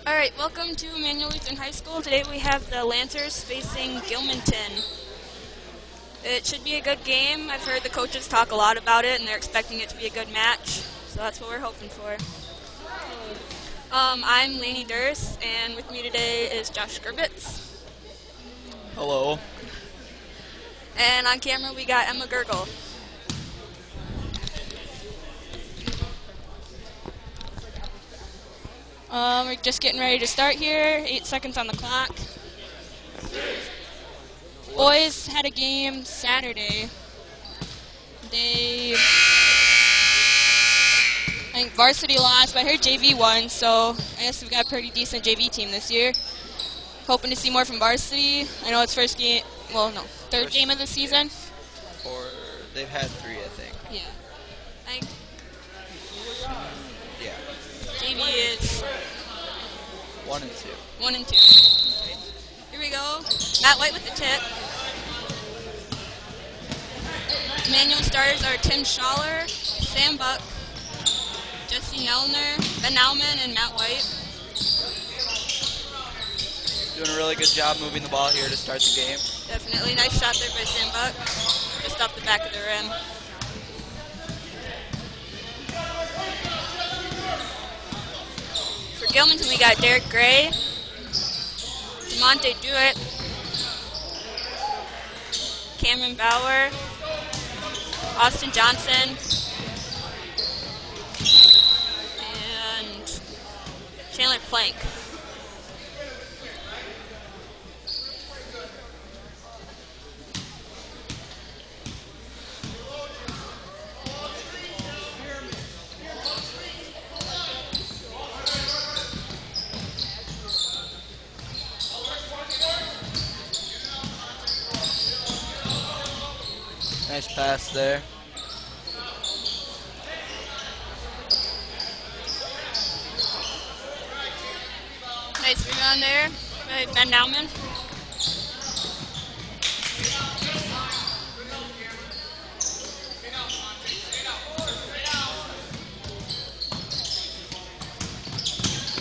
Alright, welcome to Emmanuel Lutheran High School. Today we have the Lancers facing Gilmanton. It should be a good game. I've heard the coaches talk a lot about it, and they're expecting it to be a good match. So that's what we're hoping for. I'm Lainey Durst, and with me today is Josh Gerbitz. Hello. And on camera we got Emma Gergel. We're just getting ready to start here. 8 seconds on the clock. Boys had a game Saturday. I think Varsity lost, but I heard JV won, so I guess we've got a pretty decent JV team this year. Hoping to see more from Varsity. I know it's third game of the season. Or they've had 3, I think. Yeah. I think Yeah. JV is 1 and 2. 1 and 2. Here we go. Matt White with the tip. Manual starters are Tim Schaller, Sam Buck, Jesse Nelner, Ben Nauman, and Matt White. Doing a really good job moving the ball here to start the game. Definitely. Nice shot there by Sam Buck. Just off the back of the rim. For Gilmanton, we got Derek Gray, DeMonte Dewitt, Cameron Bauer, Austin Johnson, and Chandler Plank. Nice pass there. Nice rebound there by Ben Nauman.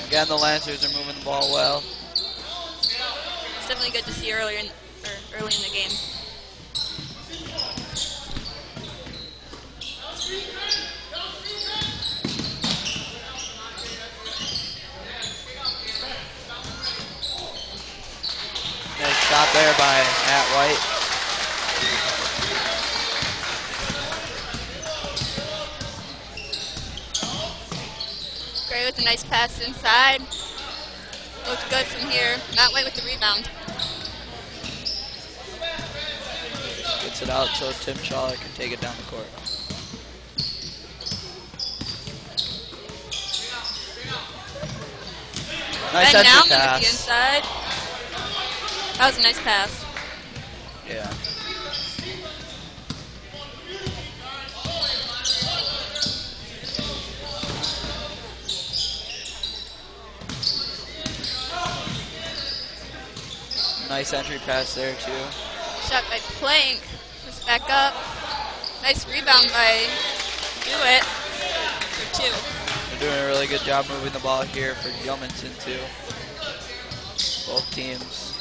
Again, the Lancers are moving the ball well. It's definitely good to see early in the game. Nice shot there by Matt White. Gray with a nice pass inside. Looked good from here. Matt White with the rebound. Gets it out so Tim Schaller can take it down the court. Nice Ben entry Nauman with the pass. inside. That was a nice pass. Yeah. Nice entry pass there too. Shot by Plank. Push back up. Nice rebound by Dewitt for 2. They're doing a really good job moving the ball here for Gilmanton too. Both teams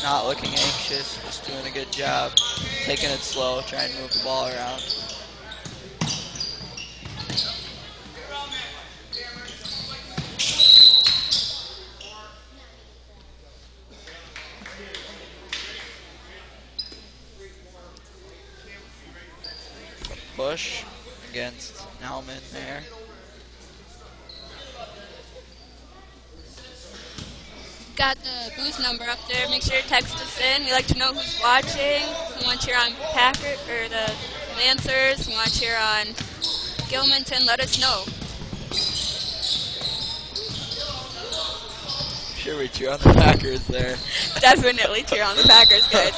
not looking anxious, just doing a good job. Taking it slow, trying to move the ball around. Push against Nauman there. Got the booth number up there. Make sure to text us in. We like to know who's watching. We want to cheer on Packer or the Lancers. We want to cheer on Gilmanton. Let us know. Sure, we cheer on the Packers there. Definitely cheer on the Packers, guys.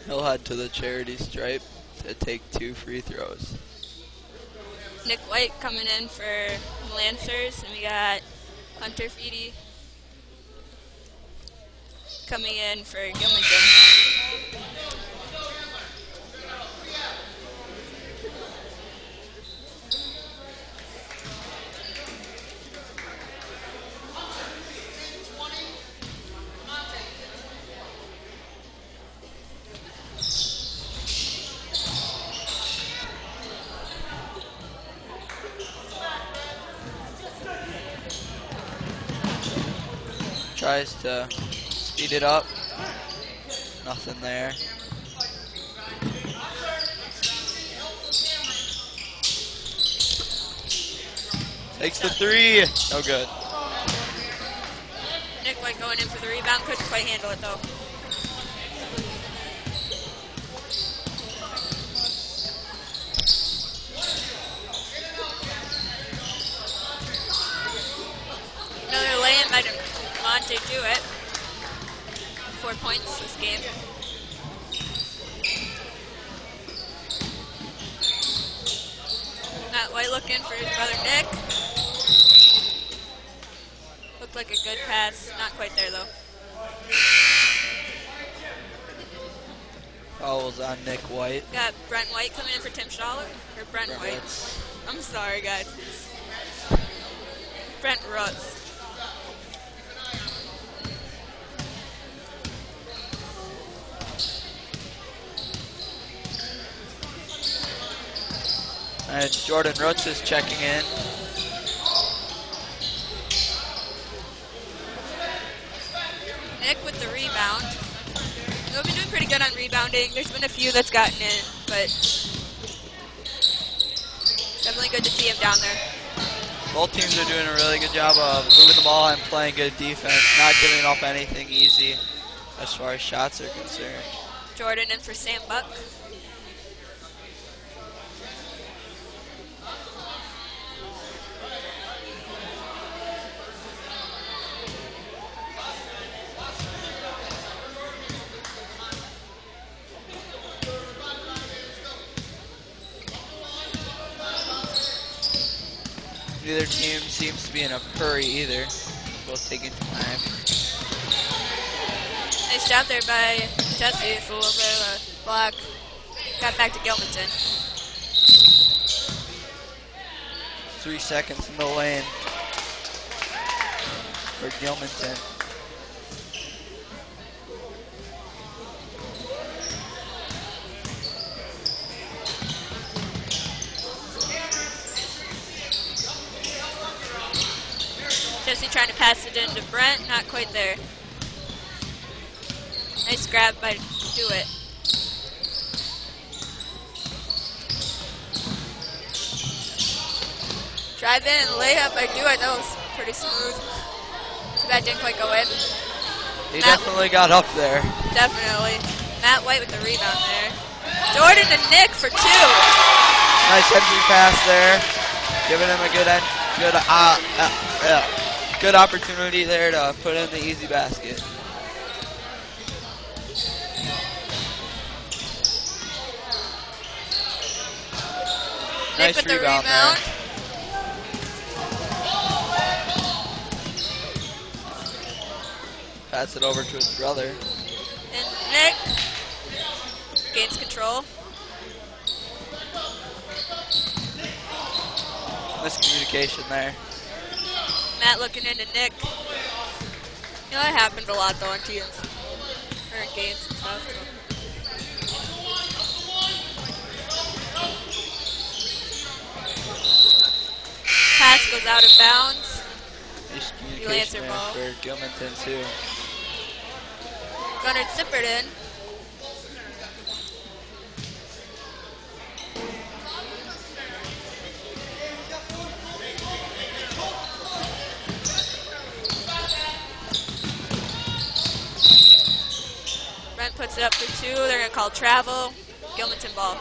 He'll head to the charity stripe to take 2 free throws. Nick White coming in for the Lancers, and we got Hunter Feedy coming in for Gilmanton. tries to speed it up. Nothing there. Takes the three. No good. Nick White going in for the rebound. Couldn't quite handle it though. Another lay-in by Monte Jewett. 4 points this game. Matt White looking for his brother Nick. Looked like a good pass. Not quite there though. Fouls on Nick White. Got Brent White coming in for Tim Schaller. Or Brent White. Rutz. I'm sorry guys. Brent Rutz. And Jordan Rutz is checking in. Nick with the rebound. They've been doing pretty good on rebounding. There's been a few that's gotten in, but definitely good to see him down there. Both teams are doing a really good job of moving the ball and playing good defense, not giving up anything easy as far as shots are concerned. Jordan in for Sam Buck. Neither team seems to be in a hurry either. Both taking time. Nice job there by Jesse. It's a little bit of a block. Got back to Gilmanton. 3 seconds in the lane for Gilmanton. Jesse trying to pass it into Brent. Not quite there. Nice grab by Jewett. Drive in and layup by Jewett. That was pretty smooth. Too bad didn't quite go in. He definitely got up there. Definitely. Matt White with the rebound there. Jordan and Nick for 2. Nice entry pass there. Giving him a good opportunity there to put in the easy basket. Nick Nice with the rebound rebound. there. Pass it over to his brother. And Nick gains control. Miscommunication there. Matt looking into Nick. You know, that happens a lot though on teams. Or in games and stuff. So. Pass goes out of bounds. Miscommunication there ball. for Gilmanton too. Gunnar zippered in. Brent puts it up for 2. They're going to call travel. Gilmanton ball.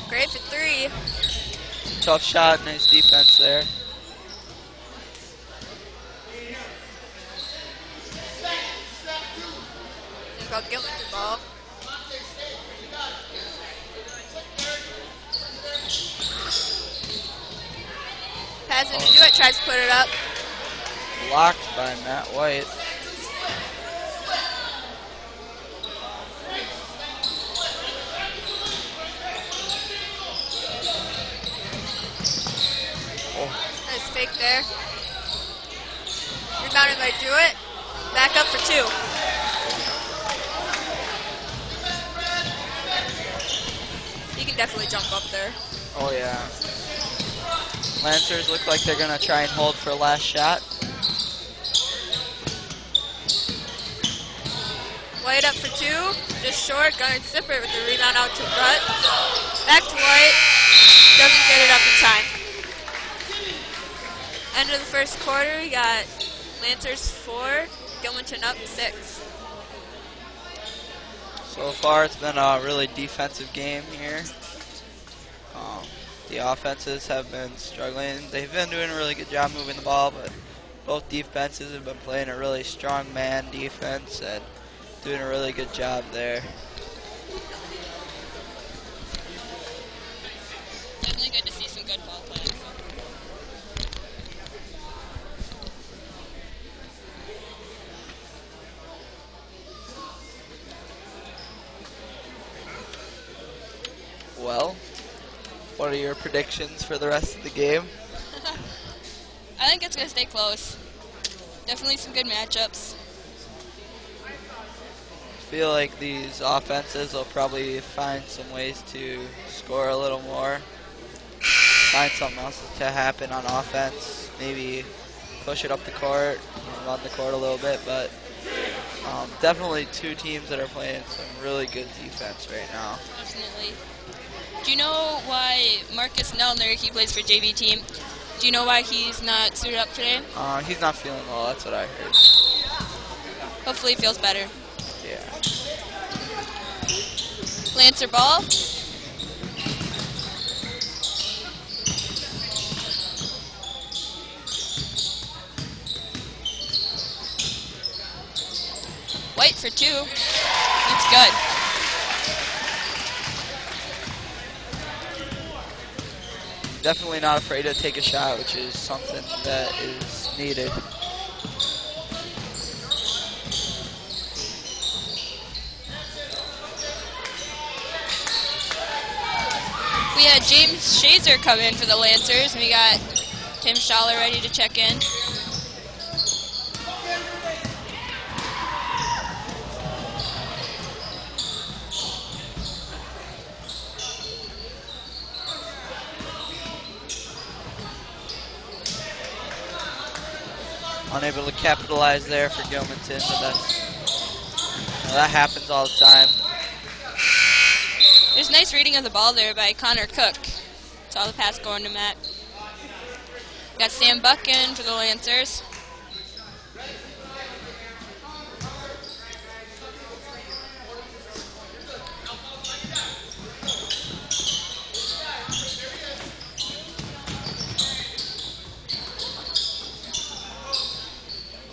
Great for 3. Tough shot, nice defense there. They've got Gilmanton ball. Pass it to Jewett, tries to put it up. Blocked by Matt White. Nice fake there. Rebounded by Jewett. back up for 2. He can definitely jump up there. Oh, yeah. Lancers look like they're going to try and hold for a last shot. White up for 2. Just short. Gunnar Zipper with the rebound out to Brett. Back to White. Doesn't get it up in time. End of the first quarter, we got Lancers 4, Gilmanton up 6. So far, it's been a really defensive game here. The offenses have been struggling. They've been doing a really good job moving the ball, but both defenses have been playing a really strong man defense and doing a really good job there. Definitely good to see some good ball playing. Well, what are your predictions for the rest of the game? I think it's going to stay close. Definitely some good matchups. I feel like these offenses will probably find some ways to score a little more. Find something else to happen on offense. Maybe push it up the court, run the court a little bit, but definitely two teams that are playing some really good defense right now. Definitely. Do you know why Marcus Nelner, he plays for JV team, do you know why he's not suited up today? He's not feeling well, that's what I heard. Hopefully he feels better. Yeah. Lancer ball. White for 2. It's good. Definitely not afraid to take a shot, which is something that is needed. We had James Shazer come in for the Lancers, and we got Tim Schaller ready to check in. Unable to capitalize there for Gilmanton, but that happens all the time. There's nice reading of the ball there by Connor Cook. Saw the pass going to Matt. Got Sam Buck in for the Lancers.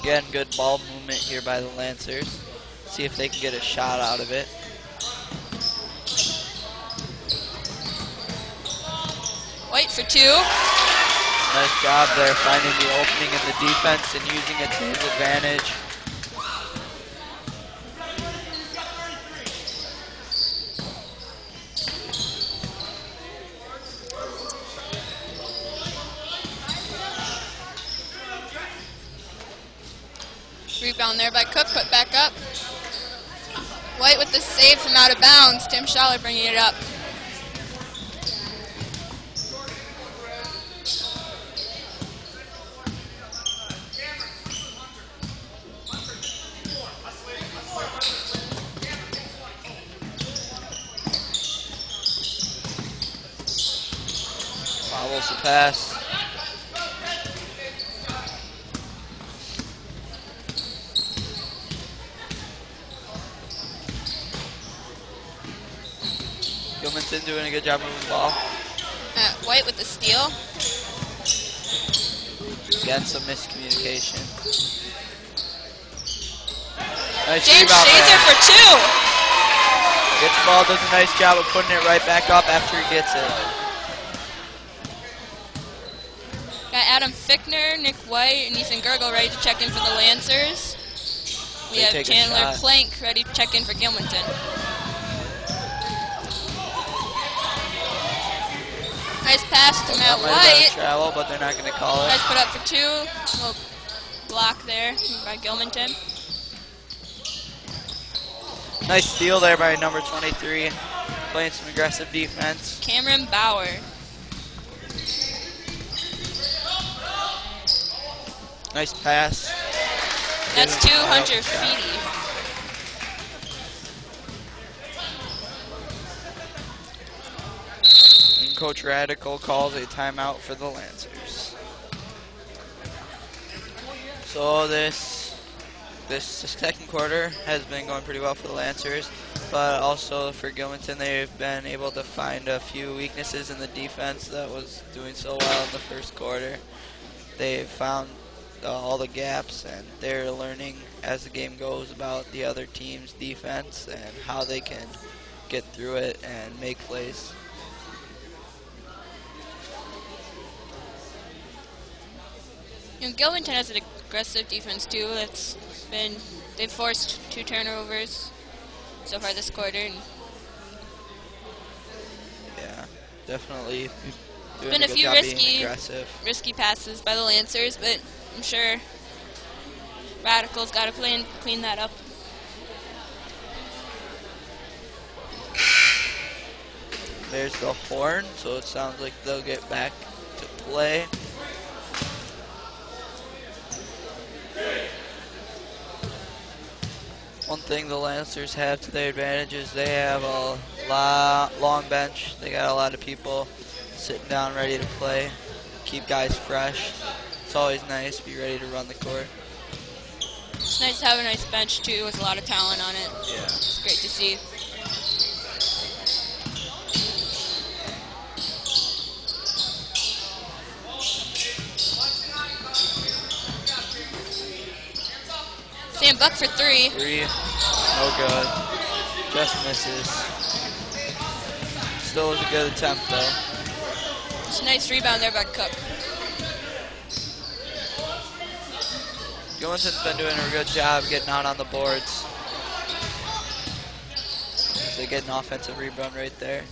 Again, good ball movement here by the Lancers. See if they can get a shot out of it. White for 2. Nice job there finding the opening in the defense and using it to his advantage. Rebound there by Cook, put back up. White with the save from out of bounds. Tim Schaller bringing it up. Follows the pass. Gilmanton doing a good job moving the ball. White with the steal. Again, some miscommunication. Nice James rebound Shazer there. for 2. Gets the ball, does a nice job of putting it right back up after he gets it. Got Adam Fickner, Nick White, and Ethan Gergel ready to check in for the Lancers. We They have take a Chandler shot. Plank ready to check in for Gilmanton. Nice pass to Matt That might have been a White. travel, but they're not going to call it. Nice put up for 2. Little block there by Gilmanton. Nice steal there by number 23. Playing some aggressive defense. Cameron Bauer. Nice pass. That's Giving- 200 yeah. feet. And Coach Radical calls a timeout for the Lancers. So this second quarter has been going pretty well for the Lancers, but also for Gilmanton, they've been able to find a few weaknesses in the defense that was doing so well in the first quarter. They found all the gaps, and they're learning as the game goes about the other team's defense and how they can get through it and make plays. Gilmanton has an aggressive defense too. They've forced 2 turnovers so far this quarter. And Yeah, definitely. there's been a good few job being aggressive. risky passes by the Lancers, but I'm sure Radical's got to clean that up. There's the horn, so it sounds like they'll get back to play. One thing the Lancers have to their advantage is they have a long bench. They got a lot of people sitting down ready to play, keep guys fresh. It's always nice to be ready to run the court. It's nice to have a nice bench too with a lot of talent on it. Yeah. It's great to see. Sam Buck for 3. 3, no good. Just misses. Still was a good attempt though. It's a nice rebound there by Cook. Gilmanton's been doing a good job getting out on the boards. They get an offensive rebound right there.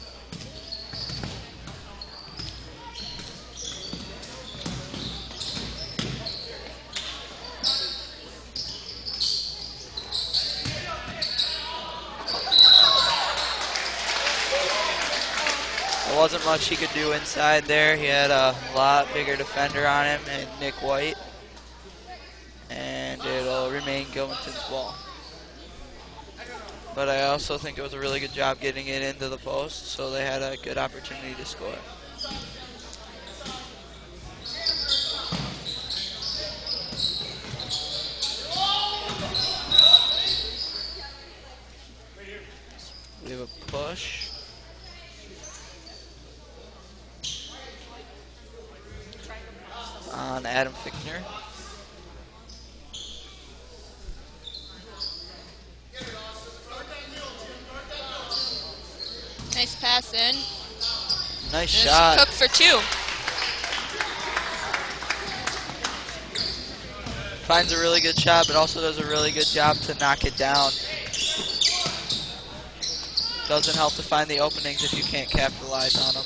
There wasn't much he could do inside there. He had a lot bigger defender on him, and Nick White. And it'll remain Gilmanton's ball. But I also think it was a really good job getting it into the post, so they had a good opportunity to score. We have a push. On Adam Fickner. Nice pass in. Nice shot. Cook for 2. Finds a really good shot, but also does a really good job to knock it down. Doesn't help to find the openings if you can't capitalize on them.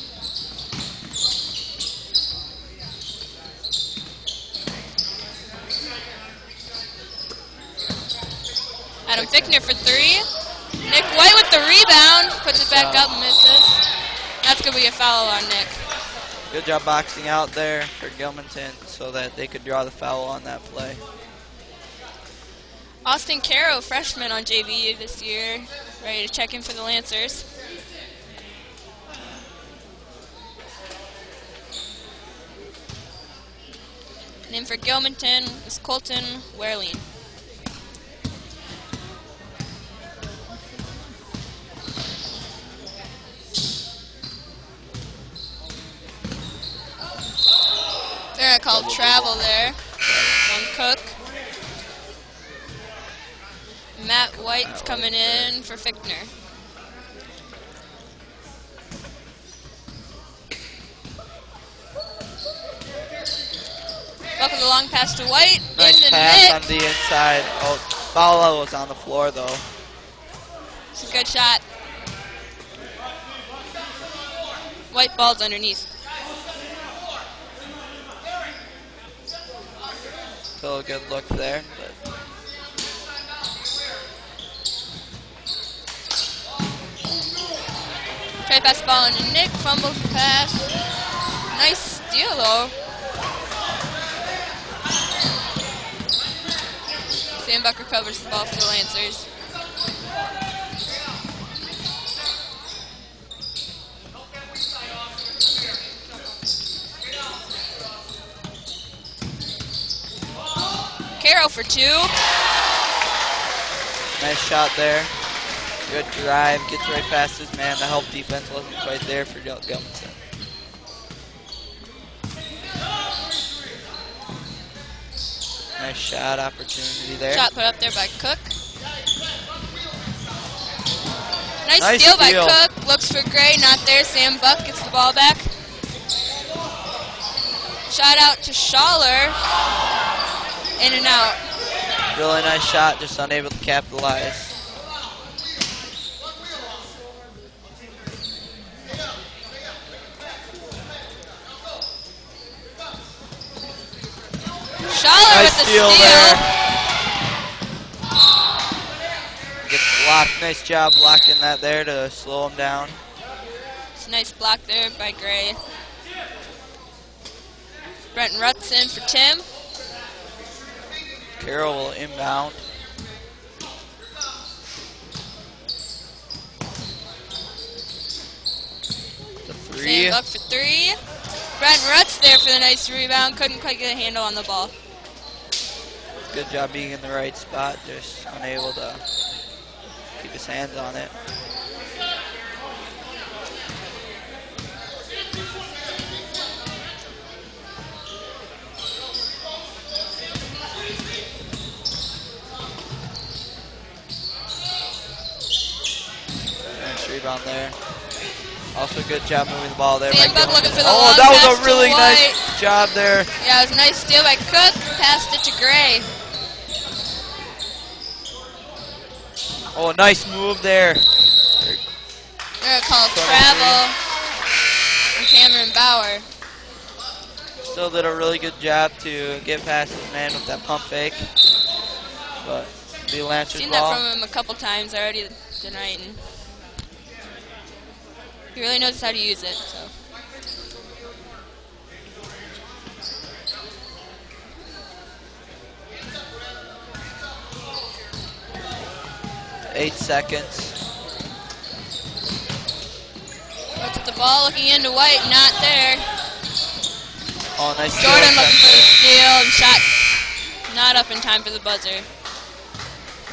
Adam Fickner for 3. Nick White with the rebound. Puts it back up and misses. That's going to be a foul on Nick. Good job boxing out there for Gilmanton so that they could draw the foul on that play. Austin Caro, freshman on JV this year, ready to check in for the Lancers. Name for Gilmanton is Colton Werlein. They're called travel there on Cook. Matt White's coming in for Fickner. Buck with a long pass to White. Nice into pass Nick. on the inside. Oh, foul was on the floor though. It's a good shot. White ball's underneath. Still a good look there. But Gray pass the ball into Nick, fumbles the pass. Nice steal though. Sam Buck recovers the ball for the Lancers. Carroll for 2. Nice shot there. Good drive. Gets right past his man. The help defense wasn't quite there for Gilmanton. Nice shot opportunity there. Shot put up there by Cook. Nice steal by Cook. Looks for Gray. Not there. Sam Buck gets the ball back. Shot out to Schaller. In and out. Really nice shot. Just unable to capitalize. Schaller with the steal. Gets blocked. Nice job blocking that there to slow him down. It's a nice block there by Gray. Brent Rutz in for Tim. Carroll will inbound. The 3. Sam Buck for 3. Brent Rutz there for the nice rebound. Couldn't quite get a handle on the ball. Good job being in the right spot. Just unable to keep his hands on it. Nice rebound there. Also good job moving the ball there. Sam Buck looking for the oh, long that was pass a really to nice White. job there. Yeah, it was a nice steal by Cook. Passed it to Gray. Oh, nice move there. They're going to call travel from Cameron Bauer. Still did a really good job to get past his man with that pump fake. But the Lancers Seen ball. that from him a couple times already tonight. And he really knows how to use it. So 8 seconds. looks at the ball, looking into White, not there. Oh, nice. Jordan looking for the steal and shot not up in time for the buzzer.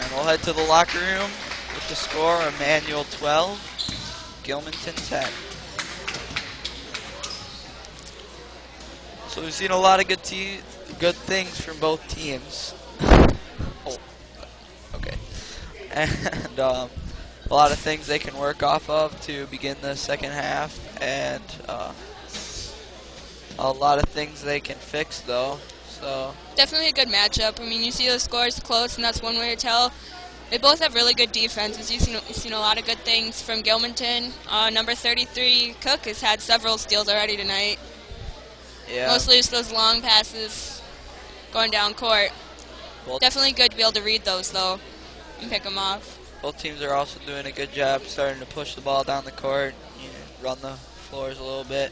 And we'll head to the locker room with the score: Emmanuel 12, Gilmanton 10. So we've seen a lot of good things from both teams. Oh, okay. And a lot of things they can work off of to begin the second half, and a lot of things they can fix though. So Definitely a good matchup. I mean, you see those scores close, and that's one way to tell. They both have really good defenses. You've seen a lot of good things from Gilmanton. Number 33, Cook, has had several steals already tonight. yeah, Mostly just those long passes going down court. Well, Definitely good to be able to read those, though, and pick them off. both teams are also doing a good job starting to push the ball down the court, run the floors a little bit.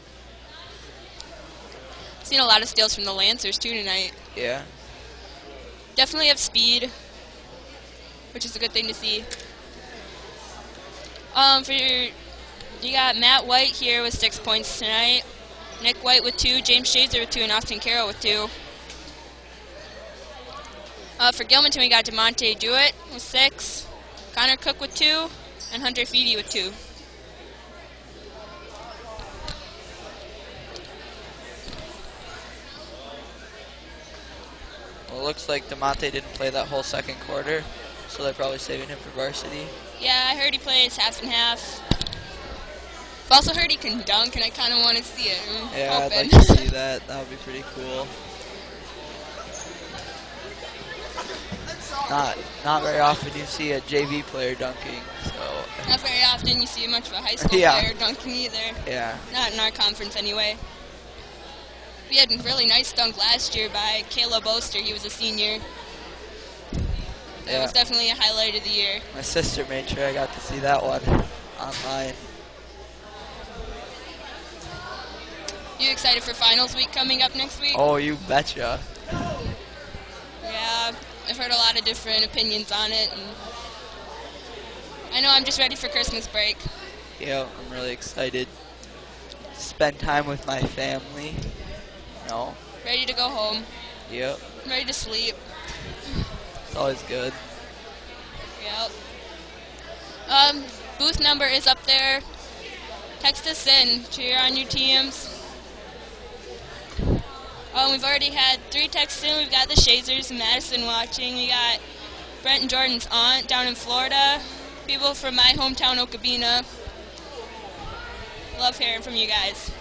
Seen a lot of steals from the Lancers, too, tonight. Yeah. Definitely have speed, which is a good thing to see. You got Matt White here with 6 points tonight. Nick White with 2, James Shazer with 2, and Austin Carroll with 2. For Gilmanton, we got DeMonte Dewitt with 6, Connor Cook with 2, and Hunter Feedy with 2. Well, it looks like DeMonte didn't play that whole second quarter, so they're probably saving him for varsity. Yeah, I heard he plays half and half. I've also heard he can dunk, and I kind of want to see it. Yeah, Hoping. I'd like to see that. That would be pretty cool. Not very often you see a JV player dunking, so. Not very often you see much of a high school Yeah. player dunking either. Yeah. Not in our conference anyway. We had a really nice dunk last year by Caleb Oster. He was a senior. That was definitely a highlight of the year. My sister made sure I got to see that one online. excited for finals week coming up next week? Oh, you betcha. Yeah, I've heard a lot of different opinions on it, and I know I'm just ready for Christmas break. Yeah, I'm really excited. Spend time with my family. No. Ready to go home. Yep. Ready to sleep. It's always good. Yep. Booth number is up there. Text us in. Cheer on your teams. We've already had 3 texts in. We've got the Shazers in Madison watching. We got Brent and Jordan's aunt down in Florida. People from my hometown, Okabena. Love hearing from you guys.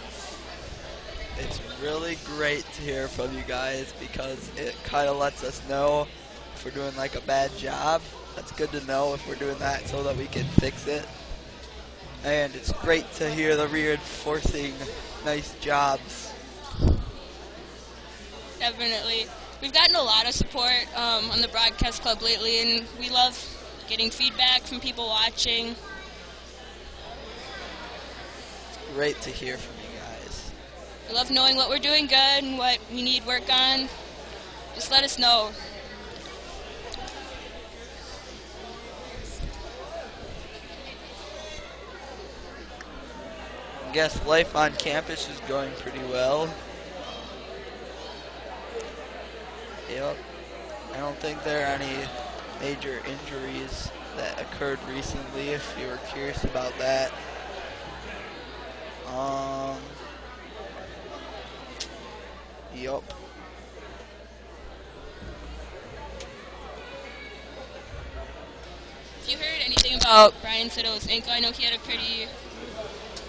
It's really great to hear from you guys because it kind of lets us know if we're doing like a bad job. That's good to know if we're doing that so that we can fix it. And it's great to hear the reinforcing nice jobs. Definitely. We've gotten a lot of support on the broadcast club lately, and we love getting feedback from people watching. It's great to hear from you guys. We love knowing what we're doing good and what we need work on. Just let us know. I guess life on campus is going pretty well. Yep. I don't think there are any major injuries that occurred recently, if you were curious about that. Yep. If you heard anything about Brian Siddle's ankle, I know he had a pretty...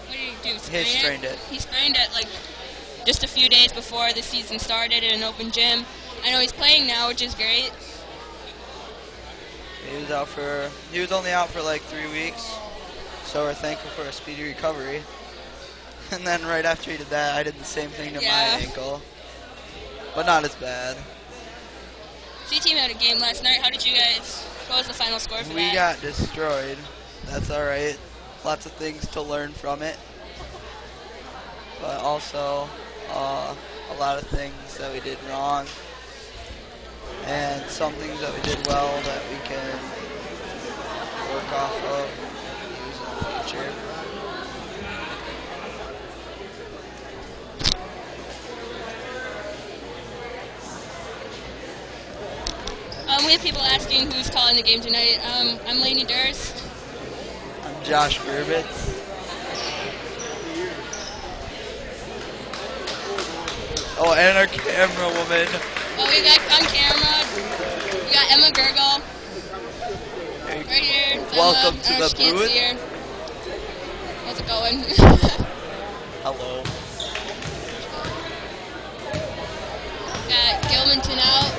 What did he do? He sprained it. He sprained it like just a few days before the season started in an open gym. I know he's playing now, which is great. He was only out for like 3 weeks, so we're thankful for a speedy recovery. And then right after he did that, I did the same thing to my ankle, but not as bad. C-Team had a game last night. How did you guys, what was the final score for that? We got destroyed. That's alright. Lots of things to learn from it, but also a lot of things that we did wrong, and some things that we did well that we can work off of and use in the future. We have people asking who's calling the game tonight. I'm Lainey Durst. I'm Josh Gerbitz. Oh, and our camera woman. Oh, we got on camera. We got Emma Gergel. Right here. It's Welcome Emma. to I know the she can't booth. see her. How's it going? Hello. Got Gilmanton out.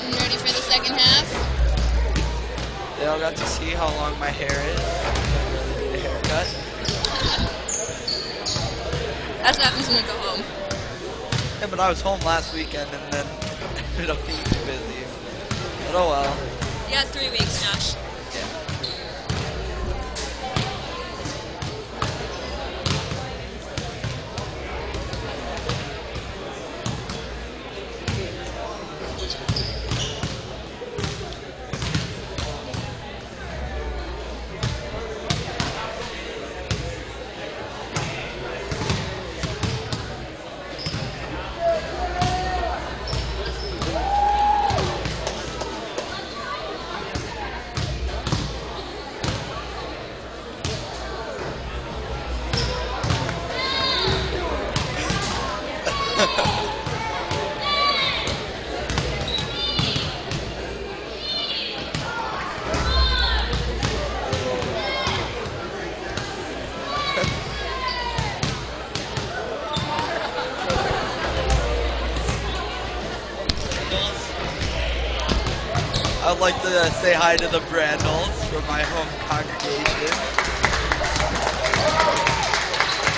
And ready for the second half. They all got to see how long my hair is. I really need a haircut. That's what happens when we go home. Yeah, but I was home last weekend and then ended up being too busy. But oh well. You got 3 weeks, Josh. Yeah. I'd like to say hi to the Brandles from my home congregation.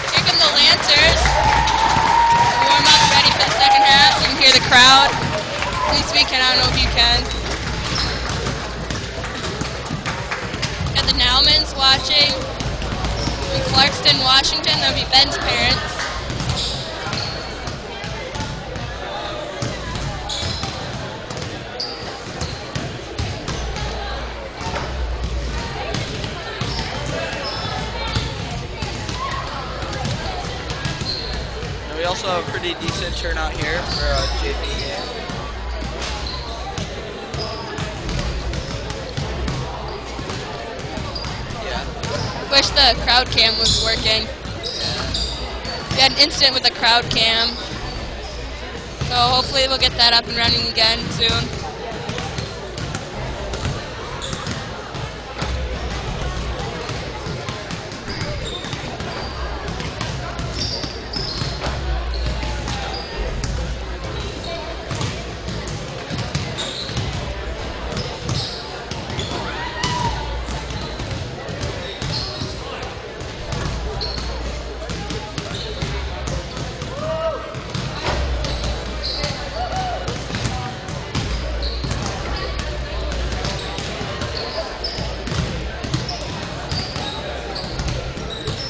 Here come the Lancers. Warm up, ready for the second half. You can hear the crowd. At least we can. I don't know if you can. Got the Naumans watching. From Clarkston, Washington. That would be Ben's parents. we also have a pretty decent turnout here for a JV game. Yeah. Wish the crowd cam was working. We had an incident with the crowd cam. So hopefully we'll get that up and running again soon.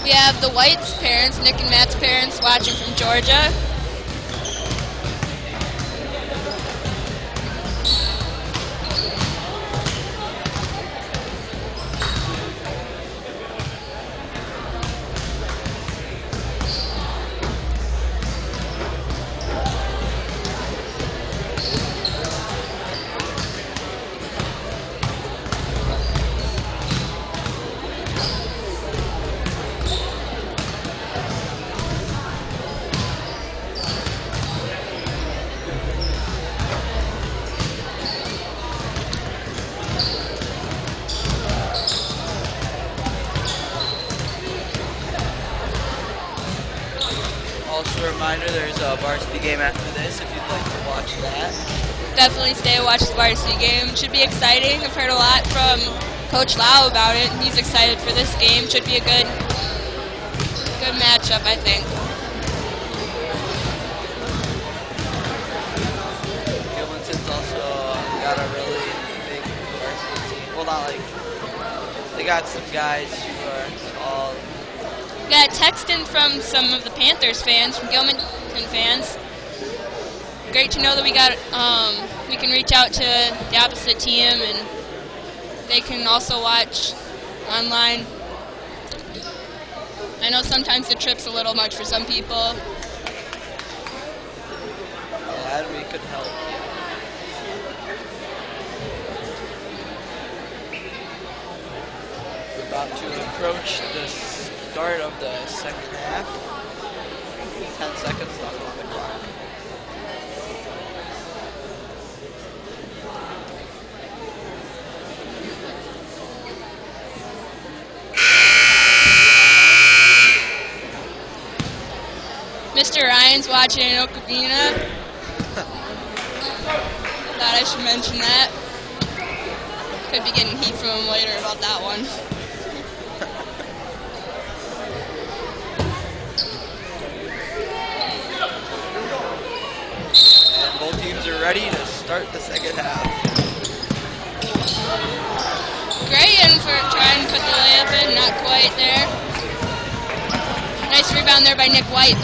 We have the White's parents, Nick and Matt's parents, watching from Georgia. Also a reminder, there's a varsity game after this if you'd like to watch that. Definitely stay and watch the varsity game. Should be exciting. I've heard a lot from Coach Lau about it. He's excited for this game. Should be a good matchup, I think. Gilmanton's also got a really big varsity team. Well, not like, they got some guys who are all... Got a text in from some of the Panthers fans, from Gilmanton fans. Great to know that we can reach out to the opposite team and they can also watch online. I know sometimes the trip's a little much for some people. Glad we could help. We're about to approach the start of the second half. 10 seconds left on the clock. Mr. Ryan's watching in Okabena. Thought I should mention that. Could be getting heat from him later about that one. And both teams are ready to start the second half. Gray in for trying to put the layup in, not quite there. Nice rebound there by Nick White.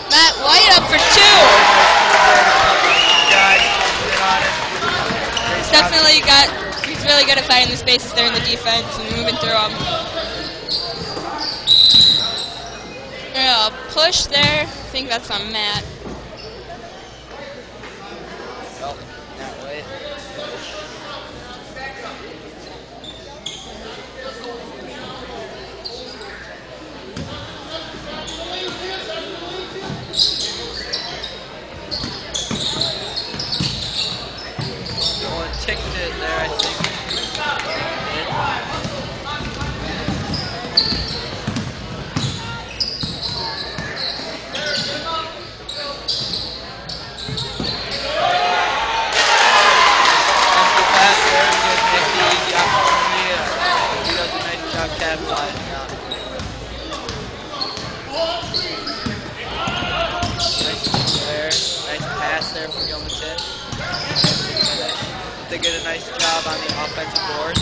Matt White up for two. He's really good at finding the spaces there in the defense and moving through them. Push there. I think that's on Matt. Oh, Matt White. Someone ticked it there, I think. Capitalizing on it. Nice there. Nice pass there from Gilmanton. They get a nice job on the offensive boards.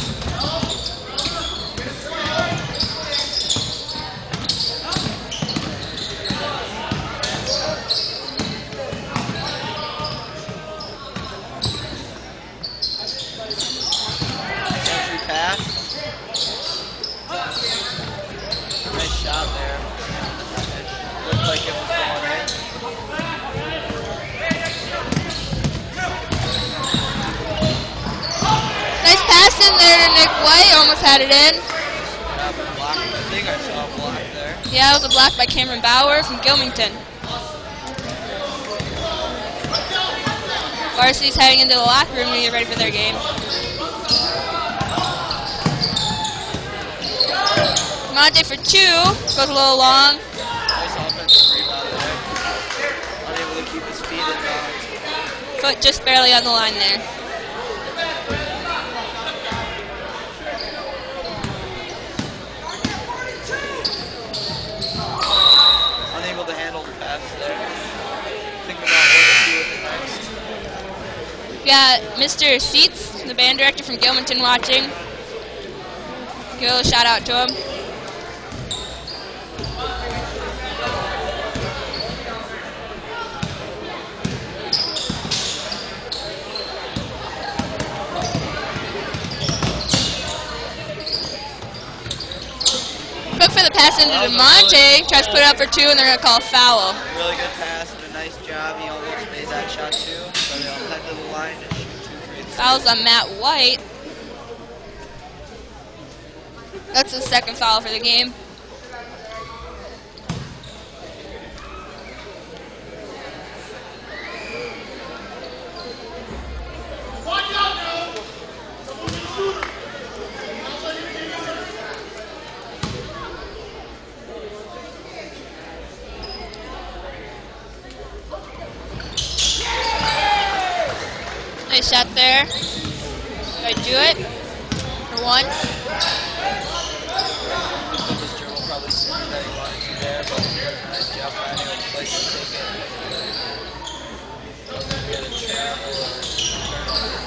patted in. Block. I think I saw a block there. Yeah, it was a block by Cameron Bauer from Gilmanton. Varsity's heading into the locker room to get ready for their game. Monte for 2. Goes a little long. Nice offensive rebound there. Unable to keep his feet in bounds. Foot just barely on the line there. Unable to handle the pass there. Thinking about what to do with it next. We got Mr. Seats, the band director from Gilmanton, watching. Give a little shout out to him. Cook for the pass into DeMonte. Tries to put it up for 2, and they're going to call a foul. Really good pass and a nice job. He almost made that shot too. So they'll head to the line and shoot 2 free throws. Foul's on Matt White. That's the second foul for the game. Nice shot there. I do it for 1. This dribble probably sooner than he wanted to there, but nice job finding a place to take it. Doesn't get a travel or turnover.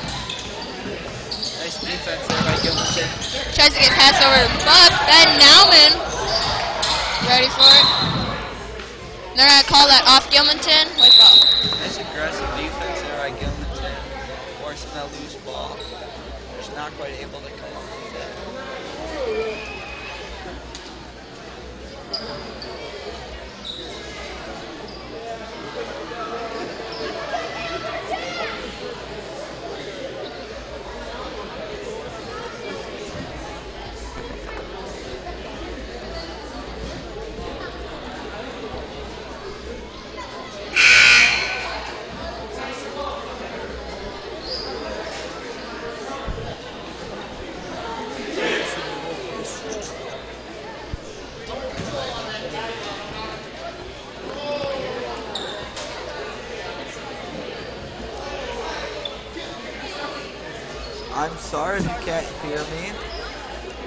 Nice defense there by Gilmanton. Tries to get passed over to Buck. Ben Nauman. Ready for it. They're going to call that off Gilmanton. White ball. Nice aggressive defense there by Gilmanton. Forcing that loose ball. Just not quite able to come up with it. I'm sorry if you can't hear me.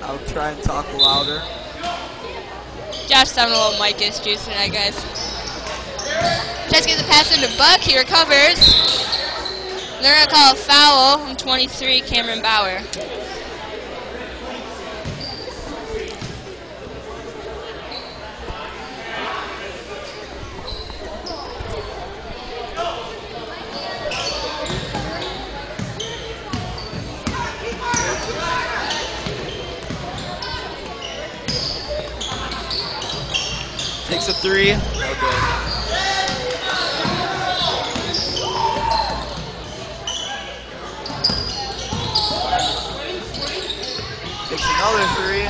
I'll try and talk louder. Josh having a little mic issues tonight, guys. Tries to get the pass into Buck. He recovers. They're going to call a foul on 23, Cameron Bauer. Takes a 3. No good. Takes another 3.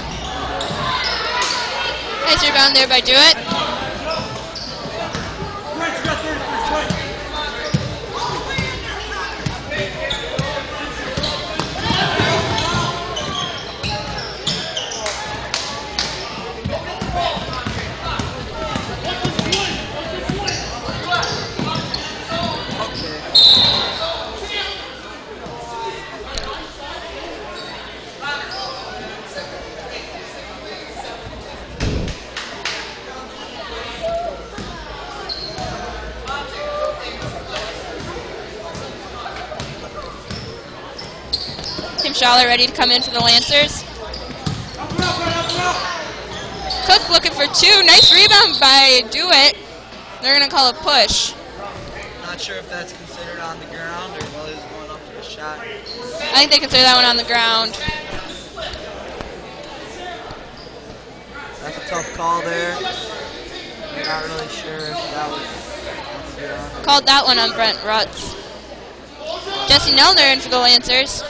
Nice rebound there by Jewett. Tim Schaller ready to come in for the Lancers. Cook looking for 2. Nice rebound by Dewitt. They're going to call a push. Not sure if that's considered on the ground or Willie's going up to a shot. I think they consider that one on the ground. That's a tough call there. I'm not really sure if that was on the ground. Called that one on Brent Rutz. Jesse Nelner in for the Lancers.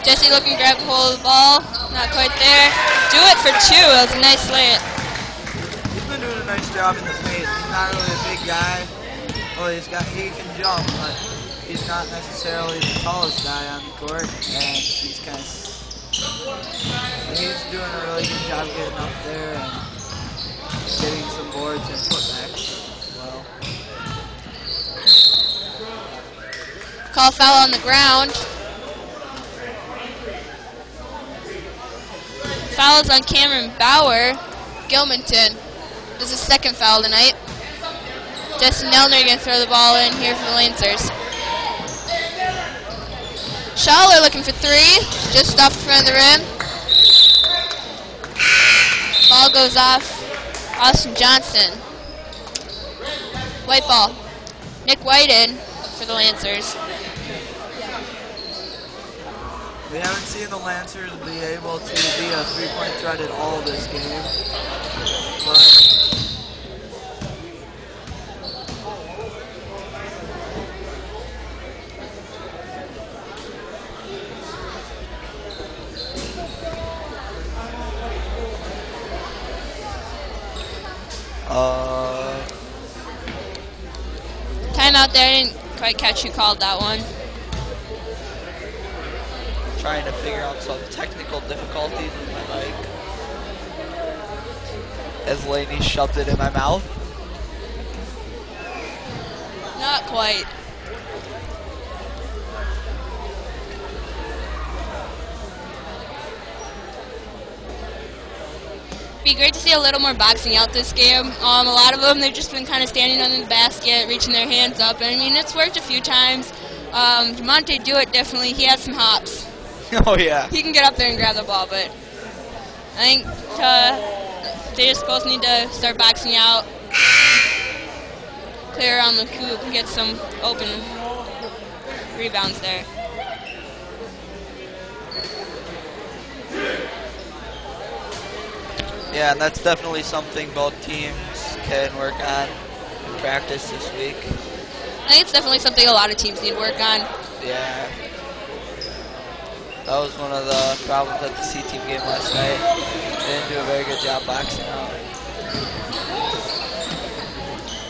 Jesse looking to grab hold of the ball. Not quite there. Do it for two. That was a nice lay. He's been doing a nice job in the paint. He's not really a big guy. Well, he can jump, but he's not necessarily the tallest guy on the court, and he's doing a really good job getting up there and getting some boards and putbacks as well. Call foul on the ground. Fouls on Cameron Bauer, Gilmanton. This is his second foul tonight. Justin Nelner going to throw the ball in here for the Lancers. Schaller looking for three, just off the front of the rim. Ball goes off. Austin Johnson. White ball. Nick White in for the Lancers. We haven't seen the Lancers be able to be a three-point threat at all this game, but Timeout there. I didn't quite catch who called that one. Trying to figure out some technical difficulties with my mic. As Laney shoved it in my mouth. Not quite. Be great to see a little more boxing out this game. A lot of them, they've just been kind of standing under the basket, reaching their hands up. And I mean, it's worked a few times. Demonte Dewitt definitely, he has some hops. Oh yeah. He can get up there and grab the ball, but I think they just both need to start boxing out, clear around the hoop, and get some open rebounds there. Yeah, and that's definitely something both teams can work on in practice this week. I think it's definitely something a lot of teams need to work on. Yeah. That was one of the problems at the C-team game last night. They didn't do a very good job boxing out.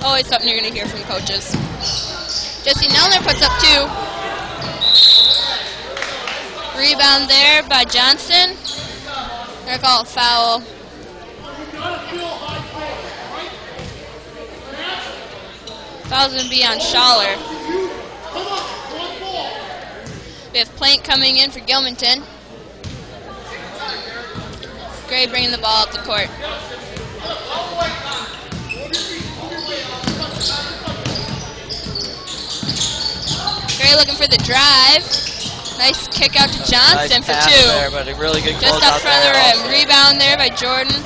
Always something you're going to hear from coaches. Jesse Nelner puts up two. Rebound there by Johnson. They're going to call it foul. Foul's going to be on Schaller. We have Plank coming in for Gilmanton. Gray bringing the ball up the court. Gray looking for the drive. Nice kick out to Johnson Nice for pass two. there, but a really good Just close up out front of the there rim. also. Rebound there by Jordan.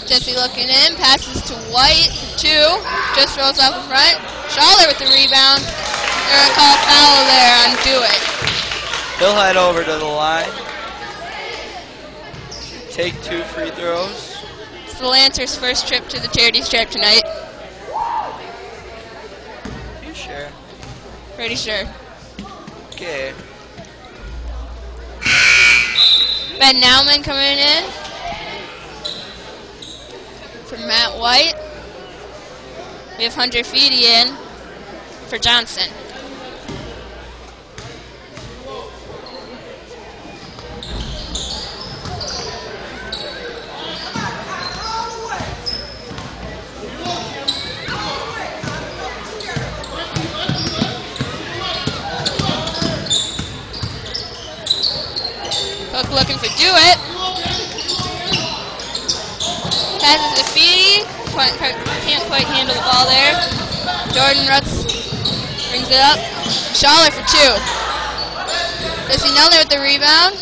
Jesse looking in, passes to White for two. Just rolls off the front. Schaller with the rebound. They're going to call a foul there on Dewitt. He'll head over to the line. Take 2 free throws. It's the Lancers' first trip to the charity stripe tonight. You sure? Pretty sure. Okay. Ben Nauman coming in for Matt White. We have Hunter Feedy in for Johnson. Hook looking for Dewitt. Passes to Feedy. Can't quite handle the ball there. Jordan Rutz brings it up. Schaller for two. Jesse Nelner with the rebound.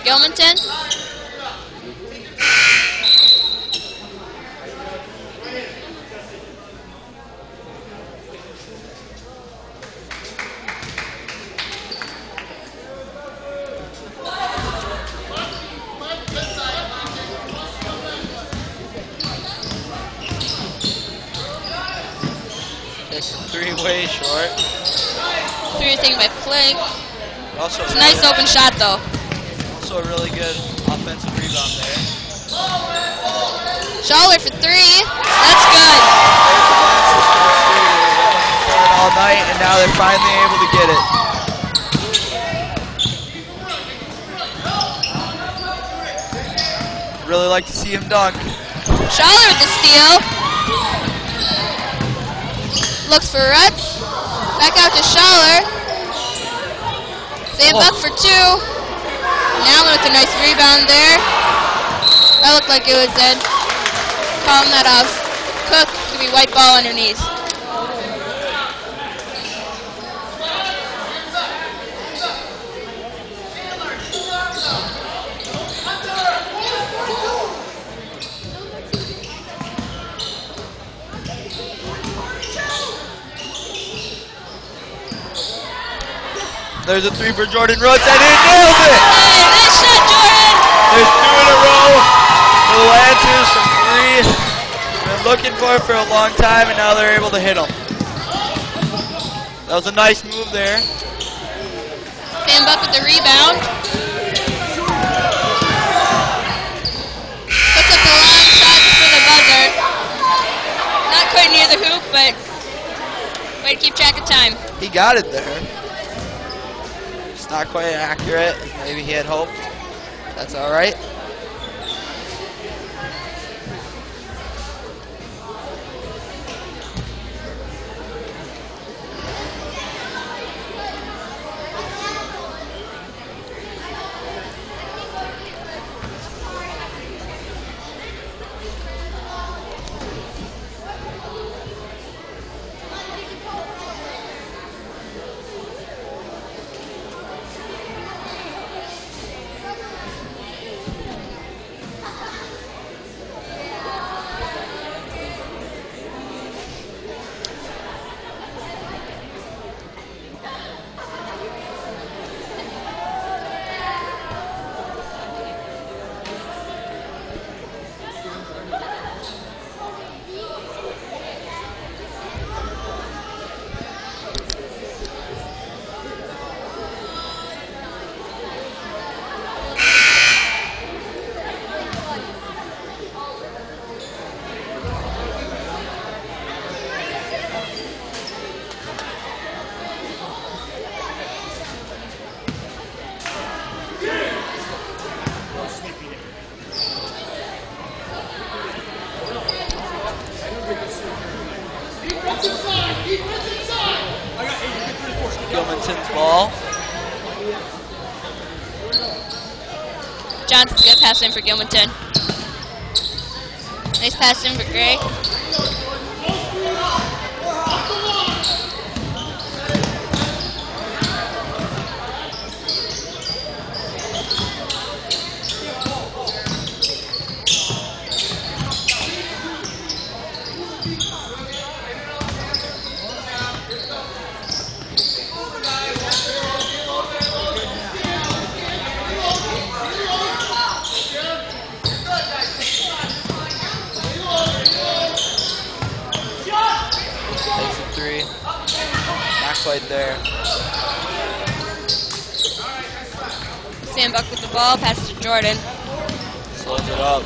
Gilmanton. Takes the three way short. Three taken by Flake. Also, It's a nice open shot though. also a really good offensive rebound there. Schaller for three. That's good. All night, and now they're finally able to get it. Really like to see him dunk. Schaller with the steal. Looks for Rutz. Back out to Schaller. Buck for two. Now with a nice rebound there. That looked like it was in. Calling that off. Cook, it's going to be white ball underneath. There's a three for Jordan Roots, and he nails it! Hey, nice shot, Jordan! There's two in a row for the Lancers from three. Been looking for it for a long time, and now they're able to hit them. That was a nice move there. Buck with the rebound. Puts up the long shot for the buzzer. Not quite near the hoop, but way to keep track of time. He got it there. It's not quite accurate. Maybe he had hope. That's all right. Gilmanton's ball. Johnson's going to pass in for Gilmanton. Nice pass in for Gray. Quite there. Buck with the ball, passes to Jordan. Slows it up.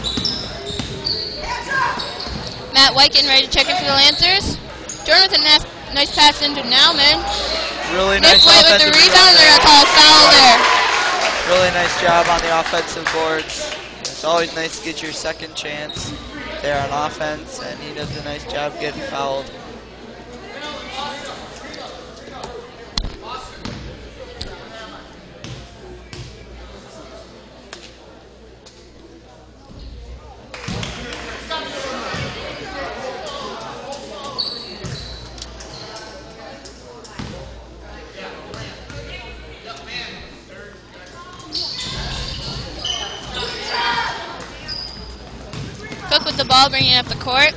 Matt White getting ready to check in for the Lancers. Jordan with a nice pass into Nauman. Really nice White with the rebound. They're going to call a foul there. Really nice job on the offensive boards. It's always nice to get your second chance there on offense, and he does a nice job getting fouled. have the ball, bringing it up the court.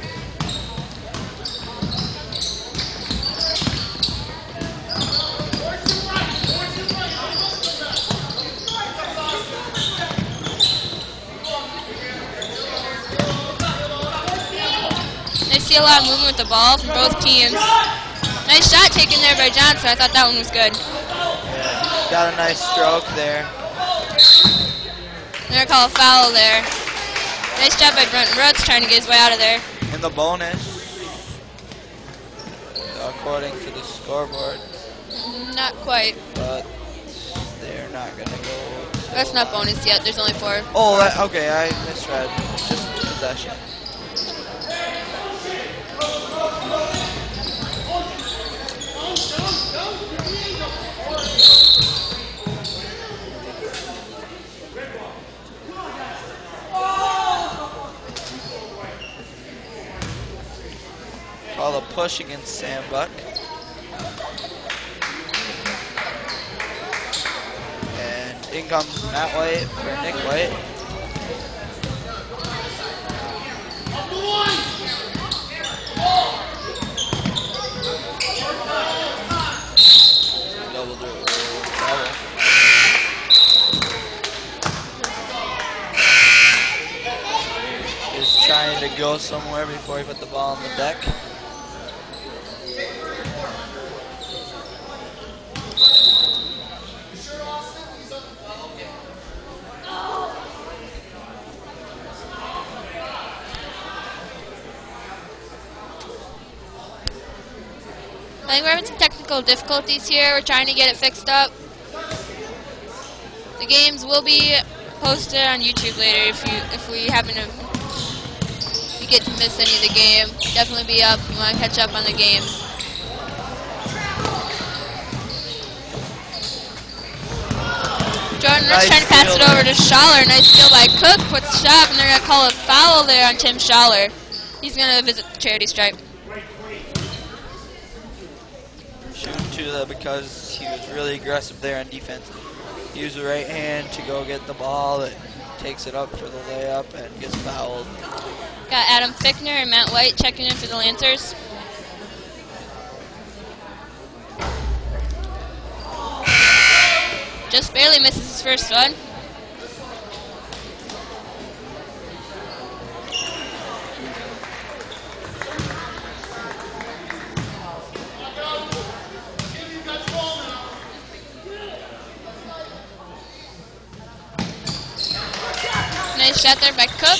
I see a lot of movement with the ball from both teams. Nice shot taken there by Johnson. I thought that one was good. Yeah, got a nice stroke there. They're going to call a foul there. Nice job by Brent Roots trying to get his way out of there. In the bonus, according to the scoreboard, Not quite. but they're not going to go. That's not bonus yet. There's only 4. Oh, okay, I misread. Just possession. Call a push against Sam Buck. And in comes Matt White for Nick White. Double dribble. Double. Just trying to go somewhere before he put the ball on the deck. I think we're having some technical difficulties here. We're trying to get it fixed up. The games will be posted on YouTube later if we happen to you get to miss any of the game. Definitely be up. You want to catch up on the games. Jordan Roots trying to pass it over to Schaller. Nice steal by Cook. Puts the shot, and they're going to call a foul there on Tim Schaller. He's going to visit the charity stripe. Because he was really aggressive there on defense. He used the right hand to go get the ball and takes it up for the layup and gets fouled. Got Adam Fickner and Matt White checking in for the Lancers. Just barely misses his first one. Nice shot there by Cook.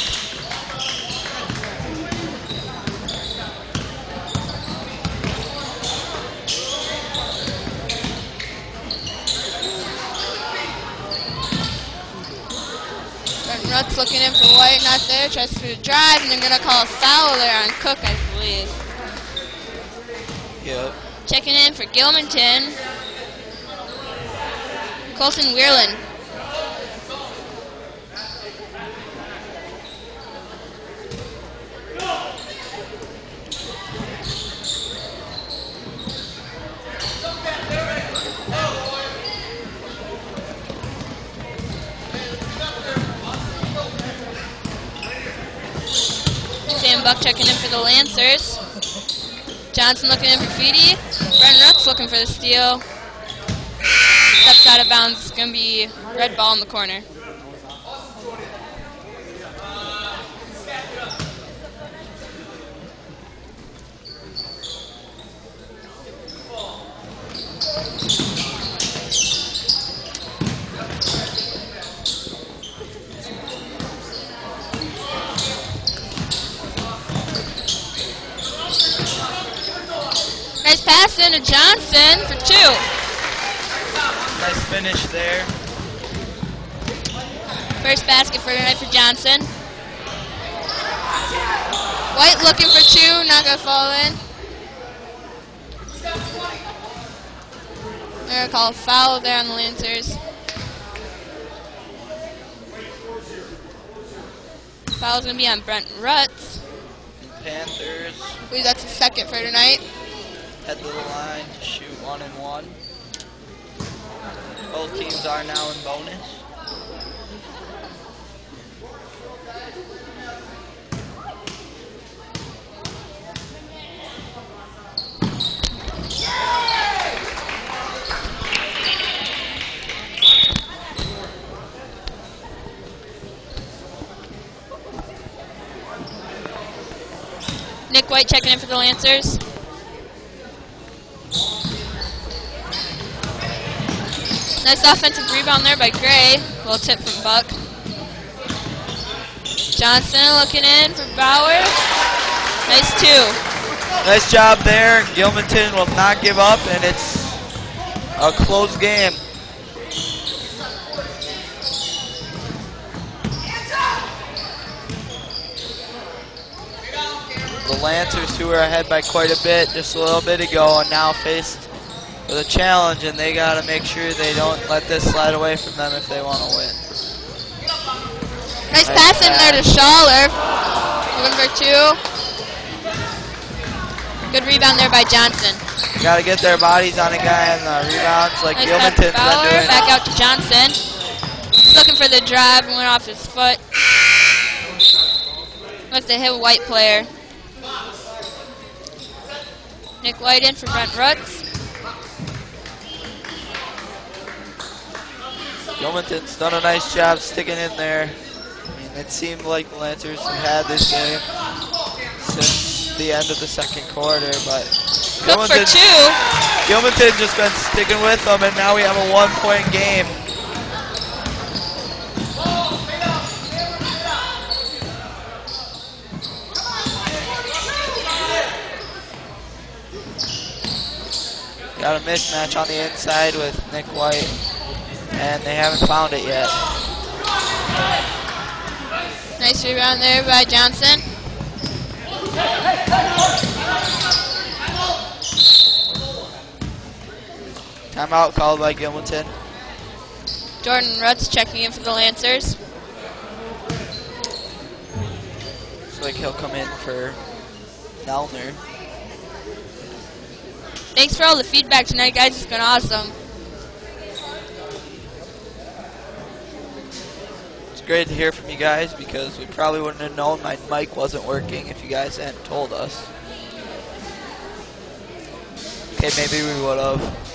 Brent Roots looking in for White, not there. Tries to drive, and they're going to call a foul there on Cook, I believe. Yep. Checking in for Gilmanton. Colton Weirland. Sam Buck checking in for the Lancers. Johnson looking in for Feedy. Brent Rooks looking for the steal. Steps out of bounds. It's going to be red ball in the corner. Nice pass into Johnson for 2. Nice finish there. First basket for tonight for Johnson. White looking for 2, not going to fall in. They're going to call a foul there on the Lancers. Foul's going to be on Brent Roots. Panthers. I believe that's the second for tonight. Head to the line to shoot 1 and 1. Both teams are now in bonus. Nick White checking in for the Lancers. Nice offensive rebound there by Gray. Little tip from Buck. Johnson looking in for Bauer. Nice two. Nice job there. Gilmanton will not give up, and it's a close game. The Lancers, who are ahead by quite a bit just a little bit ago, are now faced with a challenge, and they got to make sure they don't let this slide away from them if they want to win. Nice pass in there to Schaller. Looking for two. Good rebound there by Johnson. Got to get their bodies on a guy on the rebounds like Nice Gilmanton's pass to Bauer. been doing. Back out to Johnson. He's looking for the drive and went off his foot. Must have hit a White player. Nick White in for Brent Rutz. Gilmanton's done a nice job sticking in there. I mean, it seemed like the Lancers have had this game since the end of the second quarter, but Cook for two. Gilmanton just been sticking with them, and now we have a 1-point game. Got a mismatch on the inside with Nick White, and they haven't found it yet. Nice rebound there by Johnson. Timeout called by Gilmanton. Jordan Rutz checking in for the Lancers. Looks like he'll come in for Nelner. Thanks for all the feedback tonight, guys. It's been awesome. It's great to hear from you guys because we probably wouldn't have known my mic wasn't working if you guys hadn't told us. Okay, maybe we would have.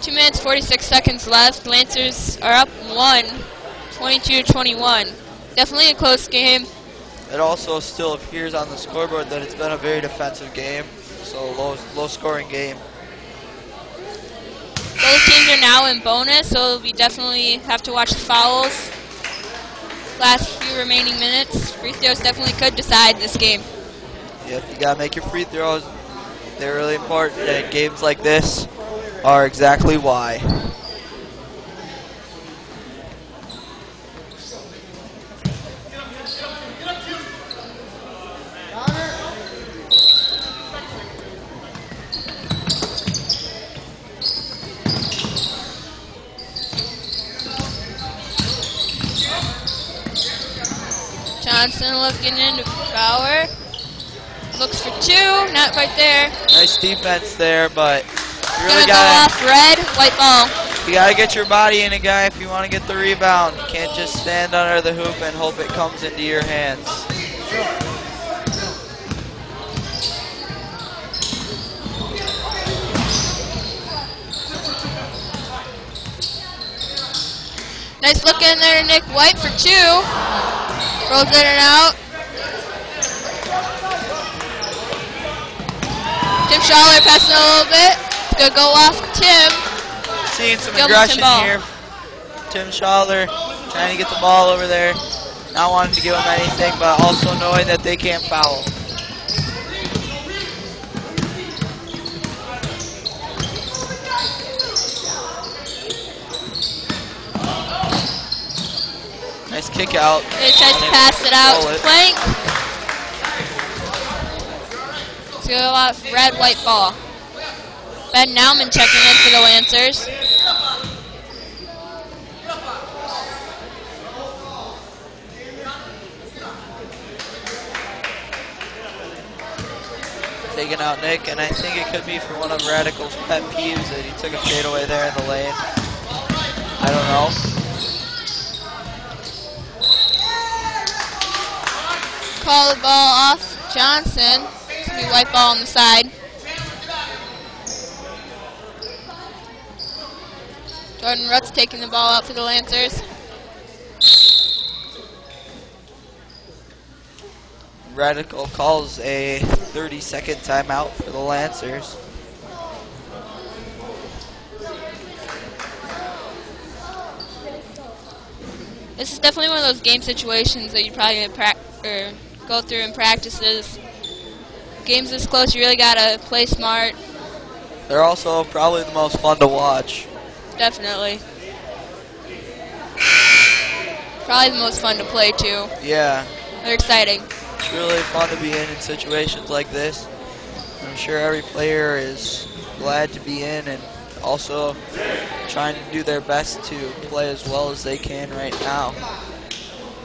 Two minutes, 46 seconds left. Lancers are up 22-21. Definitely a close game. It also still appears on the scoreboard that it's been a very defensive game, so low scoring game. Both teams are now in bonus, so we definitely have to watch the fouls. Last few remaining minutes. Free throws definitely could decide this game. Yep, you gotta make your free throws. They're really important, and games like this are exactly why. Johnson looking into Bauer. Looks for two, not quite there. Nice defense there, but you really Gonna go off red, white ball. You gotta get your body in a guy if you want to get the rebound. You can't just stand under the hoop and hope it comes into your hands. Nice look in there, Nick White for two. Rolls in and out. Tim Schaller passing a little bit. It's gonna go off Tim. Seeing some Gilmanton aggression ball. here. Tim Schaller trying to get the ball over there. Not wanting to give him anything, but also knowing that they can't foul. Nice kick out. He tries to pass it out to Plank. It's gonna go off red, white ball. Ben Nauman checking in for the Lancers. Taking out Nick, and I think it could be for one of Radical's pet peeves that he took a fadeaway there in the lane. I don't know. Call the ball off Johnson. It's gonna be white ball on the side. Jordan Rutt's taking the ball out for the Lancers. Radical calls a 30-second timeout for the Lancers. This is definitely one of those game situations that you probably go through in practices. Games this close, you really gotta play smart. They're also probably the most fun to watch. Definitely. Probably the most fun to play too. Yeah. They're exciting. It's really fun to be in situations like this. I'm sure every player is glad to be in and also trying to do their best to play as well as they can right now.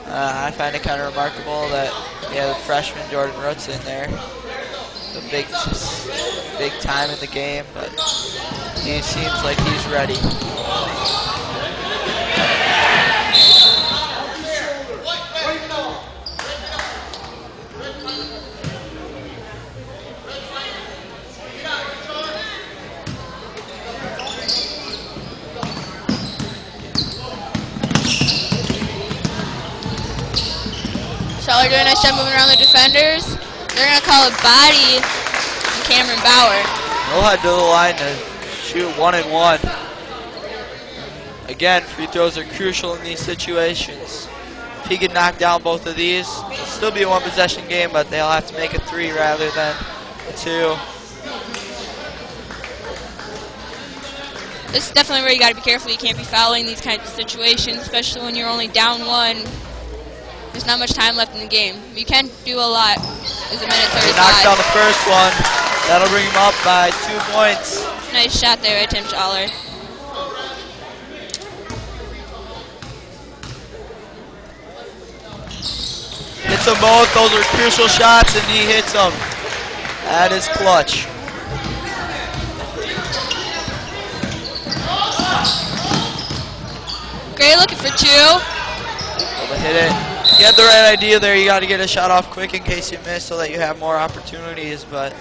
I find it kind of remarkable that the freshman Jordan Rutt's in there. The big time in the game, but he seems like he's ready. Scheller doing a nice job moving around the defenders. They're going to call it body on Cameron Bauer. They'll head to the line to shoot 1 and 1. Again, free throws are crucial in these situations. If he can knock down both of these, it'll still be a one-possession game, but they'll have to make a 3 rather than a 2. This is definitely where you got to be careful. You can't be fouling these kinds of situations, especially when you're only down 1. There's not much time left in the game. You can do a lot. There's a minute 35. He knocks down the first one. That'll bring him up by 2 points. Nice shot there by Tim Schaller. Hits them both. Those are crucial shots, and he hits them. That is clutch. Gray looking for 2. Able to hit it. You had the right idea there. You got to get a shot off quick in case you miss so that you have more opportunities, but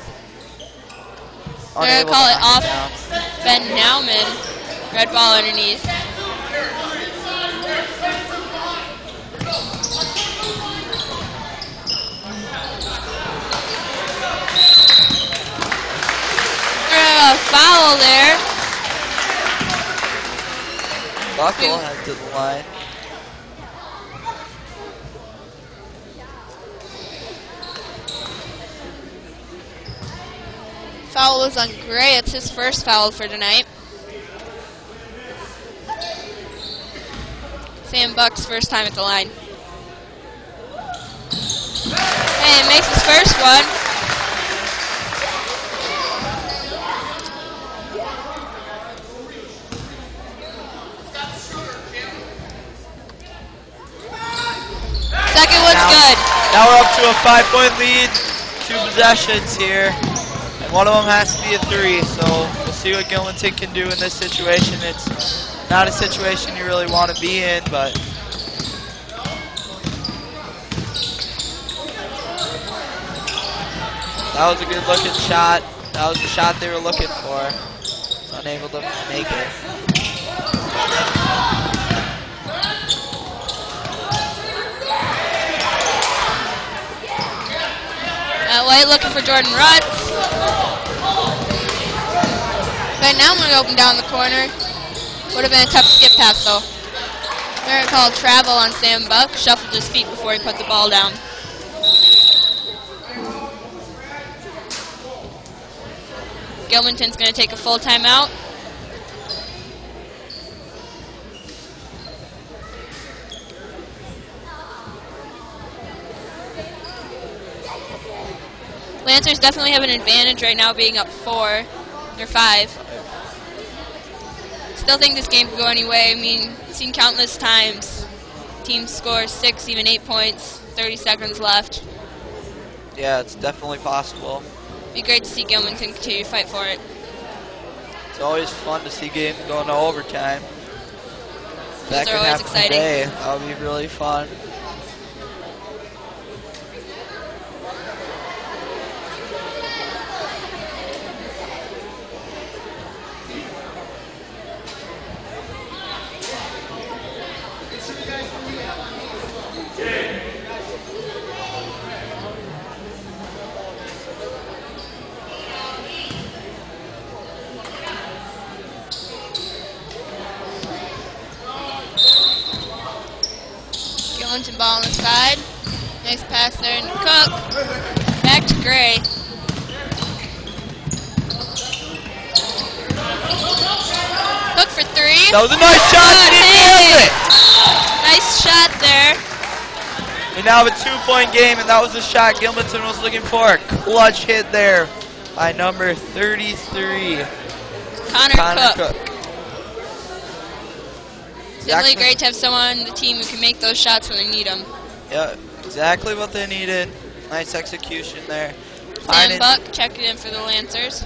they're going to call it off Ben Nauman. Red ball underneath. Foul there. Buckle head to the line. Foul was on Gray. It's his first foul for tonight. Sam Buck's first time at the line. And makes his first one. Second one's good. Now we're up to a 5-point lead. 2 possessions here. And one of them has to be a 3. So we'll see what Gilmanton can do in this situation. It's not a situation you really want to be in, but that was a good looking shot. That was the shot they were looking for. Unable to make it. White looking for Jordan Rutz. But now I'm going to open down the corner. Would have been a tough skip pass though. They're going to call travel on Sam Buck. Shuffled his feet before he put the ball down. Gilmanton's going to take a full timeout. Lancers definitely have an advantage right now, being up 4 or 5. Still think this game could go any way. I mean, seen countless times teams score 6, even 8 points, 30 seconds left. Yeah, it's definitely possible. Be great to see Gilmanton continue to fight for it. It's always fun to see games going to overtime. Those are always exciting. Today, that'll be really fun. Nice pass there, and Cook. Back to Gray. Cook for three. That was a nice shot. Good He hit. nailed it. Nice shot there. We now have a 2-point game, and that was the shot Gilmanton was looking for. A clutch hit there by number 33, Connor Cook. Cook. Definitely great to have someone on the team who can make those shots when they need them. Yeah, exactly what they needed. Nice execution there. Sam Buck checking in for the Lancers.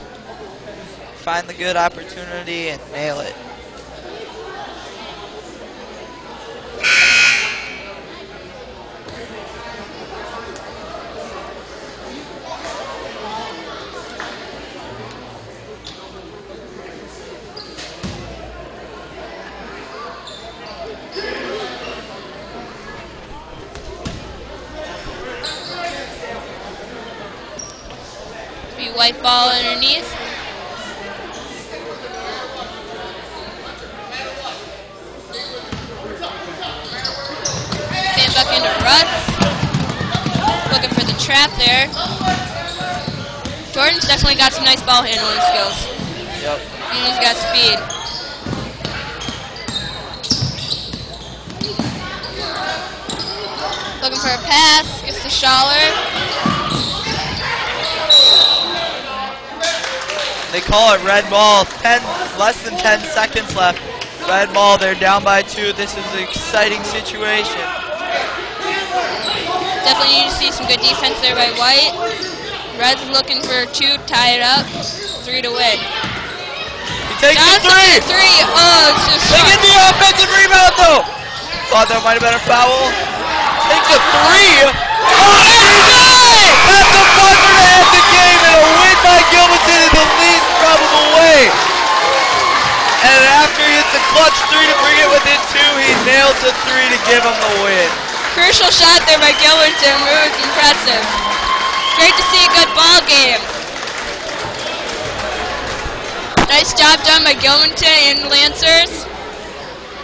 Find the good opportunity and nail it. Be white ball underneath. Sam Buck into Rutz. Looking for the trap there. Jordan's definitely got some nice ball handling skills. Yep. And he's got speed. Looking for a pass. Gets to Schaller. They call it red ball. Less than 10 seconds left. Red ball, they're down by 2. This is an exciting situation. Definitely need to see some good defense there by White. Red's looking for 2, tie it up. 3 to win. He takes Johnson the 3. 3. Oh, it's just They short. get the offensive rebound though. Thought that might have been a foul. Take the 3. That's the buzzer to end the game, and a win by Gilmanton in the least probable way. And after he hits a clutch 3 to bring it within 2, he nails the 3 to give him the win. Crucial shot there by Gilmanton. It was impressive. Great to see a good ball game. Nice job done by Gilmanton and Lancers.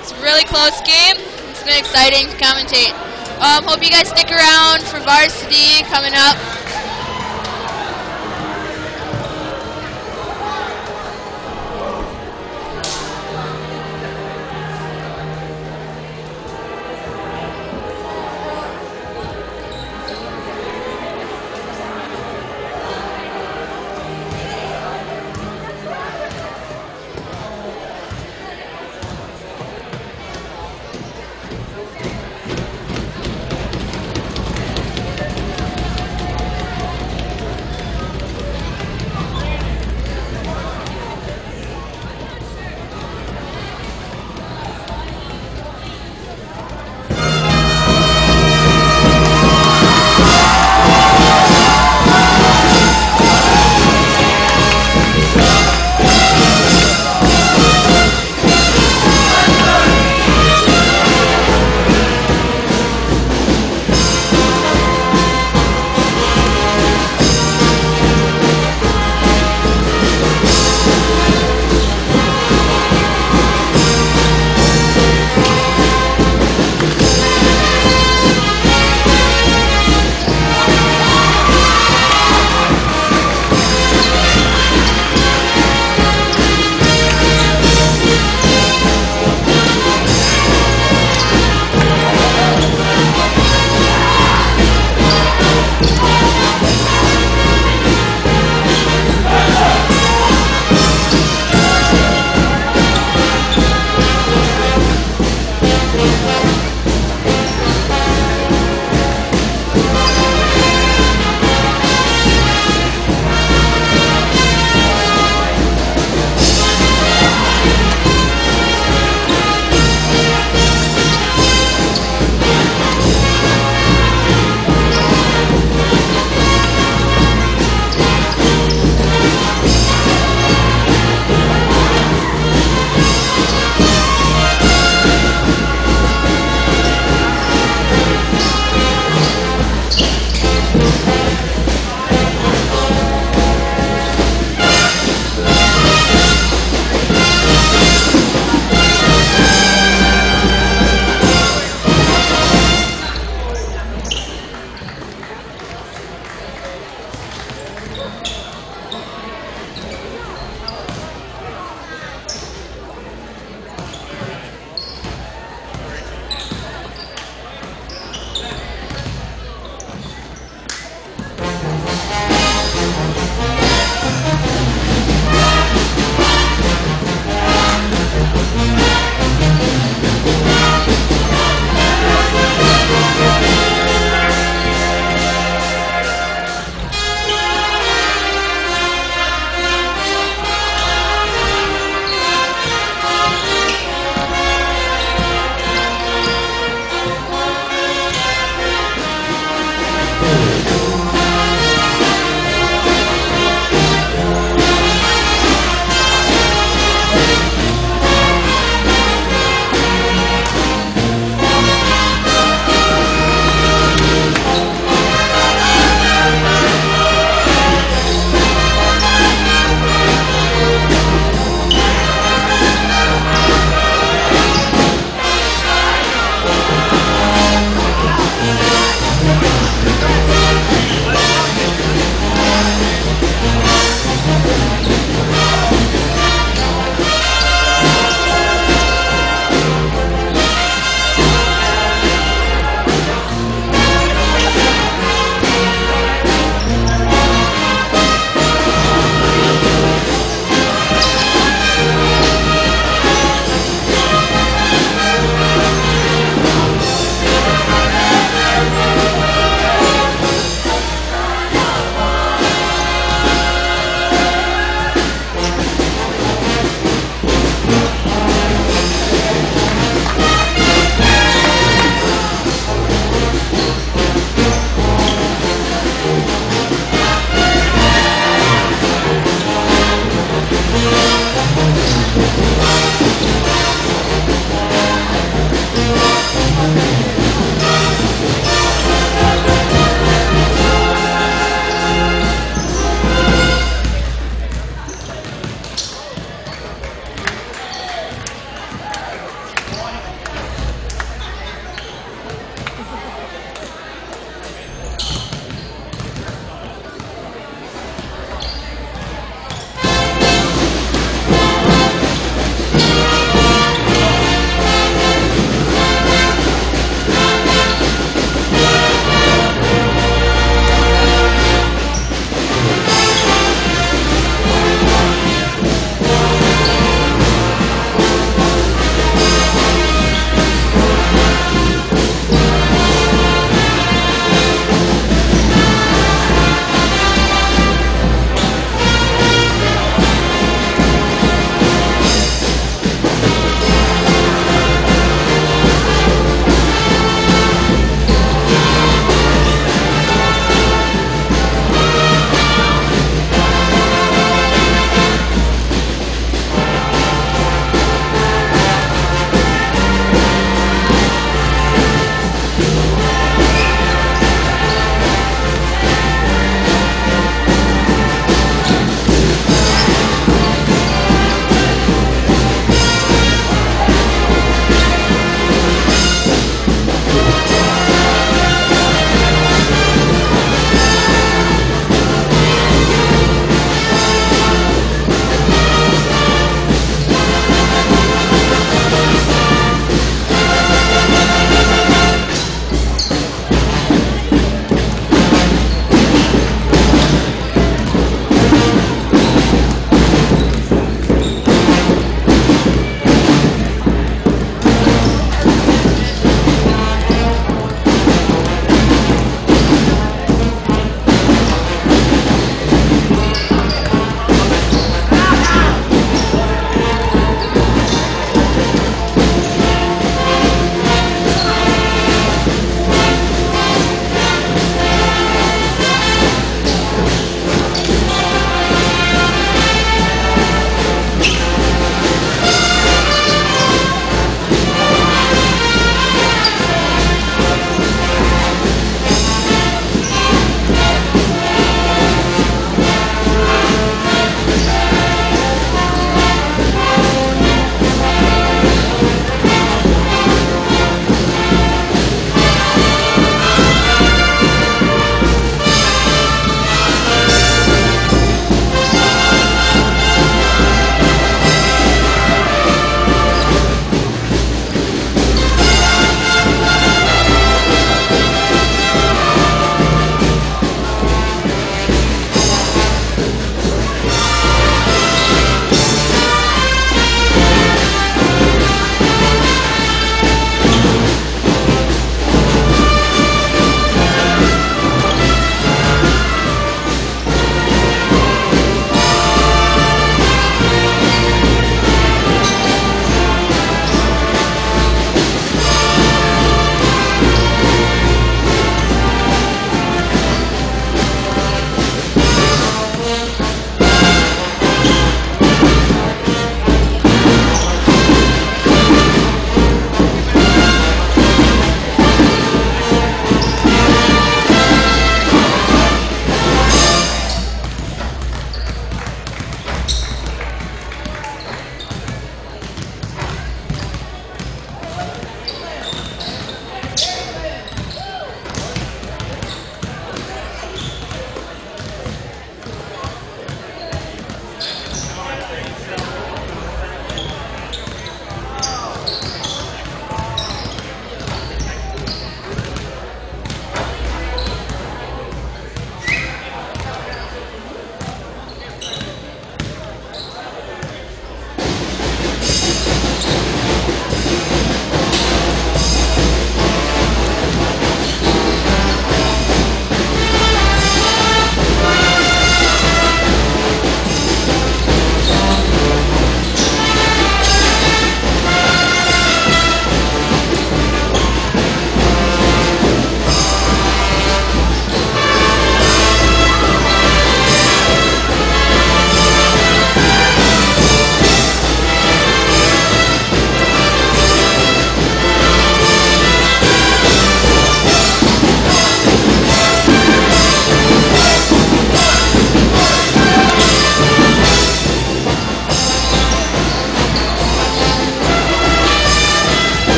It's a really close game. It's been exciting to commentate. Hope you guys stick around for Varsity coming up.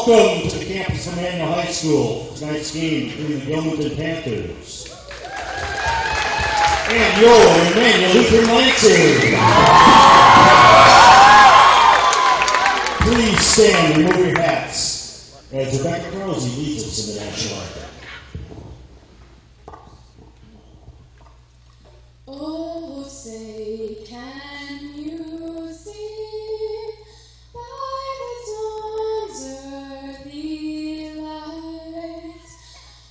Welcome to the campus of Emmanuel High School for tonight's game between the Gilmanton Panthers and your Emmanuel Lutheran Lancers. Please stand and remove your hats as Rebecca Crosey leads us in the national anthem. Oh, say, can you see by the dawn's early light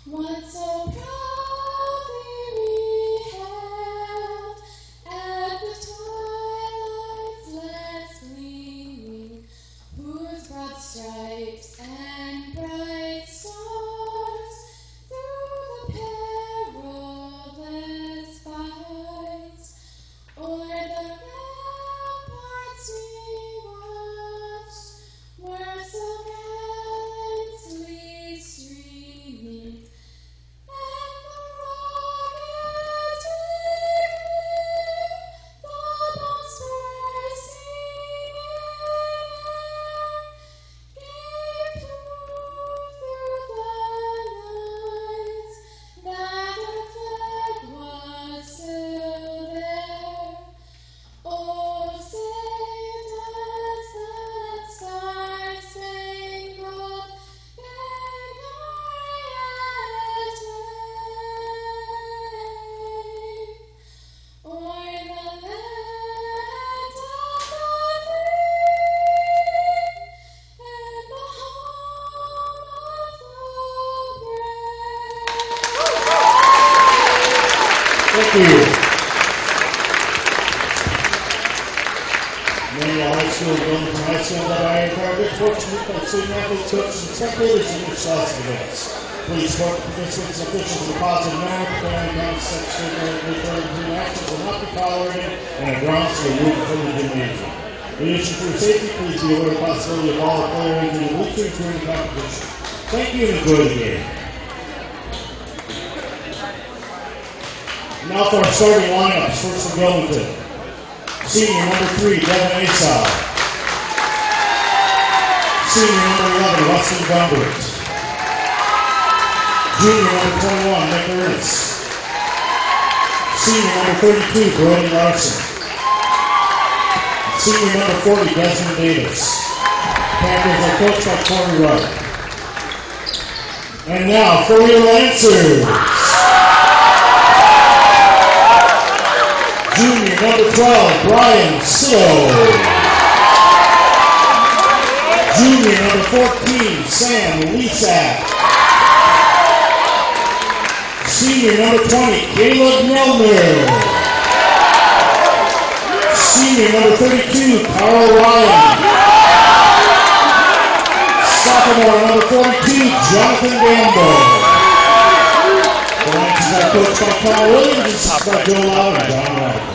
what so proudly we hailed at the twilight's last gleaming, whose broad stripes and bright stars through the perilous fights o'er the ramparts we watched were so gallantly streaming, and the rugged evening, the dawn's bursting air, gave proof through the night that our flag was still there. Oh, say does that star-spangled banner yet wave o'er the land of the free and the home of the brave? Thank you. Emmanuel High School, Gilmanton High School, that I encourage good fortunate by student athletes, coaches, and spectators in each size of events. Please support the participants and officials in a positive manner, preparing county section and actions will not be tolerated and are grounds to remove from the gymnasium. In addition to your safety, please be aware of the possibility of all player injury and bleaching during the competition. Thank you and enjoy the game. Now for our starting lineups. First for Gilmanton. Senior number 3, Devin Asau. Senior number 11, Weston Gumbert. Junior number 21, Nick Ernest. Senior number 32, Brody Larson. Senior number 40, Desmond Davis. Panthers are coached by Corey Wright. And now for your Lancers. Junior number 12, Brian Sitto. Junior number 14, Sam Lesak. Senior number 20, Caleb Milner. Senior number 32, Carl Ryan. Sophomore number 42, Jonathan Gamble. The Lancers are coached by Carl Williams. This is by Joe Lauer and John Radical.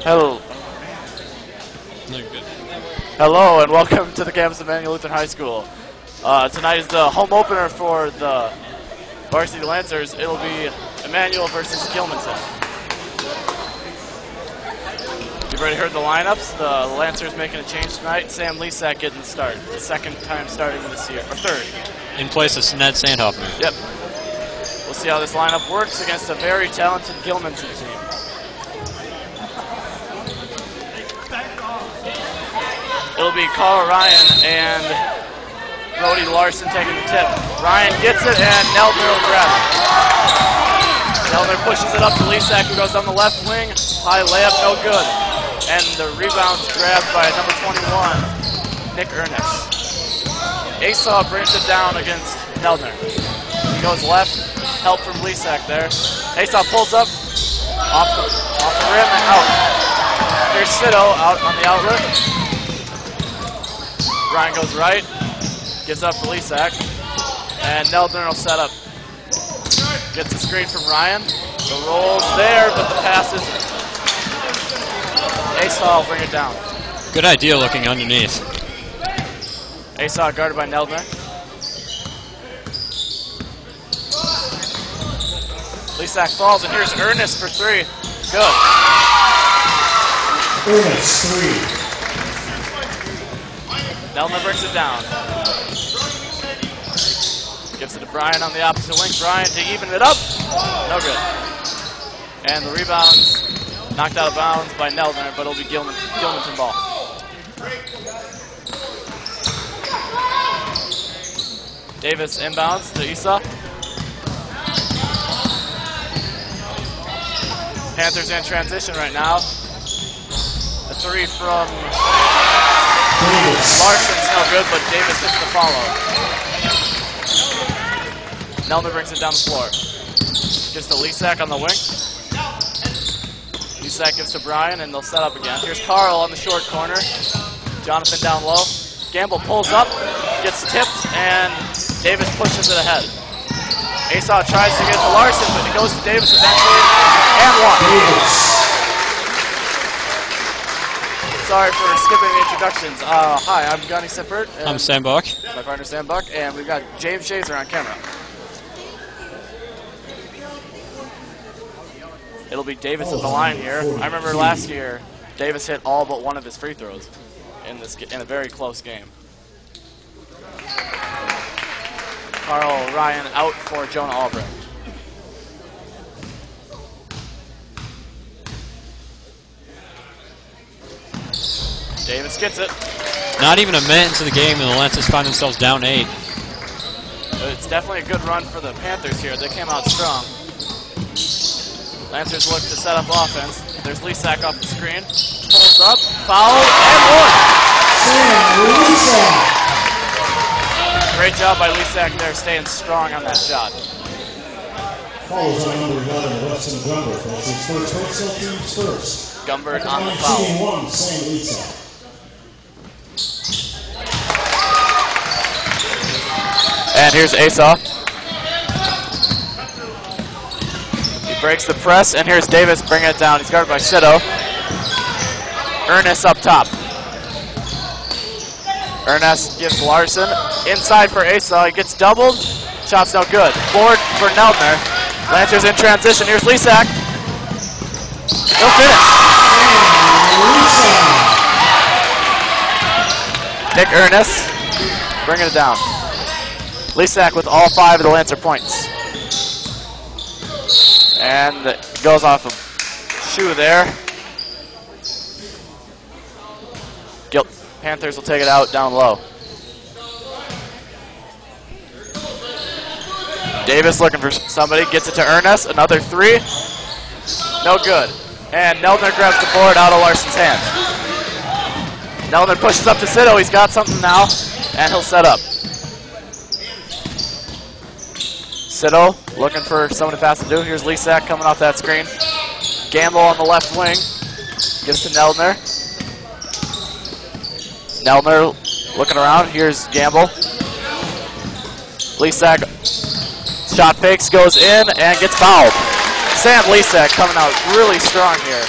Hello. Hello and welcome to the campus of Emmanuel Lutheran High School. Tonight is the home opener for the Varsity Lancers. It'll be Emmanuel versus Gilmanton. You've already heard the lineups. The Lancers making a change tonight. Sam Lesak getting the start. The second time starting this year, or third. In place of Ned Sandhoffman. Yep. We'll see how this lineup works against a very talented Gilmanton team. It'll be Carl Ryan and Brody Larson taking the tip. Ryan gets it and Neldner will grab it. Neldner pushes it up to Lesak, who goes down the left wing. High layup, no good. And the rebound's grabbed by number 21, Nick Ernest. Asau brings it down against Neldner. He goes left, help from Lesak there. Asau pulls up, off the rim and out. Here's Sitto out on the outlet. Ryan goes right, gives up for Lesak, and Neldner will set up. Gets the screen from Ryan. The roll's there, but the pass isn't. Asau will bring it down. Good idea looking underneath. Asa guarded by Neldner. Lisak falls, and here's Ernest for three. Good. Ernest, 3. Neldner brings it down. Gives it to Brian on the opposite wing. Brian to even it up. No good. And the rebound's knocked out of bounds by Neldner, but it'll be Gilmanton ball. Davis inbounds to Issa. Panthers in transition right now. The three from Larson's no good, but Davis hits the follow. Neldner brings it down the floor. Gives to Lisak on the wing. Lisak gives to Brian, and they'll set up again. Here's Carl on the short corner. Jonathan down low. Gamble pulls up, gets tipped, and Davis pushes it ahead. Asa tries to get to Larson, but it goes to Davis eventually, and one. Sorry for skipping the introductions. Hi, I'm Gunny Sippert. I'm Sam Buck. My partner Sam Buck, and we've got James Shazer on camera. It'll be Davis at the line here. I remember last year, Davis hit all but one of his free throws in a very close game. Carl Ryan out for Jonah Albrecht. Davis gets it. Not even a minute into the game, and the Lancers find themselves down 8. But it's definitely a good run for the Panthers here. They came out strong. Lancers look to set up offense. There's Lisak off the screen. Pulls up, foul, and one. Great job by Lisak there, staying strong on that shot. Follows on number 11, Weston Gumbert. That's his first wholesale team's first. Gumbert on the foul. Shooting 1, Sam Lisak. And here's Asa. He breaks the press, and here's Davis bringing it down. He's guarded by Sito. Ernest up top. Ernest gives Larson. Inside for Asa. He gets doubled. Shot's no good. Board for Neldner. Lancers in transition. Here's Lisak. He'll finish. Nick Ernest bringing it down. Lisak with all 5 of the Lancer points. And it goes off a shoe there. Panthers will take it out down low. Davis looking for somebody, gets it to Ernest, another 3. No good. And Neldner grabs the board out of Larson's hands. Neldner pushes up to Sito, he's got something now, and he'll set up. Sito looking for someone to pass it to. Here's Lisak coming off that screen. Gamble on the left wing, gives to Neldner. Neldner looking around. Here's Gamble. Lisak shot fakes, goes in, and gets fouled. Sam Lisak coming out really strong here.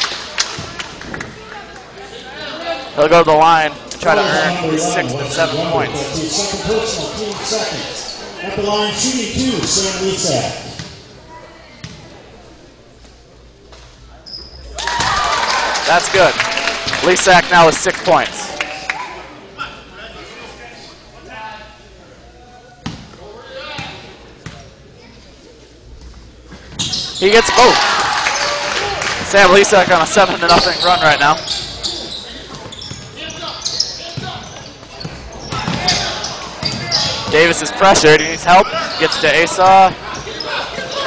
He'll go to the line and try to earn his 6th and 7th points. Second personal, team second. At the line, shooting 2, Sam Lisak. That's good. Lisak now with 6 points. He gets both. Sam Lisak on a 7-0 run right now. Davis is pressured. He needs help. Gets to Asa.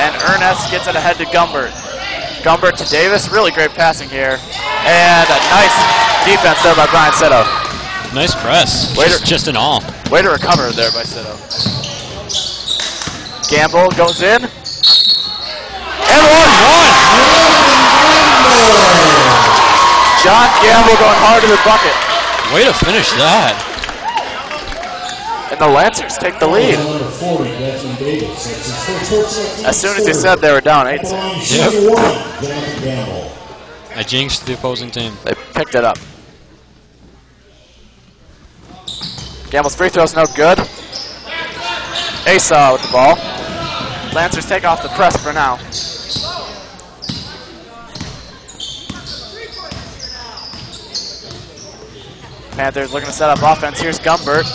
And Ernest gets it ahead to Gumbert. Gumbert to Davis. Really great passing here. And a nice defense there by Brian Sito. Nice press. Just an all. Way to recover there by Sito. Gamble goes in. And one. John Gamble going hard to the bucket. Way to finish that. And the Lancers take the lead. As soon as he said they were down 8. Yep. I jinxed the opposing team. They picked it up. Gamble's free throw's no good. Asa with the ball. Lancers take off the press for now. Panthers looking to set up offense. Here's Gumbert.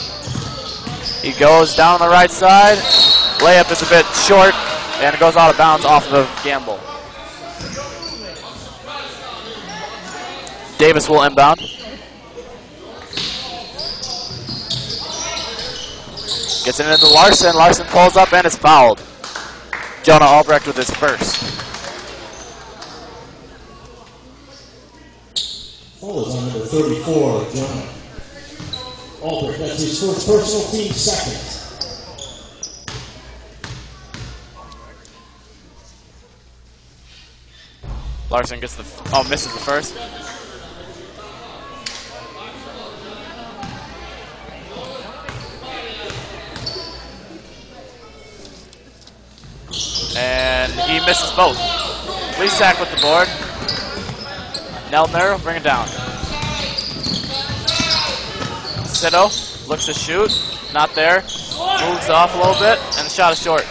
He goes down the right side. Layup is a bit short, and it goes out of bounds off of Gamble. Davis will inbound. Gets it into Larson. Larson pulls up and is fouled. Jonah Albrecht with his first. Foul is on number 34, Jonah Albrecht. That's his first personal, team second. Larson gets the, misses the first. And he misses both. Leasack with the board. Neldner, bring it down. Sito looks to shoot, not there. Moves off a little bit, and the shot is short.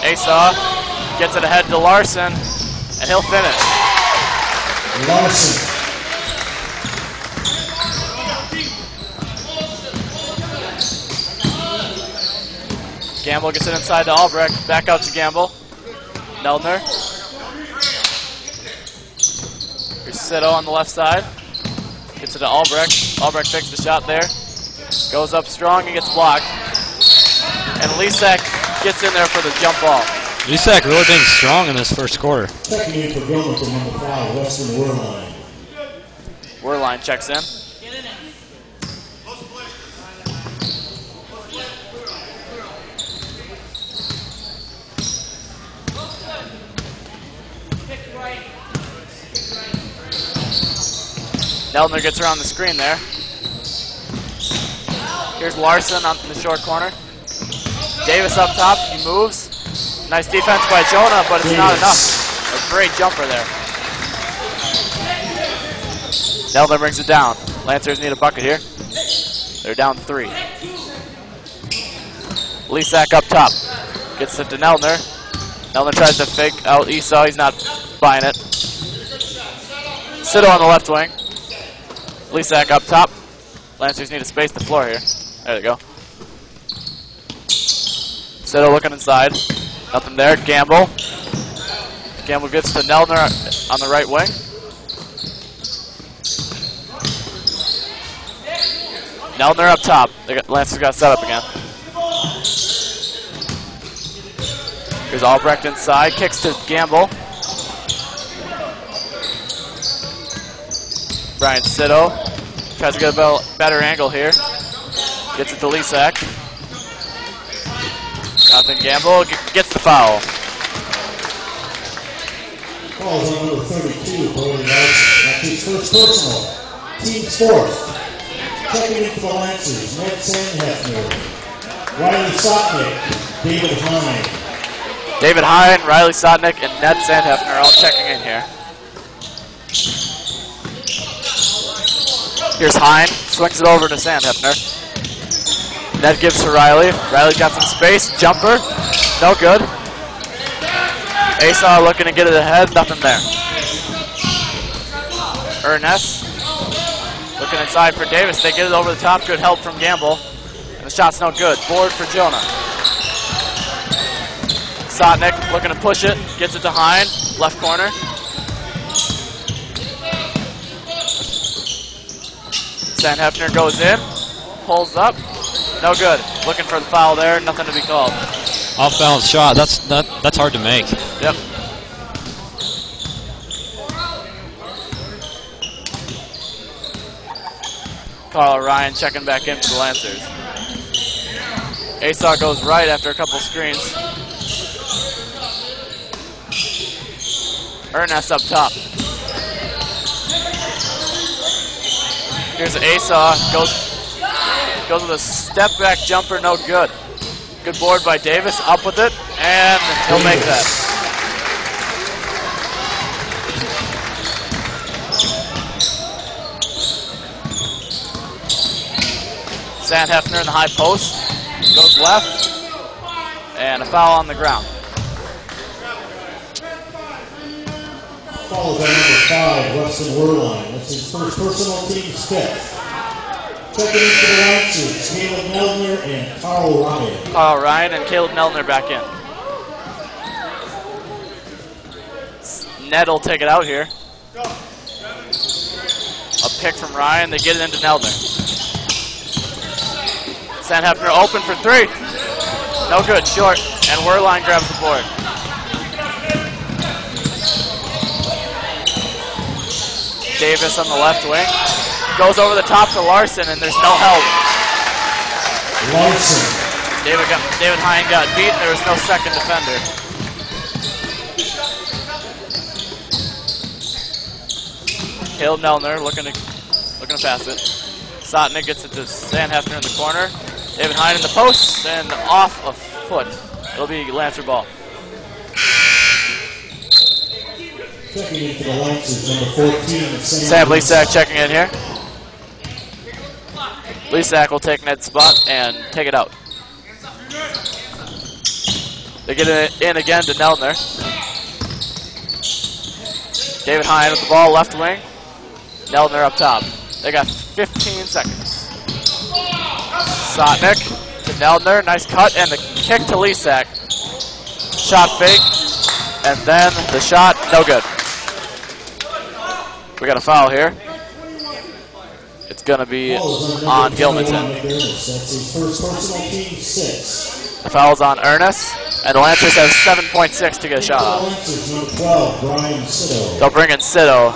Asa gets it ahead to Larson, and he'll finish. Larson. Gamble gets it inside to Albrecht. Back out to Gamble. Neldner. Here's Sito on the left side. Gets it to Albrecht. Albrecht takes the shot there. Goes up strong and gets blocked. And Leasack gets in there for the jump ball. Leasack really being strong in this first quarter. Checking in for Gilmanton, number 5, Weston Werline. Werline checks in. Neldner gets around the screen there. Here's Larson on the short corner. Davis up top, he moves. Nice defense by Jonah, but it's not enough. A great jumper there. Neldner brings it down. Lancers need a bucket here. They're down 3. Leasack up top. Gets it to Neldner. Neldner tries to fake out Esau. He's not buying it. Sito on the left wing. Leasack up top. Lancers need to space the floor here. There they go. Sito looking inside. Nothing there. Gamble. Gamble gets to Neldner on the right wing. Neldner up top. Lancers got set up again. Here's Albrecht inside. Kicks to Gamble. Brian Sito tries to get a better angle here. Gets it to Leasack. Jonathan Gamble gets the foul. Foul is on number 32, Brody Larson. That's his first personal. Team's fourth. Checking in for the Lancers, Ned Sandhefner, Riley Sotnick, David Hine. David Hine, Riley Sotnick, and Ned Sandhefner all checking in here. Here's Hine, swings it over to Sandhefner. Ned gives to Riley. Riley's got some space. Jumper. No good. Asa looking to get it ahead. Nothing there. Ernest looking inside for Davis. They get it over the top. Good help from Gamble. And the shot's no good. Board for Jonah. Sotnick looking to push it. Gets it to Hine. Left corner. Sandhefner goes in. Pulls up. No good. Looking for the foul there. Nothing to be called. Off balance shot. That's hard to make. Yep. Carl Ryan checking back in for the Lancers. Asa goes right after a couple screens. Ernest up top. Here's Asa. Goes with a step back jumper, no good. Good board by Davis, up with it, and he'll make that. Sand Hefner in the high post. Goes left. And a foul on the ground. Foul by number 5, Weston Werline. That's his first personal, team's 5th. Checking into the Lancers, Caleb Neldner and Carl Ryan. Carl Ryan and Caleb Neldner back in. Ned will take it out here. A pick from Ryan. They get it into Neldner. Sand Hefner open for 3. No good, short. And Werline grabs the board. Davis on the left wing. Goes over the top to Larson, and there's no help. Larson. David Hine got beat, and there was no second defender. Caleb Neldner looking to pass it. Sotnick gets it to Sand Hefner in the corner. David Hine in the post, and off a foot. It'll be Lancer ball. Checking into the Lancers, number 14, Sam Lesak checking in here. Lesak will take Ned's spot and take it out. They get it in again to Neldner. David Hine with the ball, left wing. Neldner up top. They got 15 seconds. Sotnick to Neldner, nice cut, and the kick to Lesak. Shot fake, and then the shot, no good. We got a foul here. It's going to be on Gilmanton. That's his first personal, team 6. The foul's on Ernest, and the Lancers have 7.6 to get a shot off. Lancers, number 12, Brian Sitto. They'll bring in Sitto.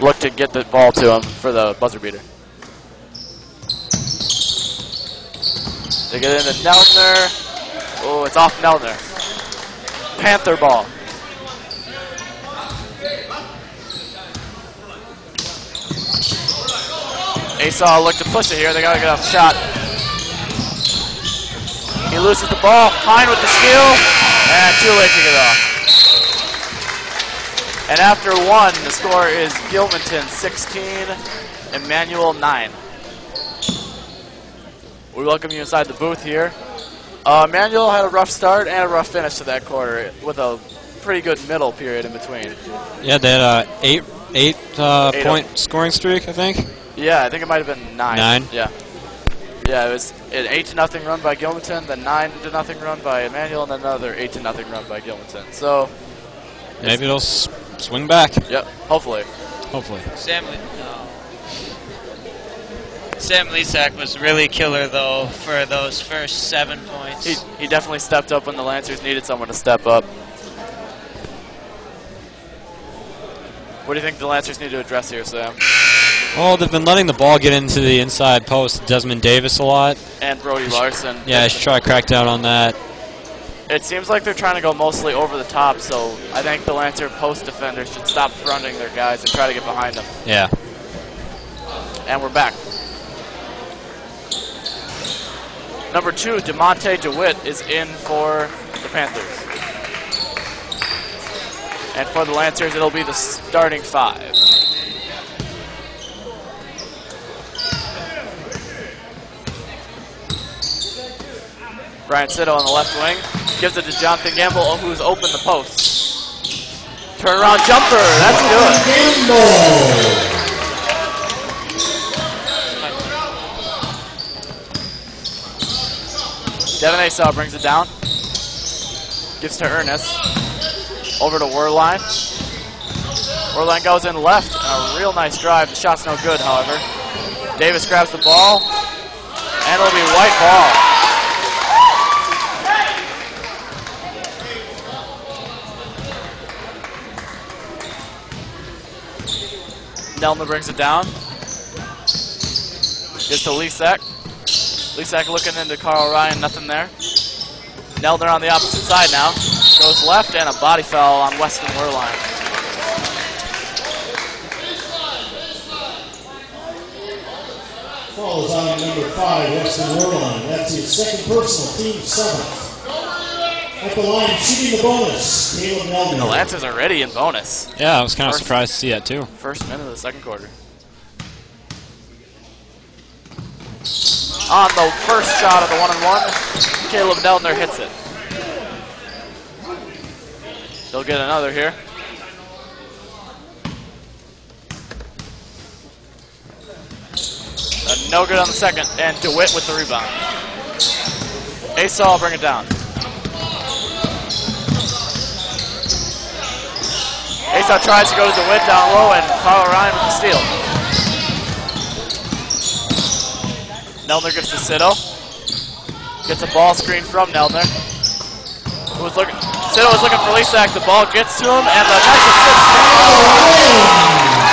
Look to get the ball to him for the buzzer beater. They get it into Neldner. Oh, it's off Neldner. Panther ball. Asaw look to push it here. They got to get off the shot. He loses the ball. Hine with the steal. And too late to get off. And after 1, the score is Gilmanton 16, Emmanuel 9. We welcome you inside the booth here. Emmanuel had a rough start and a rough finish to that quarter with a pretty good middle period in between. Yeah, they had a 8 point scoring streak, I think. Yeah, I think it might have been 9. 9? Yeah. Yeah, it was an 8-0 run by Gilmanton, then 9-0 run by Emmanuel, and then another 8-0 run by Gilmanton. So maybe it'll swing back. Yep, hopefully. Hopefully. Sam Lesak was really killer, though, for those first 7 points. He definitely stepped up when the Lancers needed someone to step up. What do you think the Lancers need to address here, Sam? Well, they've been letting the ball get into the inside post, Desmond Davis, a lot. And Brody Larson. Yeah, I should try to crack down on that. It seems like they're trying to go mostly over the top, so I think the Lancer post defenders should stop fronting their guys and try to get behind them. Yeah. And we're back. Number 2, DeMonte DeWitt is in for the Panthers. And for the Lancers, it'll be the starting 5. Brian Sitto on the left wing. Gives it to Jonathan Gamble, who's open the post. Turnaround jumper. That's good. Devin Asaw brings it down. Gives to Ernest. Over to Werline. Werline goes in left. And a real nice drive. The shot's no good, however. Davis grabs the ball. And it'll be white ball. Neldner brings it down. Gives to Lesak. Lesak looking into Carl Ryan, nothing there. Neldner on the opposite side now. Goes left and a body foul on Weston Werline. Foul is on number 5, Weston Werline. That's his second personal, team 7th. At the line, shooting the bonus, Caleb Neldner. The Lancers are ready in bonus. Yeah, I was kind of surprised to see that, too. First minute of the second quarter. on the first shot of the 1-on-1. Caleb Neldner hits it. They'll get another here. No good on the second, and DeWitt with the rebound. Asa will bring it down. Asa tries to go to DeWitt down low, and Carl Ryan with the steal. Neldner gets to Siddle. Gets a ball screen from Neldner. Siddle was looking for Lisak. The ball gets to him, and the nice assist.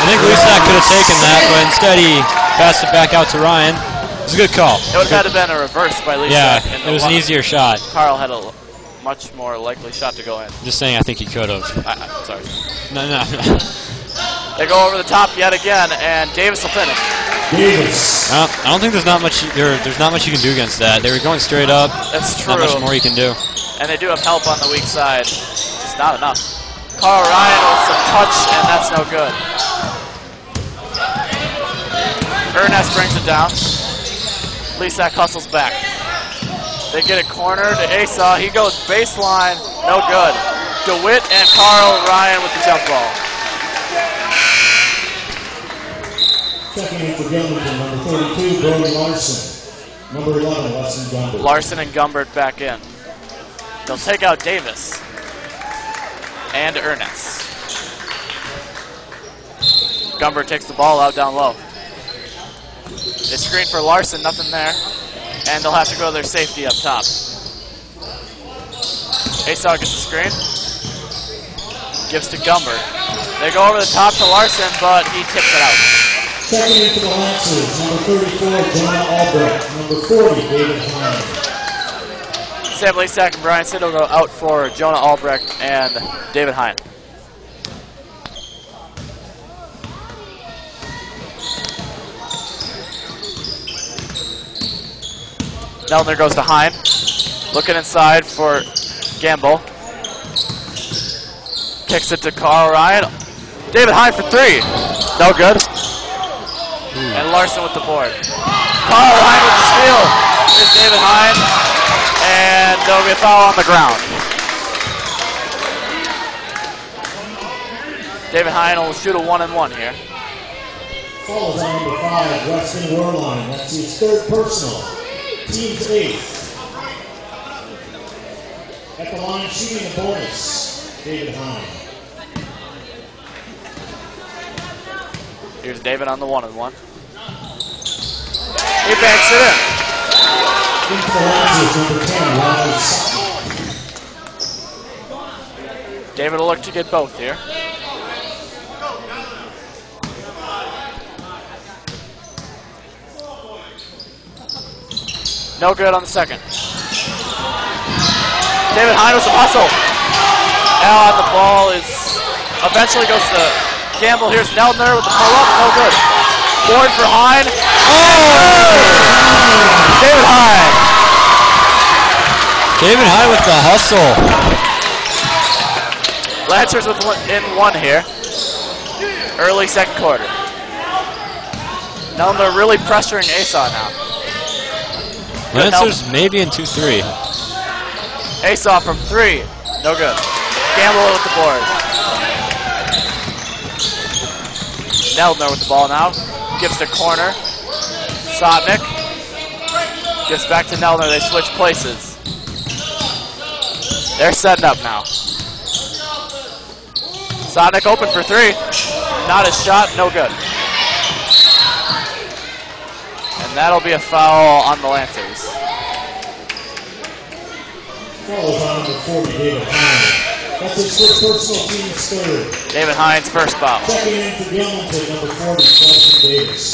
I think Lisak could have taken that, but instead he passed it back out to Ryan. It was a good call. It would have had to been a reverse by Lisak. Yeah, it was an easier shot. Carl had a much more likely shot to go in. Just saying, I think he could have. Sorry. No. They go over the top yet again, and Davis will finish. Davis. I don't think there's not much. There's not much you can do against that. They were going straight up. That's true. Not much more you can do. And they do have help on the weak side. Just not enough. Carl Ryan with some touch, and that's no good. Ernest brings it down. Lisak hustles back. They get it cornered to Asa. He goes baseline. No good. DeWitt and Carl Ryan with the jump ball. Checking in for Gilmanton, number 32, Brody Larson. Number 11, Weston Gumbert. Larson and Gumbert back in. They'll take out Davis and Ernest. Gumbert takes the ball out down low. They screen for Larson, nothing there. And they'll have to go to their safety up top. Asa gets the screen. Gives to Gumbert. They go over the top to Larson, but he tips it out. Checking in for the Lancers, number 34, Jonah Albrecht. Number 40, David Hine. Sam Lisak and Brian Siddle go out for Jonah Albrecht and David Hine. Neldner goes to Hine. Looking inside for Gamble. Kicks it to Carl Ryan. David Hine for three. No good. And Larson with the board. Carl Ryan with the steal. Here's David Hine. And there'll be a foul on the ground. David Hine will shoot a 1-and-1 here. Foul is on number 5, Weston Werline. That's his third personal. Team's 8th. At the line, shooting a bonus, David Hine. Here's David on the 1-and-1. He backs it in. Into the Lancers, number 10, Riley Sutton. David will look to get both here. No good on the second. David Hine with some hustle. And the ball is eventually goes to Gamble. Here's Neldner with the pull-up. No good. Board for Hine. Oh! David Hine. David Hine with the hustle. Lancers in one here. Early second quarter. Neldner really pressuring Asa now. Lancers maybe in 2-3. Asa from three. No good. Gamble with the board. Neldner with the ball now. Gives to corner. Sotnick. Gives back to Neldner. They switch places. They're setting up now. Sotnick open for three. Not a shot. No good. And that'll be a foul on the Lancers. Foul is on number 40, David Hine. That's his first personal, team's third. David Hines' first foul. Checking in for Gilmanton, number 40, Colton Davis.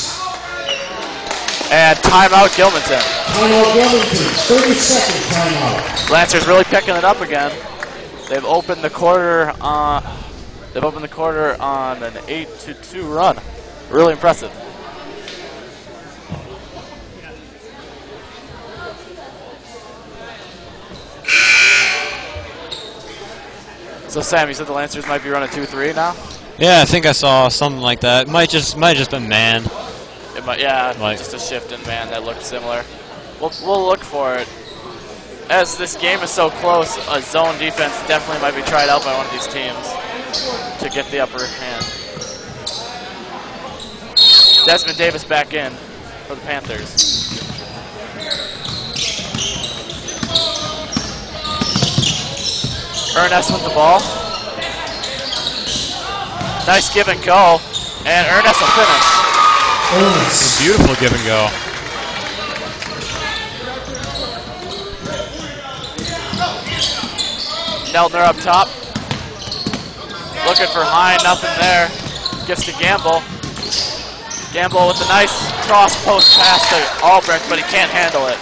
And timeout Gilmanton. Timeout Gilmanton, 30-second timeout. Lancers really picking it up again. They've opened the quarter on an 8-2 run. Really impressive. So Sam, you said the Lancers might be running 2-3 now? Yeah, I think I saw something like that. Might just been man. It might, yeah, Like- just a shift in man that looked similar. We'll look for it. As this game is so close, a zone defense definitely might be tried out by one of these teams to get the upper hand. Desmond Davis back in for the Panthers. Ernest with the ball. Nice give and go, and Ernest will finish. Beautiful give and go. Neldner up top. Looking for Hine, nothing there. Gives to Gamble. Gamble with a nice cross post pass to Albrecht, but he can't handle it.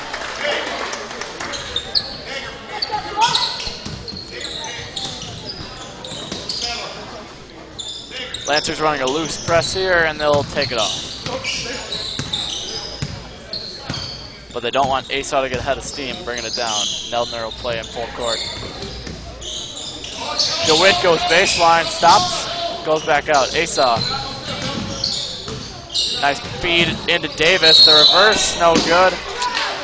Lancers running a loose press here, and they'll take it off. But they don't want Asa to get ahead of steam, bringing it down. Neldner will play in full court. DeWitt goes baseline, stops, goes back out. Asa. Nice feed into Davis. The reverse, no good.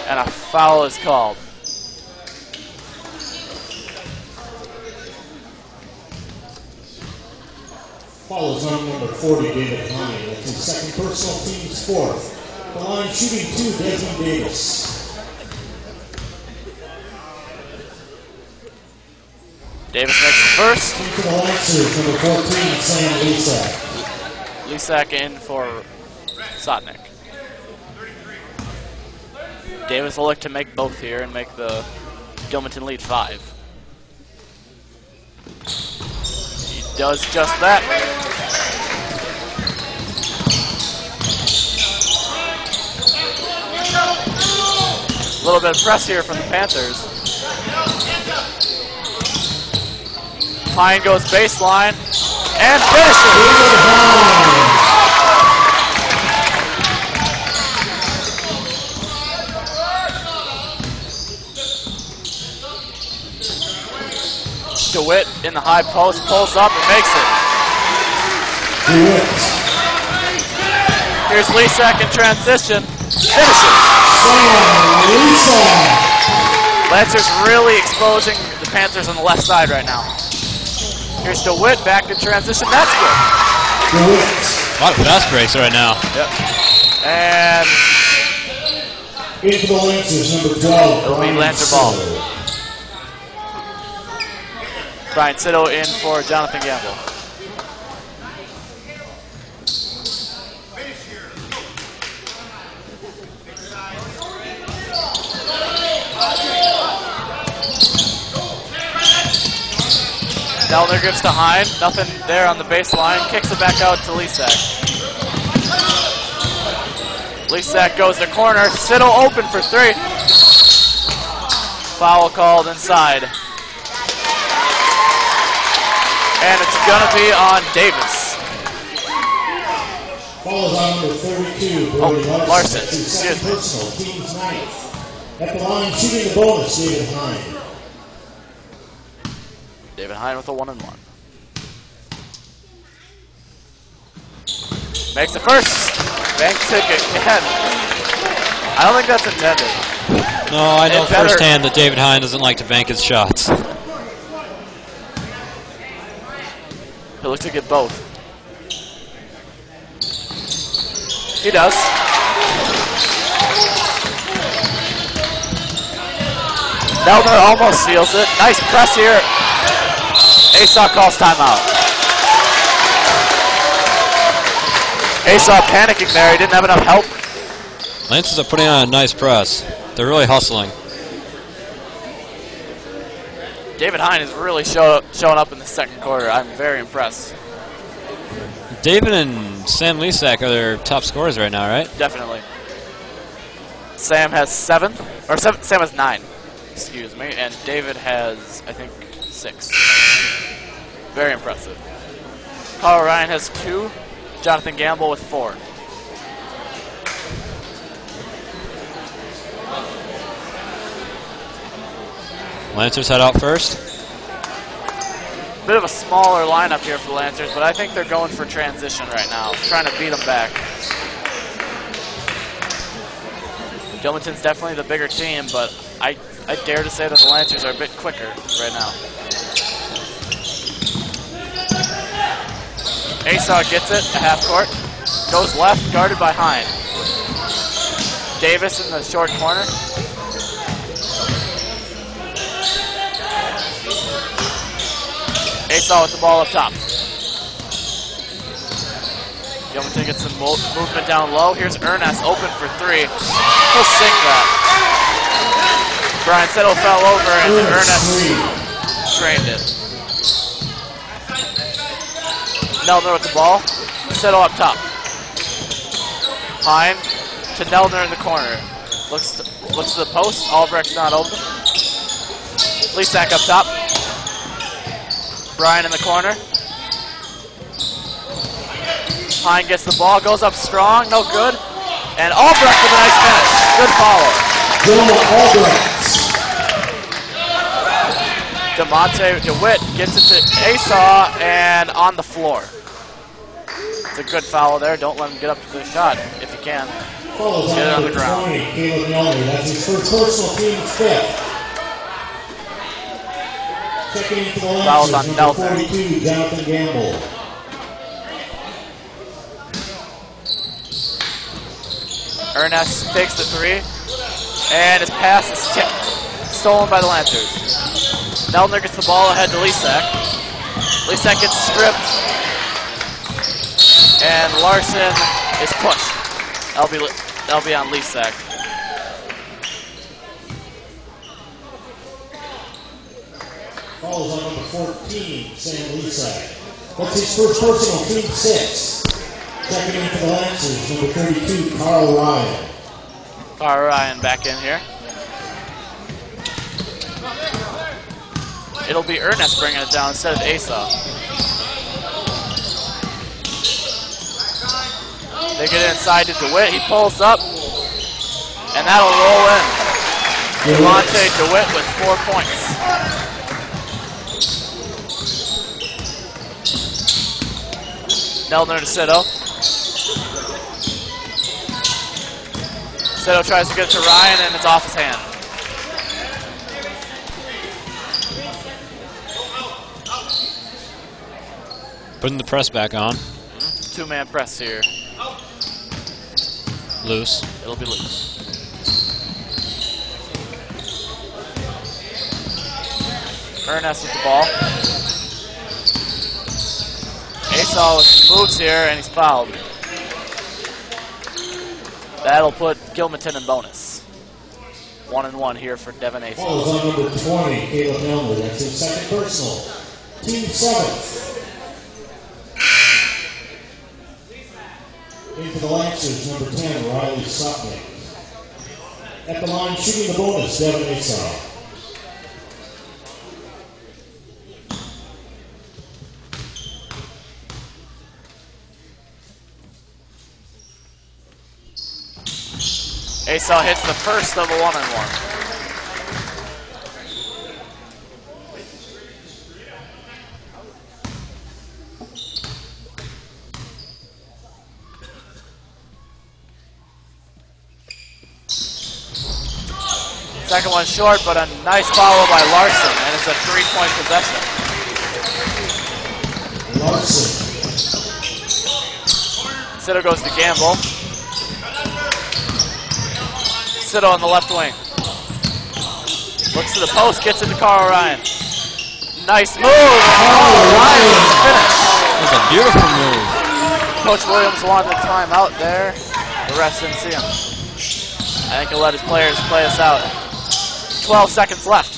And a foul is called. Foul is on number 40, David Hine. That's his second personal, team's fourth. The line shooting 2, Desmond Davis. Davis makes the first. For the Lancers, number 14, Sam Lisak. Lisak in for Sotnik. Davis will look to make both here and make the Gilmanton lead 5. He does just that. A little bit of press here from the Panthers. Hine goes baseline and finishes. DeWitt in the high post, pulls up and makes it. Here's Lisak in transition, finishes. Lancers really exposing the Panthers on the left side right now. Here's DeWitt back in transition, that's good. A lot of fast breaks right now. Yep. And into the Lancers, number 12. it'll be Lancer ball. Brian Sitto in for Jonathan Gamble. Neldner gives to Hine, nothing there on the baseline, kicks it back out to Lisak. Lisak goes to corner, Sitto open for 3. Foul called inside. And it's going to be on Davis. Foul is on number 32, Brody Larson. That's his Excuse second me. personal, team's 9th. At the line, shooting the bonus, David Hine. David Hine with a 1-and-1. Makes the first. Banks it again. I don't think that's intended. No, I know firsthand that David Hine doesn't like to bank his shots. He'll look to get both. He does. Neldner almost seals it. Nice press here. Asa calls timeout. Asa panicking there. He didn't have enough help. Lancers are putting on a nice press. They're really hustling. David Hine is really showing up in the second quarter. I'm very impressed. David and Sam Lisak are their top scorers right now, right? Definitely. Sam has 7, or Sam has 9, excuse me, and David has, I think, 6. Very impressive. Carl Ryan has 2, Jonathan Gamble with 4. Lancers head out first. Bit of a smaller lineup here for the Lancers, but I think they're going for transition right now, trying to beat them back. Gilmanton's definitely the bigger team, but I dare to say that the Lancers are a bit quicker right now. Asaw gets it at half court. Goes left, guarded by Hine. Davis in the short corner. Asaw with the ball up top. Gilmanton gets some movement down low. Here's Ernest open for three. He'll sink that. Brian Settle fell over and Ernest drained it. Nelner with the ball. Settle up top. Hine to Nelner in the corner. Looks to the post. Albrecht's not open. Lisak up top. Brian in the corner. Hine gets the ball, goes up strong, no good. And Albrecht with a nice finish. Good follow. DeMonte DeWitt gets it to Asaw and on the floor. It's a good foul there. Don't let him get up to the shot if you can. Get it on the ground. That's his first personal, team fifth. Checking into the line. Fouls on Nelson. 42, Jonathan Gamble. Ernest takes the three, and his pass is tipped. Stolen by the Lancers. Nelner gets the ball ahead to Lisak. Lisak gets stripped, and Larson is pushed. That'll be on Lisak. Falls on number 14, Sam Lisak. That's his first personal, team 6. Checking in for the Lancers, number 32, Carl Ryan. Carl Ryan back in here. It'll be Ernest bringing it down instead of Asaw. They get it inside to DeWitt. He pulls up, and that'll roll in. DeMonte DeWitt with 4 points. Nelner to Sito. Sito tries to get it to Ryan, and it's off his hand. Putting the press back on. Two-man press here. Loose. It'll be loose. Ernest with the ball. Asaw with some moves here, and he's fouled. That'll put Gilmanton in bonus. 1-1 here for Devin Asaw. Falls on number 20, Caleb Nelner. That's his second personal. Team 7th. Into the Lancers, number 10, Riley Sutnick. At the line, shooting the bonus, Devin Asaw. Asaw hits the first of a 1-1. Second one short, but a nice follow by Larson, and it's a 3-point possession. Larson. Sito goes to Gamble. Sito on the left wing. Looks to the post, gets it to Carl Ryan. Nice move, and Carl Ryan with the finish. That's a beautiful move. Coach Williams wanted the timeout there. The refs didn't see him. I think he'll let his players play us out. 12 seconds left.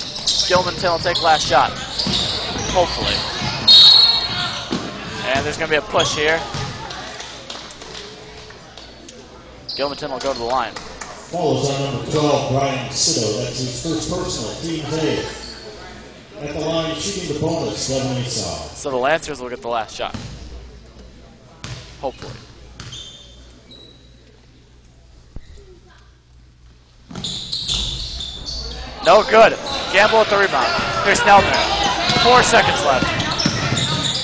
Gilmanton will take last shot. Hopefully. And there's going to be a push here. Gilmanton will go to the line. Follows on number 12, Brian Sito. That's his first personal, team 8. At the line, shooting the bonus, Devin Asaw. So the Lancers will get the last shot. Hopefully. No good. Gamble with the rebound. Here's Nelner. 4 seconds left.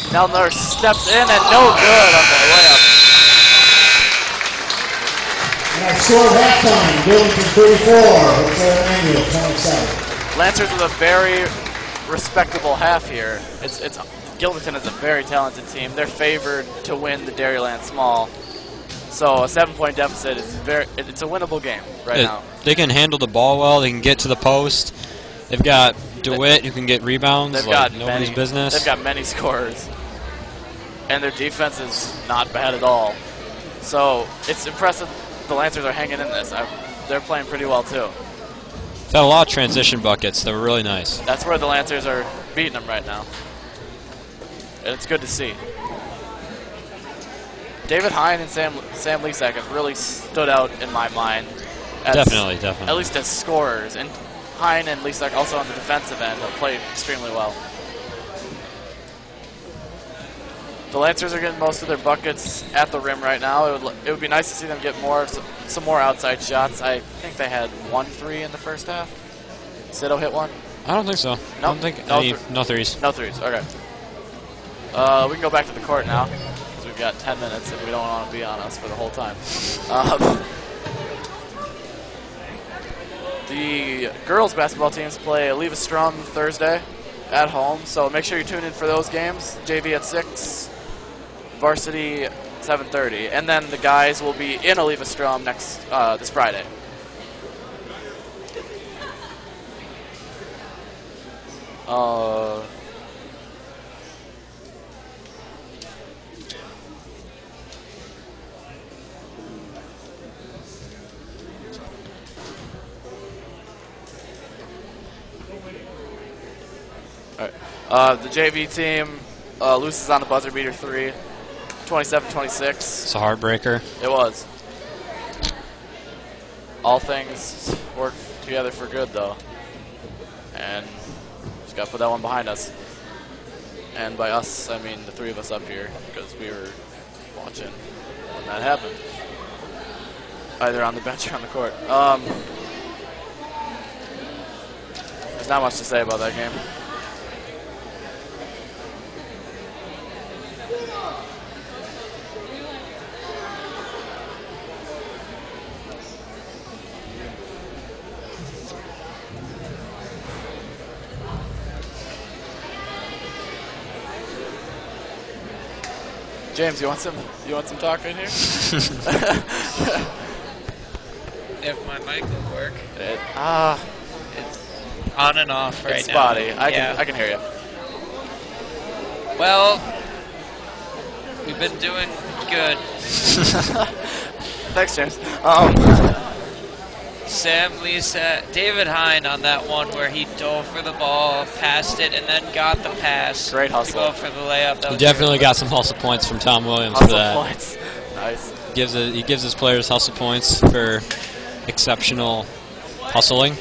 Nelner steps in and no good on the layup. Nice Score at halftime, Gilmanton 34, Emanuel 27. Lancers with a very respectable half here. Gilmanton is a very talented team. They're favored to win the Dairyland Small. So a 7-point deficit is it's a winnable game now. They can handle the ball well. They can get to the post. They've got DeWitt who can get rebounds like nobody's business. They've got many scorers. And their defense is not bad at all. So it's impressive the Lancers are hanging in this. They're playing pretty well too. They've had a lot of transition buckets that were really nice. That's where the Lancers are beating them right now. And it's good to see. David Hine and Sam Lesak have really stood out in my mind. Definitely. At least as scorers. And Hine and Lesak also on the defensive end have played extremely well. The Lancers are getting most of their buckets at the rim right now. It would be nice to see them get some more outside shots. I think they had 1 3 in the first half. Sido hit one? I don't think so. No? I don't think no threes. No threes, okay. We can go back to the court now, because we've got 10 minutes and we don't want to be on us for the whole time. The girls' basketball teams play Leave Strum Thursday at home, so make sure you tune in for those games. JV at 6, Varsity 7:30, and then the guys will be in Oliva Strum this Friday. The JV team loses on the buzzer beater 3, 27-26. It's a heartbreaker. It was. All things work together for good, though. And just got to put that one behind us. And by us, I mean the 3 of us up here, because we were watching when that happened. Either on the bench or on the court. There's not much to say about that game. James, you want some talk right here? If my mic will work. It's on and off right now. It's spotty. I can hear you. Well, we've been doing good. Thanks, James. Sam Lisa, David Hine on that one where he dove for the ball, passed it, and then got the pass. Great hustle. To go for the layup. He definitely got some hustle points from Tom Williams for that. Points. Nice. He gives his players hustle points for exceptional hustling.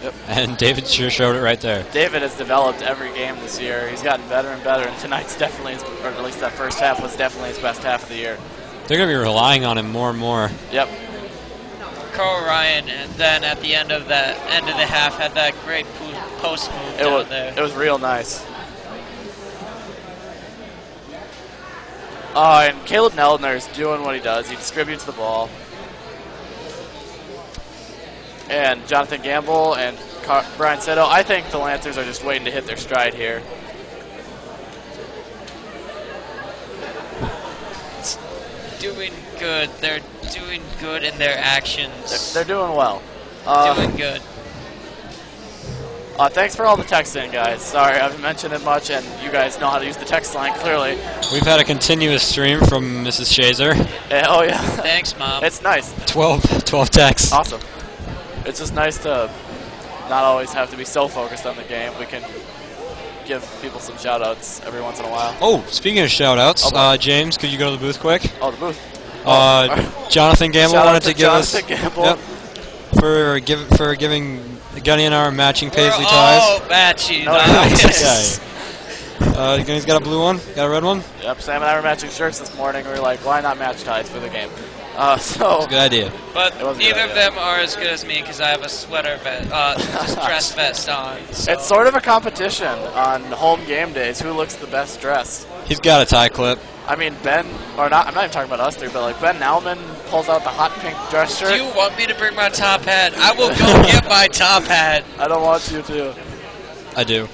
Yep. And David sure showed it right there. David has developed every game this year. He's gotten better and better, and tonight's definitely, or at least that first half was definitely his best half of the year. They're going to be relying on him more and more. Yep. Carl Ryan, and then at the end of the half, had that great post move down there. It was real nice. And Caleb Neldner is doing what he does. He distributes the ball. And Jonathan Gamble and Brian Sido, I think the Lancers are just waiting to hit their stride here. It's doing good. They're doing good in their actions. They're doing well. Doing good. Thanks for all the texting, guys. Sorry, I haven't mentioned it much, and you guys know how to use the text line, clearly. We've had a continuous stream from Mrs. Shazer. Oh, yeah. Thanks, Mom. It's nice. 12 texts. Awesome. It's just nice to not always have to be so focused on the game. We can give people some shout-outs every once in a while. Oh, speaking of shout-outs, James, could you go to the booth quick? Oh, the booth. Jonathan Gamble wanted to give us... Gamble. Yep, for giving Gunny and our matching paisley ties. Oh, matching. Nice. Gunny's got a blue one, got a red one. Yep, Sam and I were matching shirts this morning. We were like, why not match ties for the game? So Good idea. But It was a good neither of idea. them are as good as me because I have a sweater vest, just dress vest on. So. It's sort of a competition on home game days. Who looks the best dressed? He's got a tie clip. I mean, Ben, or not. I'm not even talking about us three, but like Ben Nauman pulls out the hot pink dress shirt. Do you want me to bring my top hat? I will go get my top hat. I don't want you to. I do.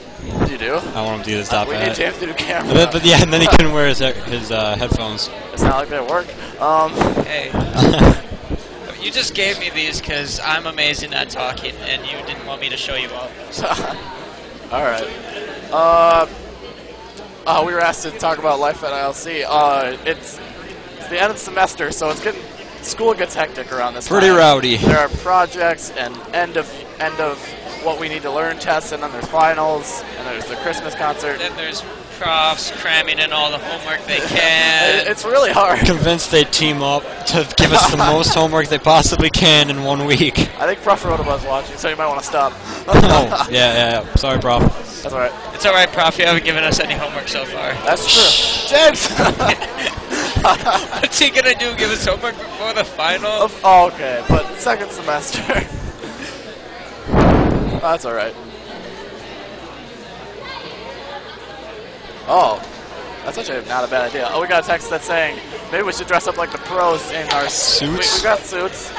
You do? I want him to do this top We need hat. James to do camera. But yeah, and then he couldn't wear his headphones. It's not like they work. Hey, you just gave me these because I'm amazing at talking, and you didn't want me to show you all. All right. We were asked to talk about life at ILC. It's the end of the semester, so school gets hectic around this Pretty time. rowdy. There are projects and end of what we need to learn tests, and then there's finals, and there's the Christmas concert. Then there's profs cramming in all the homework they can. It's really hard. Convinced they team up to give us the most homework they possibly can in 1 week. I think Prof. Rhoda was watching, so you might want to stop. Oh, yeah. Sorry, Prof. That's all right. It's all right, Prof. You haven't given us any homework so far. That's true. James! What's he gonna do? Give us homework before the final? Oh, okay, but second semester. That's all right. Oh, that's actually not a bad idea. Oh, we got a text that's saying maybe we should dress up like the pros in our Suits? We got suits.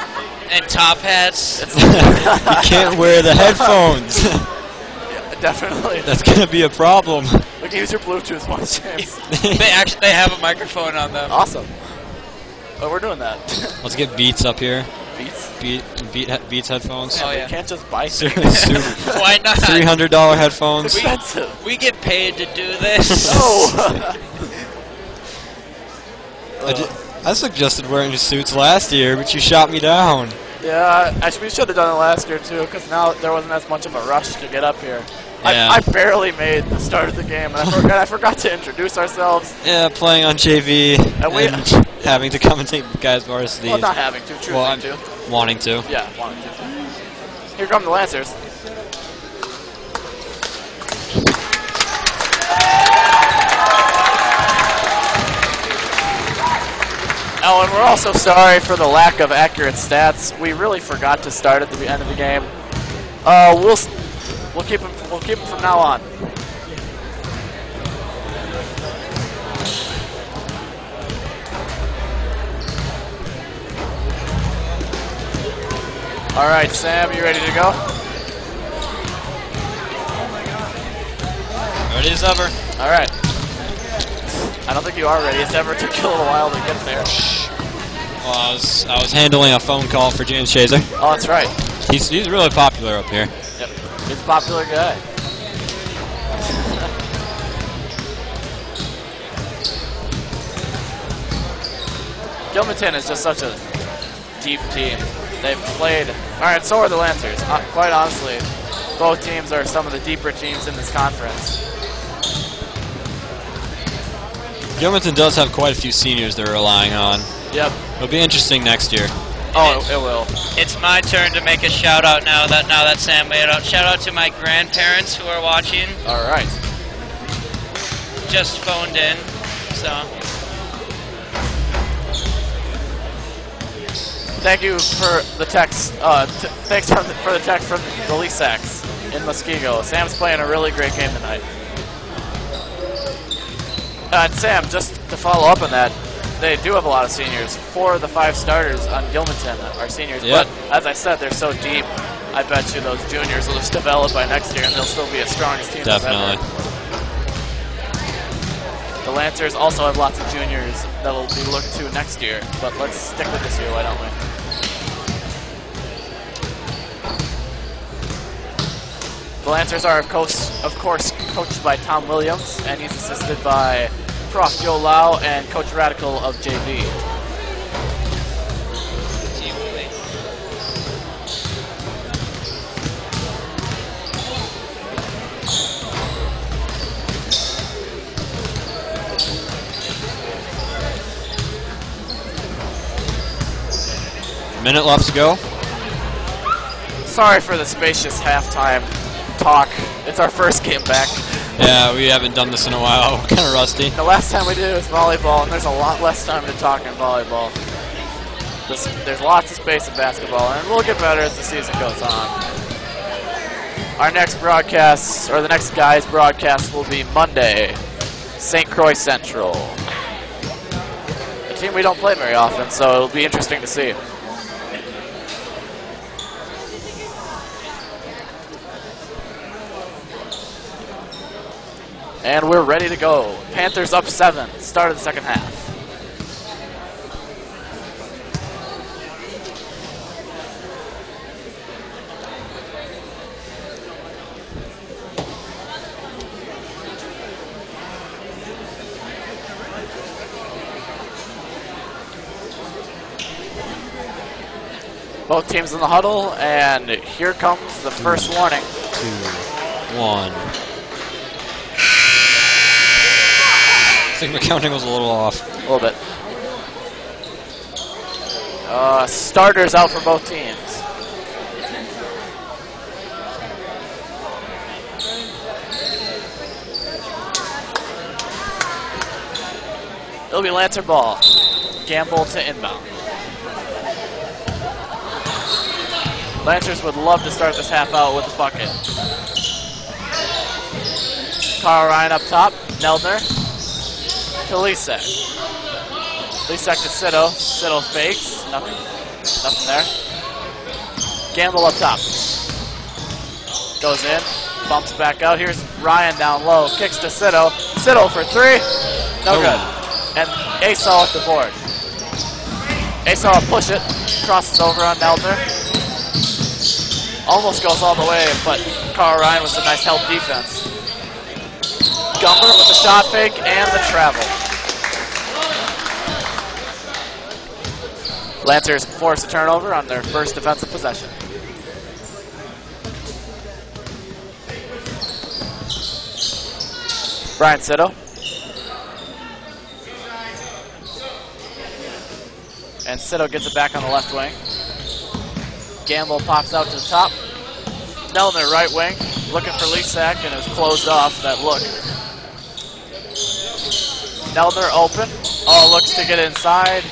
And top hats. You can't wear the headphones. Yeah, definitely. That's gonna be a problem. We can use your Bluetooth ones, James. They have a microphone on them. Awesome. Oh, we're doing that. Let's get Beats up here. Beats. Beats headphones. Oh, You yeah. can't just buy Super. suits. Why not? $300 headphones. Expensive. We get paid to do this. Oh. I suggested wearing suits last year, but you shot me down. Yeah, actually, we should have done it last year too, because now there wasn't as much of a rush to get up here. Yeah. I barely made the start of the game, and I forgot to introduce ourselves. Yeah, playing on JV And we- and having to commentate guys varsity. Well, not having to, choosing Well, I'm to. wanting to. Yeah, wanting to. Here come the Lancers. Oh, and we're also sorry for the lack of accurate stats. We really forgot to start at the end of the game. We'll keep them from now on. All right, Sam, you ready to go? Ready as ever. All right. I don't think you are ready as ever. It took you a little while to get there. Well, I was handling a phone call for James Chaser. Oh, that's right. He's really popular up here. Yep. He's a popular guy. Gilmanton is just such a deep team. They've played... Alright, so are the Lancers. Quite honestly, both teams are some of the deeper teams in this conference. Gilmanton does have quite a few seniors they're relying on. Yep. It'll be interesting next year. Oh, it will. It's my turn to make a shout out now that Sam made it out. Shout out to my grandparents who are watching. Alright. Just phoned in, so Thank you for the text. Thanks for the text from the Lisacs in Muskego. Sam's playing a really great game tonight. And Sam, just to follow up on that, they do have a lot of seniors. 4 of the 5 starters on Gilmanton are seniors. Yep. But as I said, they're so deep. I bet you those juniors will just develop by next year, and they'll still be as strong as team as Definitely. ever. The Lancers also have lots of juniors that will be looked to next year. But let's stick with this year, why don't we? The Lancers are, of course, coached by Tom Williams, and he's assisted by Prof. Joe Lau and Coach Radical of JV. Minute left to go. Sorry for the spacious halftime talk. It's our first game back. Yeah, we haven't done this in a while. We're kind of rusty. The last time we did it was volleyball, and there's a lot less time to talk in volleyball. There's lots of space in basketball, and we'll get better as the season goes on. Our next broadcast, or the next guys' broadcast, will be Monday, St. Croix Central. A team we don't play very often, so it'll be interesting to see. And we're ready to go. Panthers up 7, start of the second half. Both teams in the huddle, and here comes the first warning. 2, 1. I think my counting was a little off. A little bit. Starters out for both teams. It'll be Lancer ball. Gamble to inbound. Lancers would love to start this half out with a bucket. Carl Ryan up top. Neldner to Lisek. Lisek to Sito. Sito fakes. Nothing there. Gamble up top. Goes in. Bumps back out. Here's Ryan down low. Kicks to Sito. Sito for 3. No good. And Asal at the board. Asal push it. Crosses over on Neldner. Almost goes all the way, but Carl Ryan with a nice help defense. Gumber with the shot fake and the travel. Lancers force a turnover on their first defensive possession. Brian Sito. And Sito gets it back on the left wing. Gamble pops out to the top. Neldner right wing, looking for Lisak, and it was closed off, that look. Neldner open. Oh, looks to get inside,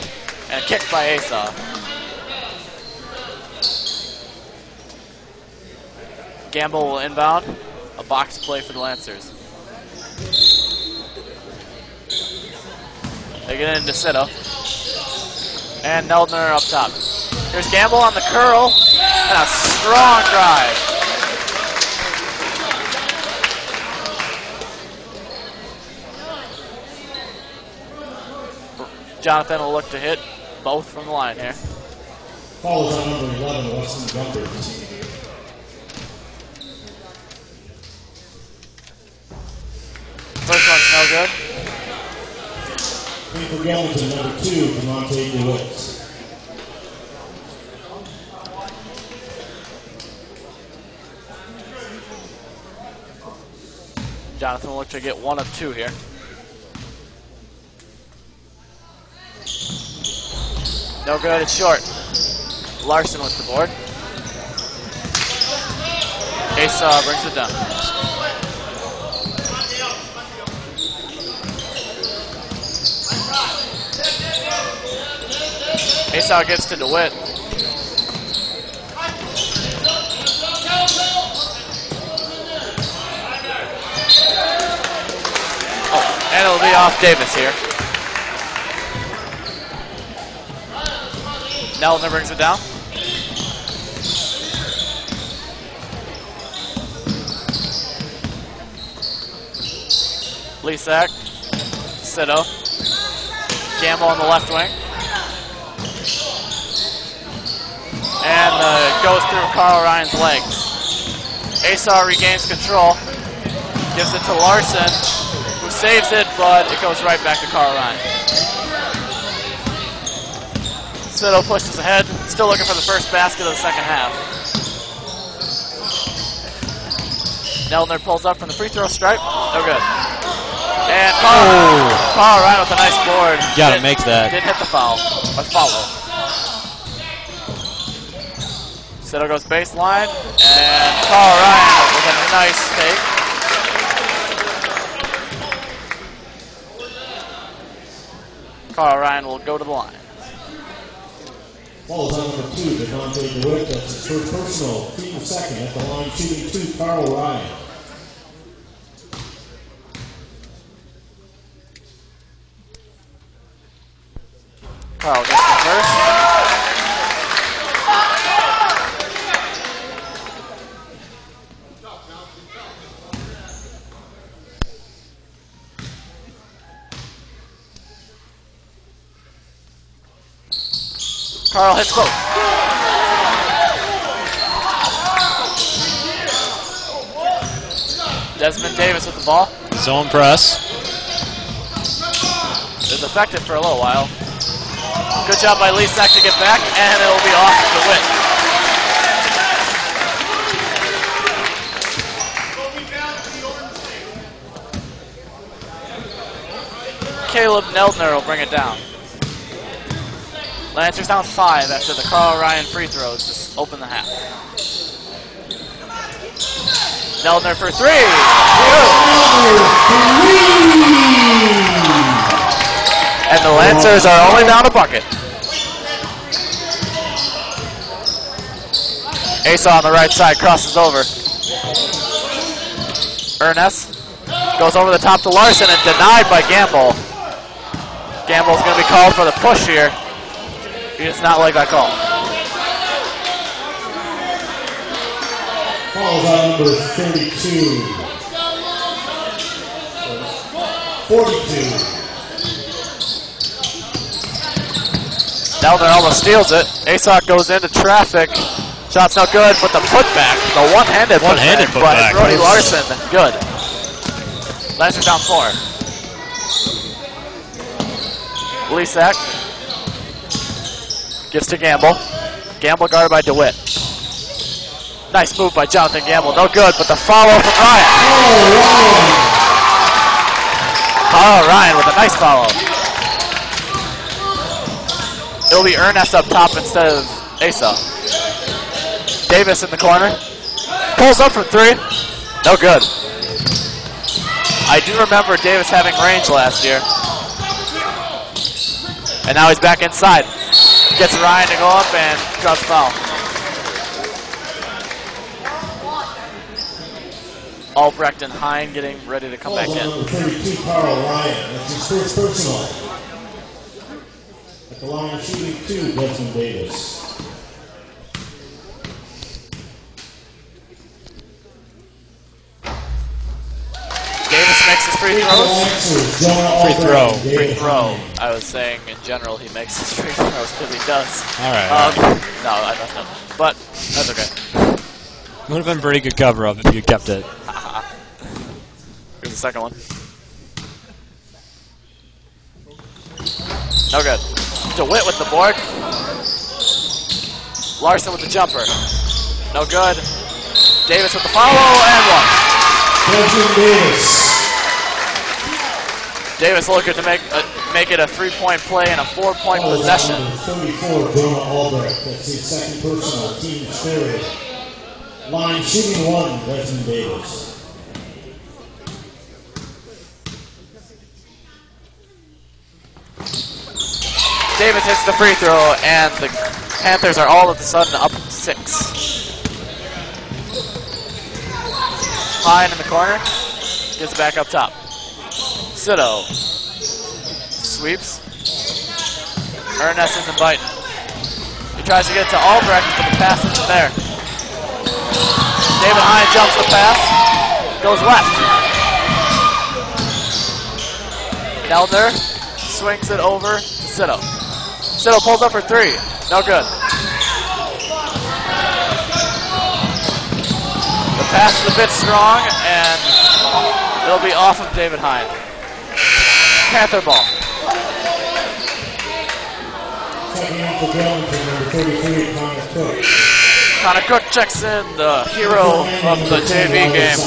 and a kick by Asa. Gamble will inbound. A box play for the Lancers. They get into Sito. And Neldner up top. Here's Gamble on the curl, and a strong drive. Jonathan will look to hit both from the line here. Foul is on number 11, Weston Gumber. First one's no good. For Gilmanton, number 2, Demonte DeWitt. Jonathan will look to get 1 of 2 here. No good, it's short. Larson with the board. Asa brings it down. Asa gets to DeWitt. And it'll be off Davis here. Neldner brings it down. Lisak, Sito. Gamble on the left wing. And goes through Carl Ryan's legs. Asar regains control. Gives it to Larson, who saves it, but it goes right back to Carl Ryan. Sito pushes ahead, still looking for the first basket of the second half. Neldner pulls up from the free throw stripe, no good. And Carl Ryan with a nice board. You gotta make that. Didn't hit the foul, or follow. Sito goes baseline, and Carl Ryan with a nice take. Carl Ryan will go to the line. Falls on number 2, Devontae DeWitt. That's his first personal. Team second at the line, shooting 2, Carl Ryan. Carl gets the first. Carl hits both. Desmond Davis with the ball. Zone press. It was effective for a little while. Good job by Lisak to get back, and it'll be off to win. Caleb Neldner will bring it down. Lancers down 5 after the Carl Ryan free throws just open the half. Neldner for 3. And the Lancers are only down a bucket. Asa on the right side crosses over. Ernest goes over the top to Larson and denied by Gamble. Gamble's going to be called for the push here. He does not like that call. Falls on number 32. 42. Neldner almost steals it. Asoc goes into traffic. Shot's no good, but the putback, the one-handed putback by Brody Larson, good. Lancers down 4. Lisak gives to Gamble. Gamble guarded by DeWitt. Nice move by Jonathan Gamble, no good, but the follow from Ryan. Carl Ryan with a nice follow. It'll be Ernest up top instead of Asa. Davis in the corner. Pulls up from 3. No good. I do remember Davis having range last year. And now he's back inside. Gets Ryan to go up and draws foul. Albrecht and Hine getting ready to come back in. Number 32, Carl Ryan. That's his first personal. At the line shooting 2, Desmond Davis. Davis makes his free throws. Free throw. I was saying in general he makes his free throws because he does. All right. No, I messed up. But that's okay. Would have been a pretty good cover up if you kept it. Here's the second one. No good. DeWitt with the board. Larson with the jumper. No good. Davis with the follow and one. Davis. Davis looking to make it a 3-point play and a 4-point possession. 34, Jonah Albrecht. That's his second personal. Team third. Line shooting 1, Desmond Davis. Davis hits the free throw, and the Panthers are all of a sudden up 6. Hine in the corner, gets back up top. Sito sweeps. Ernest isn't biting. He tries to get to Albrecht, but the pass isn't there. David Hine jumps the pass, goes left. Neldner swings it over to Sito. Sito pulls up for 3. No good. The pass is a bit strong, and it'll be off of David Hine. Panther ball. Checking out for Gilmanton, number 33, Connor Cook. Connor Cook checks in, the hero of the JV game.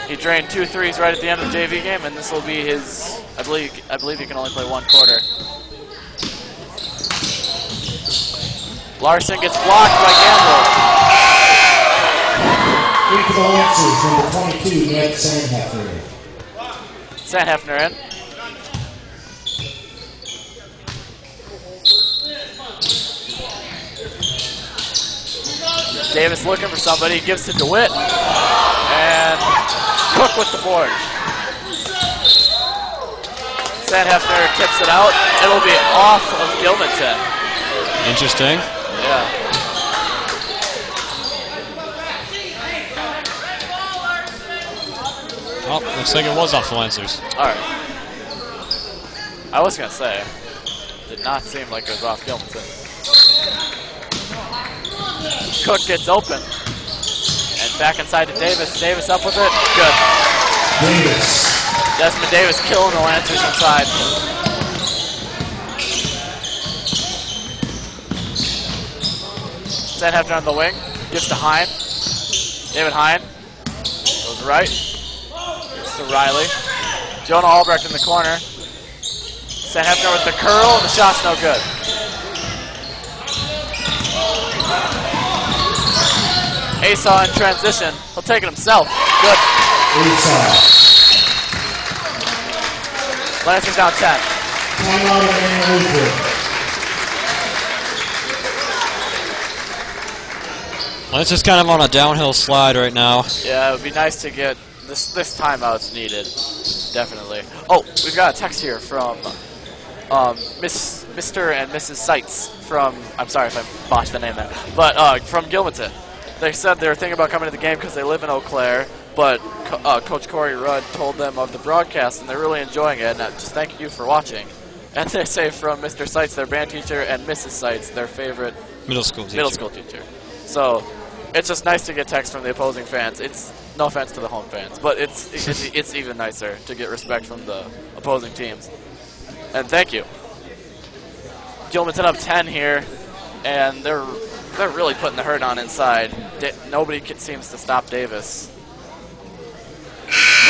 He drained 2 threes right at the end of the JV game, and this will be his, I believe he can only play 1 quarter. Larson gets blocked by Gamble. Into the Lancers, number 22, Ned Sandhefner. Sandhefner in. Davis looking for somebody, gives to DeWitt, and Cook with the board. Sandhefner tips it out. It'll be off of Gilmanton. Interesting. Yeah. Oh, looks like it was off the Lancers. All right. I was gonna say, did not seem like it was off Gilmanton. Cook gets open, and back inside to Davis. Davis up with it. Good. Davis. Desmond Davis killing the Lancers inside. Sandhefner on the wing. Gives to Hine. David Hine. Goes right. Gives to Riley. Jonah Albrecht in the corner. Sandhefner with the curl, and the shot's no good. Asa in transition. He'll take it himself. Good. Lancers down 10. Lancers kind of on a downhill slide right now. Yeah, it would be nice to get this timeout's needed. Definitely. Oh, we've got a text here from Mr. and Mrs. Seitz from, I'm sorry if I botched the name there, but from Gilmanton. They said they were thinking about coming to the game because they live in Eau Claire, but Coach Corey Rudd told them of the broadcast, and they're really enjoying it, and just thank you for watching. And they say from Mr. Seitz, their band teacher, and Mrs. Seitz, their favorite middle school teacher. So it's just nice to get texts from the opposing fans. It's no offense to the home fans, but it's even nicer to get respect from the opposing teams. And thank you. Gilmanton up 10 here, and they're really putting the hurt on inside. Nobody seems to stop Davis.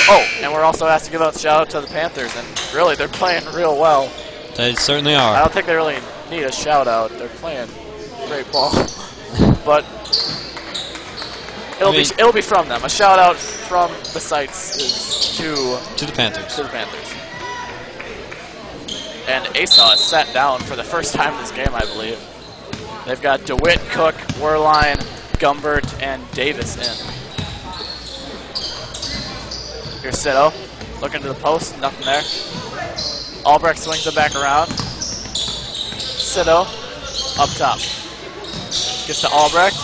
Oh, and we're also asked to give a shout out to the Panthers, and really they're playing real well. They certainly I are. don't think they really need a shout out. They're playing great ball, but it'll be from them. A shout out from the Sites is to the Panthers. To the Panthers. And Asa is set down for the first time this game, I believe. They've got DeWitt, Cook, Werline, Gumbert, and Davis in. Here's Sito, looking to the post, nothing there. Albrecht swings it back around. Sito, up top. Gets to Albrecht.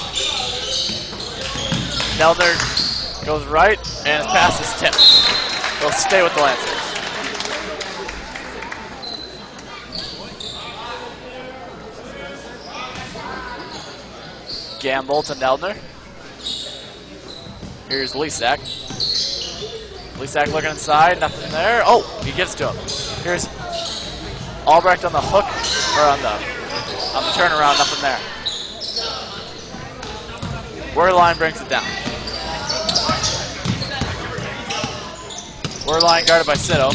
Neldner goes right, and his pass is tipped. He'll stay with the Lancers. Gamble to Neldner. Here's Lisak. Lisak looking inside, nothing there. Oh, he gets to him. Here's Albrecht on the hook, or on the turnaround, nothing there. Werline brings it down. Werline guarded by Sito.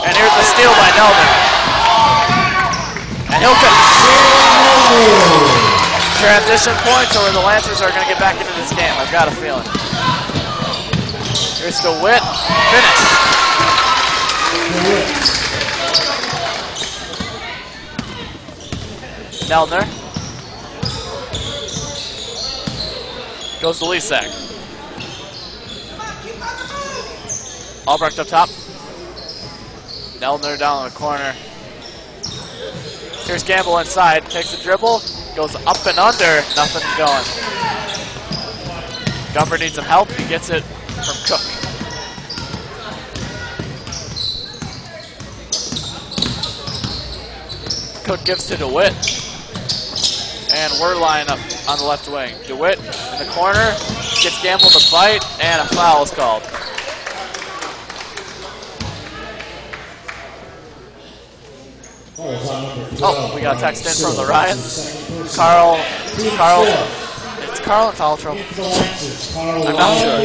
And here's the steal by Neldner. And he'll finish. Transition points, or the Lancers are going to get back into this game. I've got a feeling. Here's DeWitt. Finish. Neldner. Goes to Lisak. Albrecht up top. Neldner down in the corner. Here's Gamble inside. Takes the dribble. Goes up and under. Nothing going. Gumber needs some help. He gets it from Cook. Cook gives to DeWitt. And Werline up on the left wing. DeWitt in the corner. Gets Gamble to fight. And a foul is called. Oh, we got a text in from the Ryans. Carl, it's Carl in foul trouble. I'm not sure.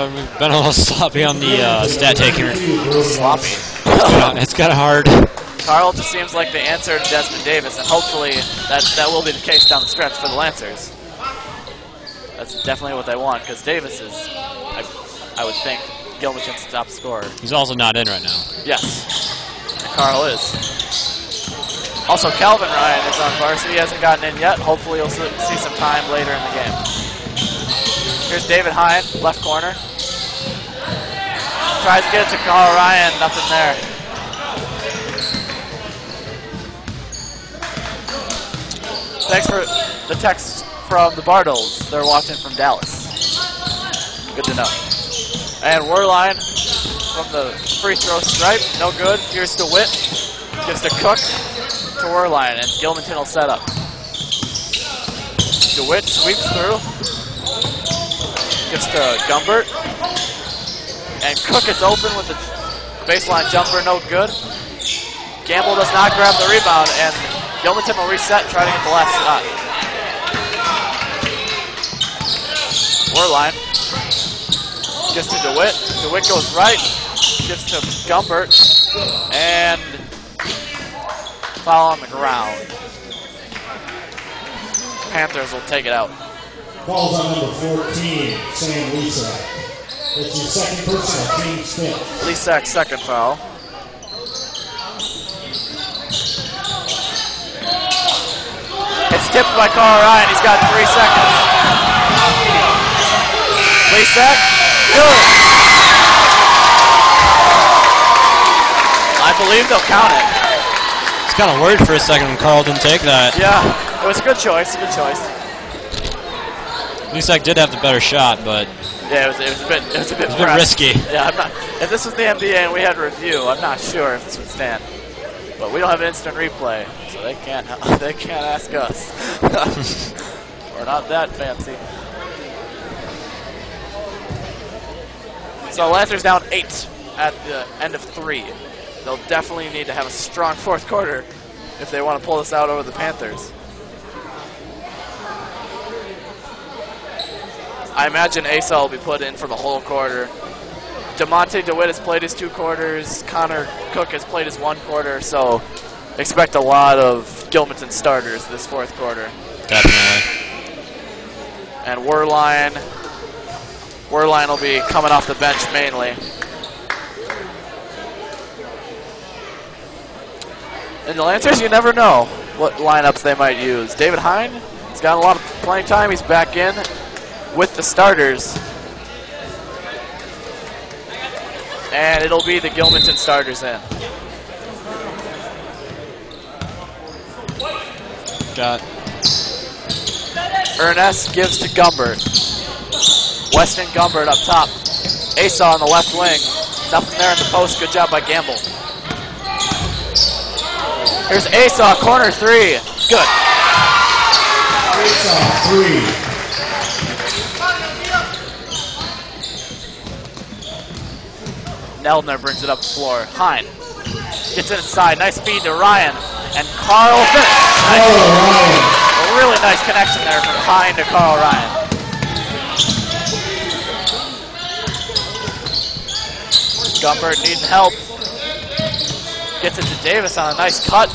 We've been a little sloppy on the stat taking. Sloppy. It's kind of hard. Carl just seems like the answer to Desmond Davis, and hopefully that will be the case down the stretch for the Lancers. That's definitely what they want, because Davis is, I would think, Gilmanton's top scorer. He's also not in right now. Yes, and Carl is. Also, Calvin Ryan is on varsity. He hasn't gotten in yet. Hopefully he'll see some time later in the game. Here's David Hine, left corner. Tries to get it to Carl Ryan, nothing there. Thanks for the text from the Bartles. They're watching from Dallas. Good to know. And Werline from the free throw stripe, no good. Here's DeWitt, gives to Cook to Werline, and Gilmanton will set up. DeWitt sweeps through, gives to Gumbert, and Cook is open with the baseline jumper, no good. Gamble does not grab the rebound, and Gilmanton will reset and try to get the last shot. Werline gives to DeWitt. DeWitt goes right, gives to Gumbert, and foul on the ground. Panthers will take it out. Falls on number 14, Sam Lisa. It's your second personal, Team Smith. Lisak's second foul. It's tipped by Carl Ryan. He's got 3 seconds. Lisak, good. I believe they'll count it. I was kind of worried for a second when Carl didn't take that. Yeah, it was a good choice. A good choice. Lisak did have the better shot, but Yeah, it was a bit risky. Yeah, if this was the NBA and we had review, I'm not sure if this would stand. But we don't have instant replay, so they can't ask us. We're not that fancy. So Lancers down 8 at the end of 3. They'll definitely need to have a strong fourth quarter if they want to pull this out over the Panthers. I imagine Asa will be put in for the whole quarter. DeMonte DeWitt has played his 2 quarters. Connor Cook has played his 1 quarter. So expect a lot of Gilmanton starters this fourth quarter. Definitely. And Werline will be coming off the bench mainly. And the Lancers, you never know what lineups they might use. David Hine, he's got a lot of playing time. He's back in with the starters. And it'll be the Gilmanton starters in. Got Ernest gives to Gumbert. Weston Gumbert up top. Asa on the left wing. Nothing there in the post. Good job by Gamble. Here's Asa, corner 3. Good. Asa, 3. Neldner brings it up the floor. Hine gets it inside. Nice feed to Ryan. And Carl finishes. A really nice connection there from Hine to Carl Ryan. Gumbert needing help. Gets it to Davis on a nice cut.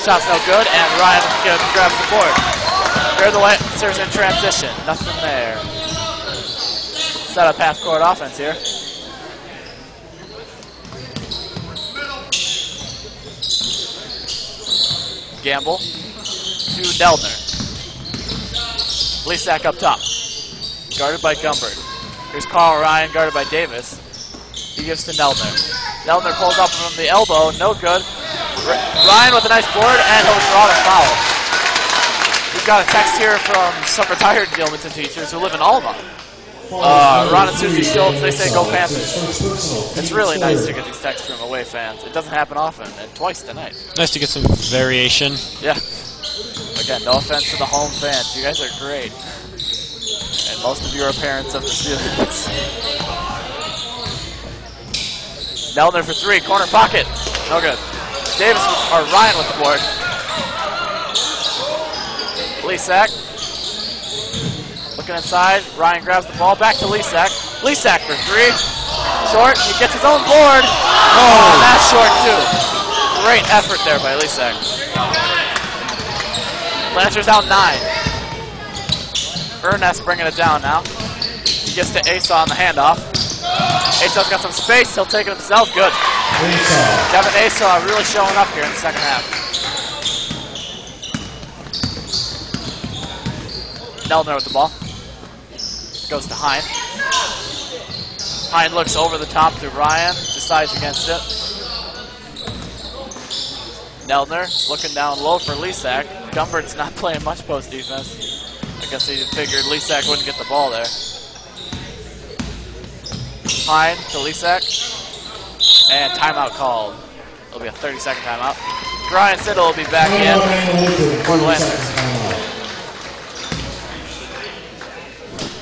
Shot's no good, and Ryan grabs the board. Here the Lancers in transition. Nothing there. Set up half-court offense here. Gamble to Neldner. Lisak up top. Guarded by Gumbert. Here's Carl Ryan, guarded by Davis. He gives to Neldner. Neldner pulls up from the elbow, no good. Ryan with a nice board, and he'll draw the foul. We've got a text here from some retired Gilmanton teachers who live in Alma. Ron and Susie Schultz, they say go Panthers. It's really nice to get these texts from away fans. It doesn't happen often, and twice tonight. nice to get some variation. Yeah. Again, no offense to the home fans. You guys are great. And most of you are parents of the students. Neldner for 3, corner pocket. No good. Davis, or Ryan with the board. Lisak. Looking inside. Ryan grabs the ball. Back to Lisak. Lisak for 3. Short. He gets his own board. Oh, that's short too. Great effort there by Lisak. Lancers down 9. Ernest bringing it down now. He gets to Asa on the handoff. Asa's got some space. He'll take it himself. Good. Asa. Devin Asa really showing up here in the second half. Neldner with the ball. Goes to Hine. Hine looks over the top to Ryan. Decides against it. Neldner looking down low for Lisak. Gumbert's not playing much post defense. I guess he figured Lisak wouldn't get the ball there. Hine to Lisak. And timeout called. It'll be a 30-second timeout. Ryan Siddle will be back in for the Lancers.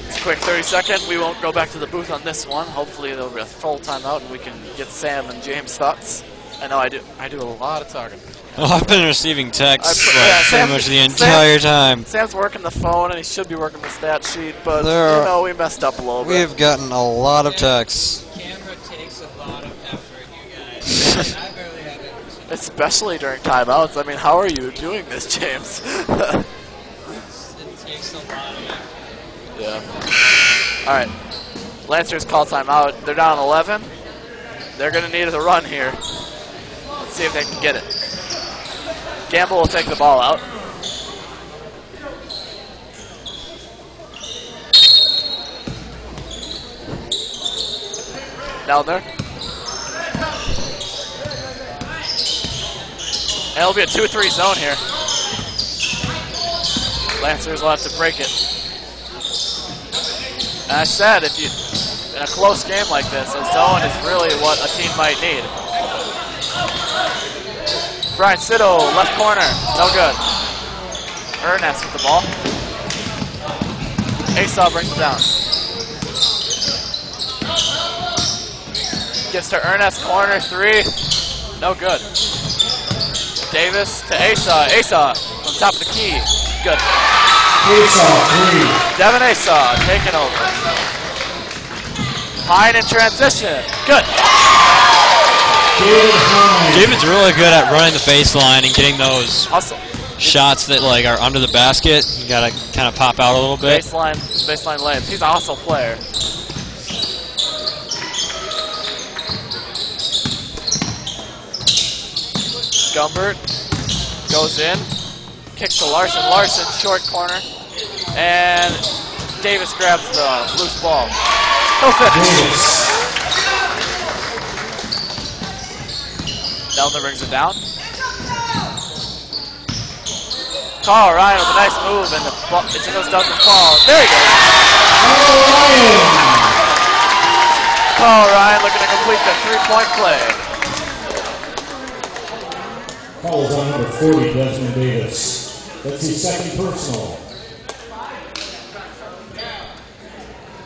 It's a quick 30-second. We won't go back to the booth on this one. Hopefully there'll be a full timeout and we can get Sam and James' thoughts. I know I do a lot of talking. Well, I've been receiving texts pretty much the entire time. Sam's working the phone and he should be working the stat sheet, but we messed up a little bit. We've gotten a lot of texts. Camera takes a lot of effort, you guys. I barely have it. Especially during timeouts. I mean, how are you doing this, James? It takes a lot of effort. Yeah. All right. Lancers call timeout. They're down 11. They're going to need a run here. Let's see if they can get it. Gamble will take the ball out. Neldner. And it'll be a 2-3 zone here. Lancers will have to break it. And I said, if you in a close game like this, a zone is really what a team might need. Brian Siddle, left corner, no good. Ernest with the ball. Asa brings it down. Gets to Ernest, corner, 3, no good. Davis to Asa. Asa from top of the key, good. Devin Asa taking over. Hine in transition, good. David's really good at running the baseline and getting those shots that are under the basket. You gotta kind of pop out a little bit. Baseline layups. He's a hustle player. Gumbert goes in, kicks to Larson. Larson, short corner, and Davis grabs the loose ball. He'll finish. Neldner brings it down. Carl Ryan with a nice move, and the ball, it just doesn't fall. There he goes. Carl Ryan looking to complete the three-point play. Foul is on number 40, Desmond Davis. That's his second personal.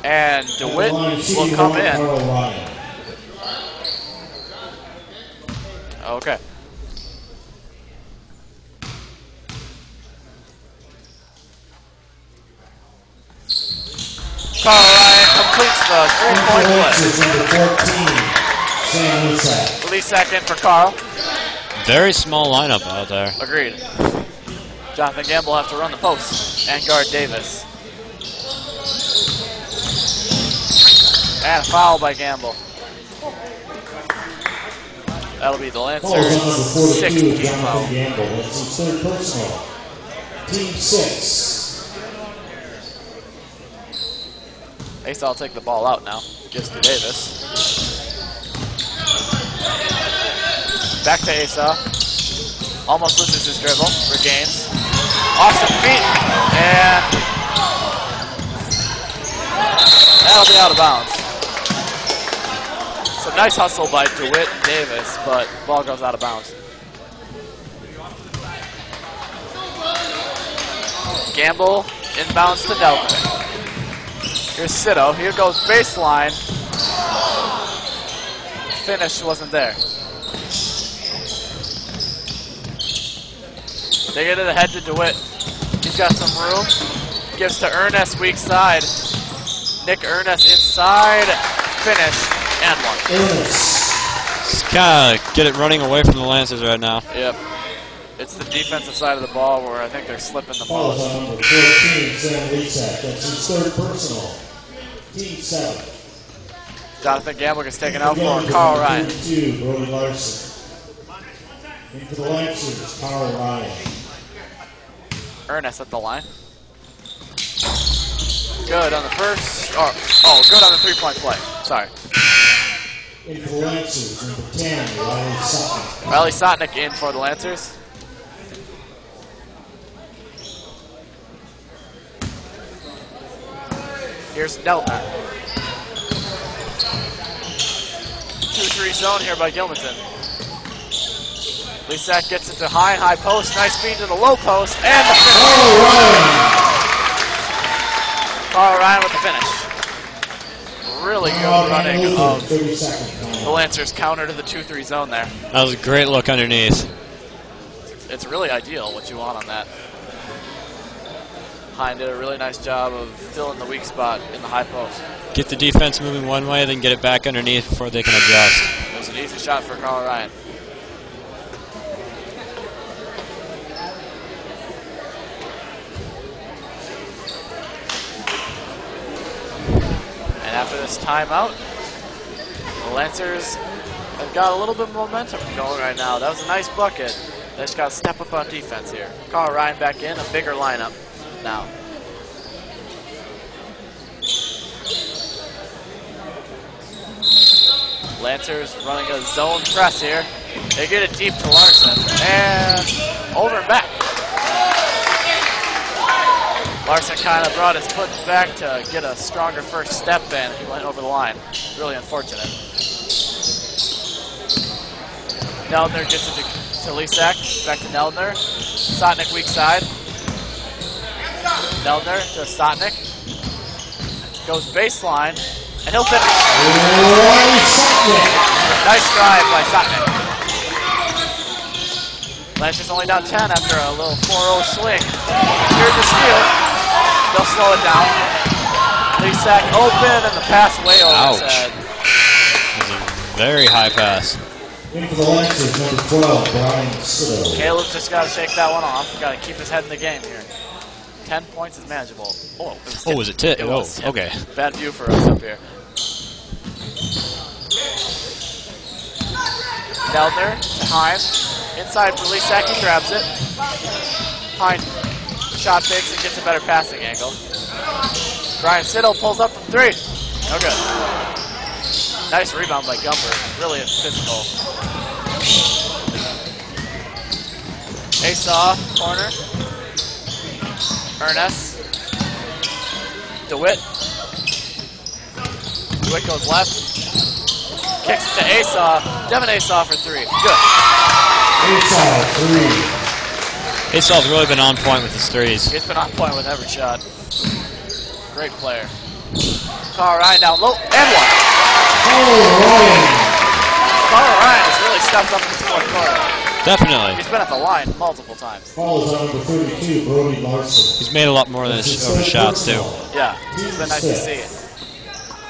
And DeWitt will come in. Okay. Carl Ryan completes the three-point play. Lisak in for Carl. Very small lineup out there. Agreed. Jonathan Gamble will have to run the post and guard Davis. And a foul by Gamble. That'll be the Lancers' 6th team foul. Gamble. That's his third personal. Team 6. Asa will take the ball out now. Gives to Davis. Back to Asa. Almost loses his dribble. Regains. Awesome feet. And that'll be out of bounds. So nice hustle by DeWitt and Davis, but ball goes out of bounds. Gamble inbounds to Delvin. Here's Sito. Here goes baseline. Finish wasn't there. They get it ahead to DeWitt. He's got some room. Gives to Ernest, weak side. Nick Ernest inside. Finish. And one. Just kind of get it running away from the Lancers right now. Yep. It's the defensive side of the ball where I think they're slipping the Foul most. on number 14, Sam Lisak. That's his third personal. Team 7. Jonathan Gamble gets taken out for Carl Ryan. 32, Brody Larson. In for the Lancers, Carl Ryan. Ernest at the line. Good on the first. Oh, good on the three-point play. Sorry. In for the Lancers, number 10, Riley Sutton. Riley Sotnick in for the Lancers. Here's Neltner. 2-3 zone here by Gilmanton. Lisak gets it to high post. Nice feed to the low post. And the finish. Carl Ryan with the finish. Really good running of the Lancers counter to the 2-3 zone there. That was a great look underneath. It's really ideal what you want on that. Hine did a really nice job of filling the weak spot in the high post. Get the defense moving one way, then get it back underneath before they can adjust. It was an easy shot for Carl Ryan. And after this timeout, the Lancers have got a little bit of momentum going right now. That was a nice bucket. They just got to step up on defense here. Carl Ryan back in, a bigger lineup now. Lancers running a zone press here. They get it deep to Larson. And over and back. Larson kind of brought his foot back to get a stronger first step in. He went over the line. Really unfortunate. Neldner gets it to Lisak. Back to Neldner. Sotnick weak side. Neldner to Sotnick. Goes baseline. And he'll finish. Nice drive by Sotnick. Lancers only down 10 after a little 4-0 swing. Here's the steal. They'll slow it down. Lisak open and the pass way over his head. It was a very high pass. In for the Lancers, number 12, Brian Sitto. Caleb's just got to shake that one off. Got to keep his head in the game here. 10 points is manageable. Oh, it was tip. Oh, was it tip? It Oh, was tip. okay. Bad view for us up here. Neldner to Hine. Inside for Lisak, he grabs it. Hine shot fakes and gets a better passing angle. Brian Sittle pulls up from three. No good. Nice rebound by Gumber. Really physical. Asaw, corner. Ernest. DeWitt. DeWitt goes left. Kicks it to Asaw. Devin Asaw for three. Good. Asaw, three. Asaw's really been on point with his threes. He's been on point with every shot. Great player. Carl Ryan down low. And one. Carl Ryan has really stepped up in this fourth quarter. Definitely. He's been at the line multiple times. Foul is on number 32, Brody Larson. He's made a lot more of his shots, too. Yeah, it's been nice to see.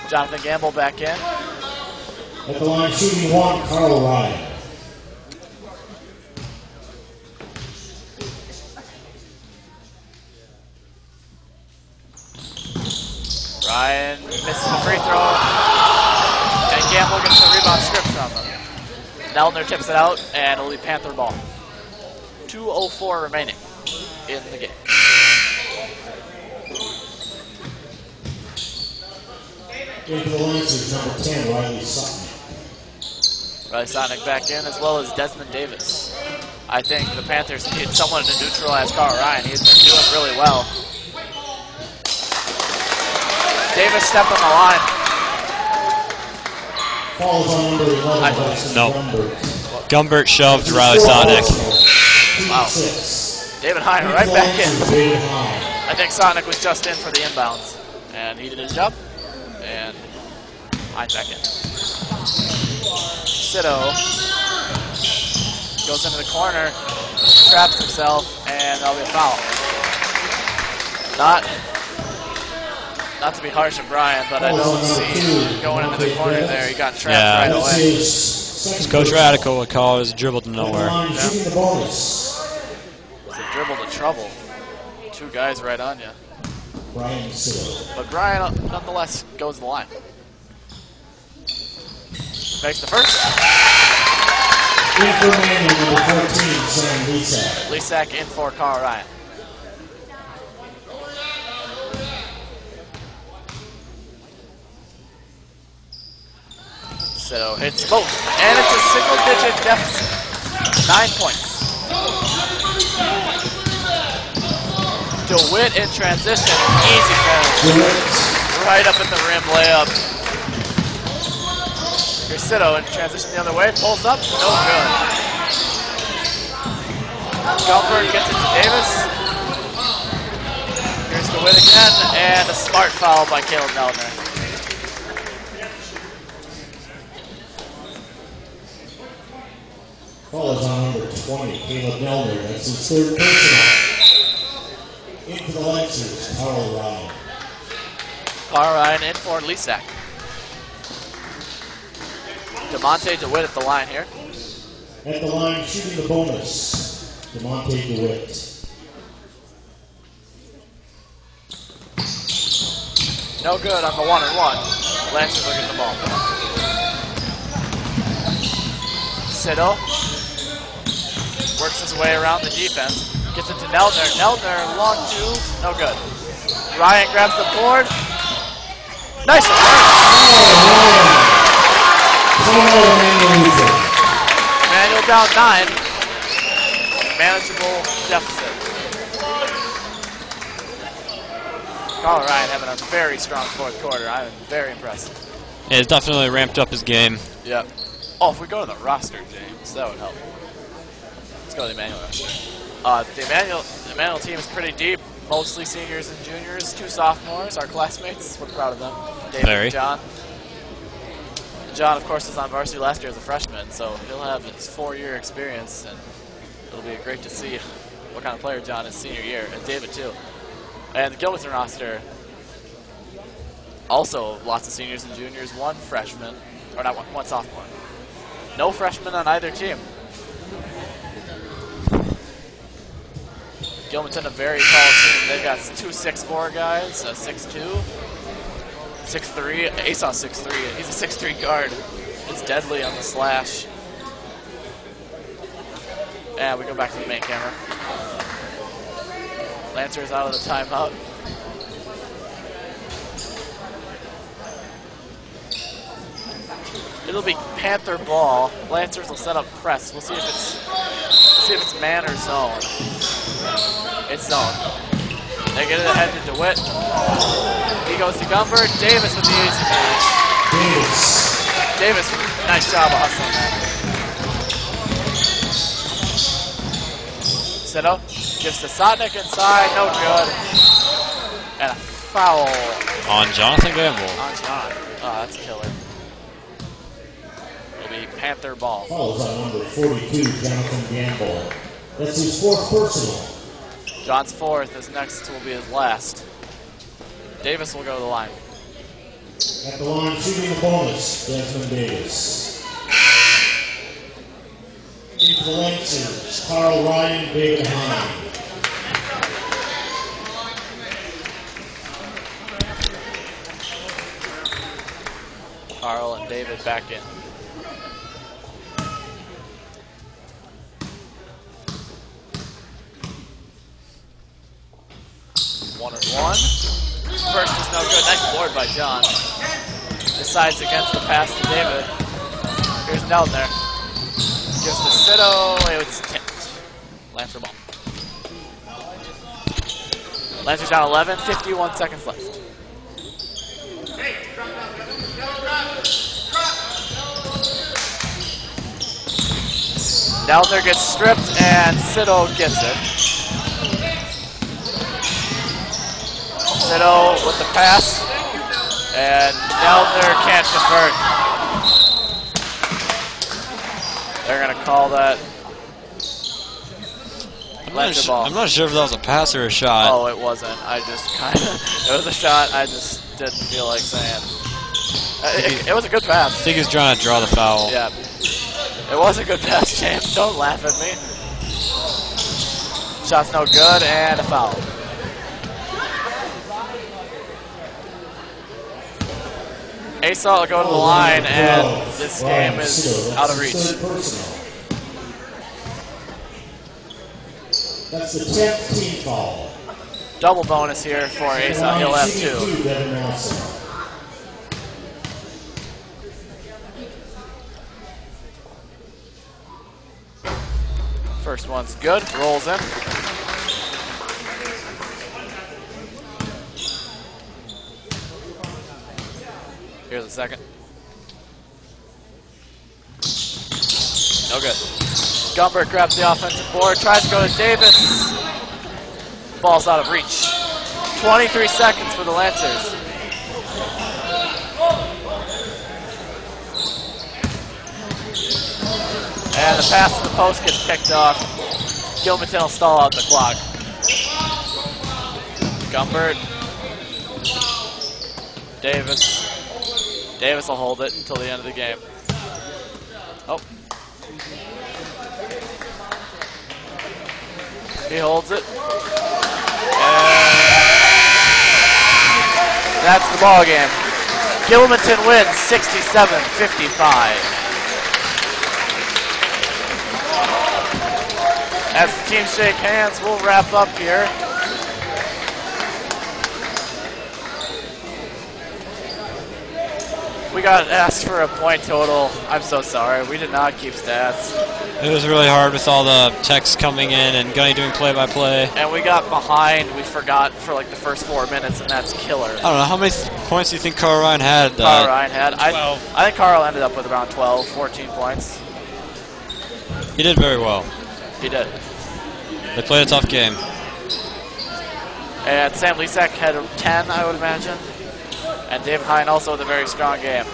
Jonathan Gamble back in. At the line, shooting one, Carl Ryan. Ryan misses the free throw. And Gamble gets the rebound strip from him. Neldner tips it out, and it'll be Panther ball. 2:04 remaining in the game. In for the Lancers, number 10, Riley Sutton. Riley Sotnick back in, as well as Desmond Davis. I think the Panthers need someone to neutralize Carl Ryan. He's been doing really well. Davis stepped on the line. Falls on number 11, No. Gumbert shoved Riley Sotnick. Wow. David Hine right back in. I think Sotnick was just in for the inbounds. And he did his job. And Hine back in. Sitto goes into the corner, traps himself, and that'll be a foul. Not to be harsh on Brian, but I don't see going into the corner there. He got trapped right away. Coach Radical would call it as a dribble to nowhere. Shooting the bonus. It's a dribble to trouble. Two guys right on you. Brian Sitto. But Brian, nonetheless, goes the line. Makes the first. In for Manual, number 14, Sam Lisak. Lisak in for Carl Ryan. So hits both, and it's a single-digit deficit. 9 points. DeWitt in transition, easy finish. Right up at the rim layup. Cito in transition the other way, pulls up, no good. Gilmanton gets it to Davis. Here's DeWitt again, and a smart foul by Caleb Nelner. Foul is on number 20, Caleb Nelner. That's his third personal. In for the Lancers, Carl Ryan. Carl Ryan in for Lisak. DeMonte DeWitt at the line here. At the line, shooting the bonus, DeMonte DeWitt. No good on the 1-and-1. Lancers will get the ball. Cito works his way around the defense. Gets it to Nelner. Nelner, long two, no good. Ryan grabs the board. Nice return. Manual down 9. Manageable deficit. Carl Ryan having a very strong fourth quarter. I'm very impressed. Yeah, he's definitely ramped up his game. Yep. Oh, if we go to the roster, James, that would help. Let's go to the Emmanuel roster. The Emmanuel team is pretty deep. Mostly seniors and juniors. 2 sophomores, our classmates. We're proud of them. David and John. John, of course, was on varsity last year as a freshman, so he'll have his 4-year experience, and it'll be great to see what kind of player John is senior year, and David too. And the Gilmanton roster, also lots of seniors and juniors, 1 freshman, or not 1 sophomore. No freshmen on either team. Gilmanton, a very tall team. They've got 2 6'4" guys, a 6'2". 6'3", Asaw 6'3", he's a 6'3" guard. It's deadly on the slash. And we go back to the main camera. Lancers out of the timeout. It'll be Panther ball. Lancers will set up press. We'll see if it's man or zone. It's zone. They get it ahead to DeWitt. He goes to Gumber. Davis with the easy finish. Davis, nice job of hustling that. Cito gives to Sotnick inside, no good. And a foul. On Jonathan Gamble. On John. Oh, that's a killer. It'll be Panther ball. Fouls on number 42, Jonathan Gamble. That's his 4th personal. John's 4th. His next will be his last. Davis will go to the line. At the line, shooting the bonus, Desmond Davis. Into the Lancers, Carl Ryan, David Hine. Carl and David back in. One and one. First is no good. Nice board by John. Decides against the pass to David. Here's Nelner. Gives to Cito. It's tipped. Lancer ball. Lancers down 11. 51 seconds left. Nelner gets stripped and Cito gets it. Cito with the pass, and Nelner can't convert. They're going to call that. I'm not sure if that was a pass or a shot. Oh, it wasn't. I just kind of, it was a shot. I just didn't feel like saying. It was a good pass. I think he's trying to draw the foul. Yeah. It was a good pass, James. Don't laugh at me. Shot's no good, and a foul. Asa will go to the line, and this game is out of reach. That's the 10th team foul. Double bonus here for Asa. He'll have 2. First one's good. Rolls in. Here's the second. No good. Gumbert grabs the offensive board, tries to go to Davis. Ball's out of reach. 23 seconds for the Lancers. And the pass to the post gets picked off. Gilmanton will stall out the clock. Gumbert. Davis. Davis will hold it until the end of the game. Oh. He holds it. And that's the ball game. Gilmanton wins 67-55. As the teams shake hands, we'll wrap up here. We got asked for a point total. I'm so sorry. We did not keep stats. It was really hard with all the texts coming in and Gunny doing play-by-play. And we got behind. We forgot for like the first 4 minutes, and that's killer. I don't know. How many points do you think Carl Ryan had? Carl Ryan had 12. I think Carl ended up with around 12, 14 points. He did very well. He did. They played a tough game. And Sam Lisak had 10, I would imagine. And David Hine also with a very strong game.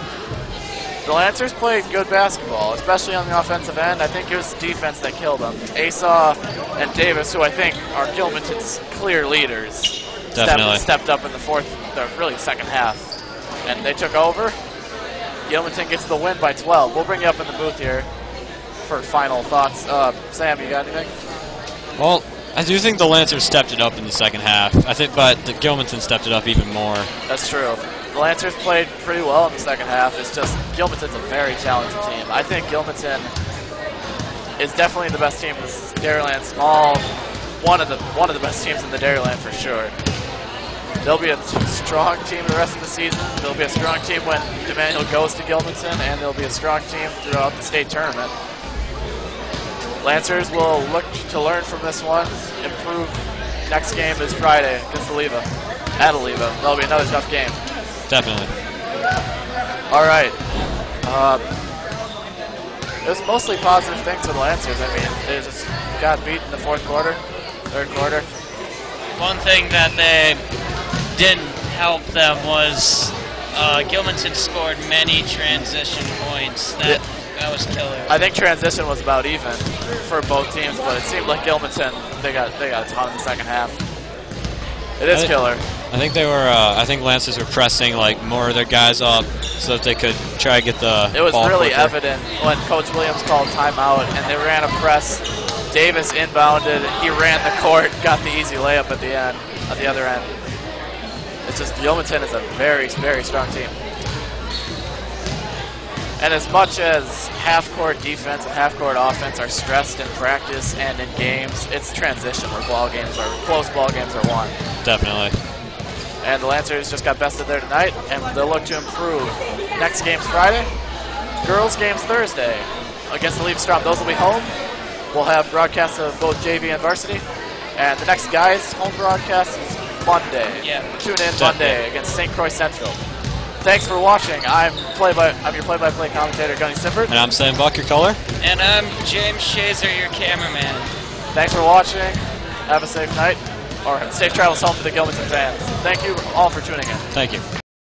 The Lancers played good basketball, especially on the offensive end. I think it was the defense that killed them. Asa and Davis, who I think are Gilmanton's clear leaders, stepped up in the second half. And they took over. Gilmanton gets the win by 12. We'll bring you up in the booth here for final thoughts. Sam, you got anything? Well, I do think the Lancers stepped it up in the second half. But the Gilmanton stepped it up even more. That's true. The Lancers played pretty well in the second half. It's just Gilmanton's a very talented team. I think Gilmanton is definitely the best team in this Dairyland Small. One of the best teams in the Dairyland for sure. They'll be a strong team the rest of the season. They'll be a strong team when Emmanuel goes to Gilmanton, and they'll be a strong team throughout the state tournament. Lancers will look to learn from this one, improve. Next game is Friday against Oliva, at Oliva. That'll be another tough game. Definitely. All right. It was mostly positive things for the Lancers. I mean, they just got beat in the third quarter. One thing that they didn't help them was Gilmanton scored many transition points. That was killer. I think transition was about even for both teams, but it seemed like Gilmanton they got a ton in the second half. It is killer. I think they were. I think Lancers were pressing like more of their guys up so that they could try to get the. It was ball really quicker. evident when Coach Williams called timeout and they ran a press. Davis inbounded. He ran the court, got the easy layup at the end, at the other end. It's just Gilmanton is a very, very strong team. And as much as half-court defense and half-court offense are stressed in practice and in games, it's transition where close ball games are won. Definitely. And the Lancers just got bested there tonight, and they'll look to improve. Next game's Friday. Girls game's Thursday against the Leaf Strom. Those will be home. We'll have broadcasts of both JV and Varsity. And the next guys' home broadcast is Monday. Yeah. Tune in Monday against St. Croix Central. Thanks for watching. I'm your play-by-play commentator, Gunny Sifford. And I'm Sam Buck, your color. And I'm James Shazer, your cameraman. Thanks for watching. Have a safe night, or safe travels home to the Gilmanton fans. Thank you all for tuning in. Thank you.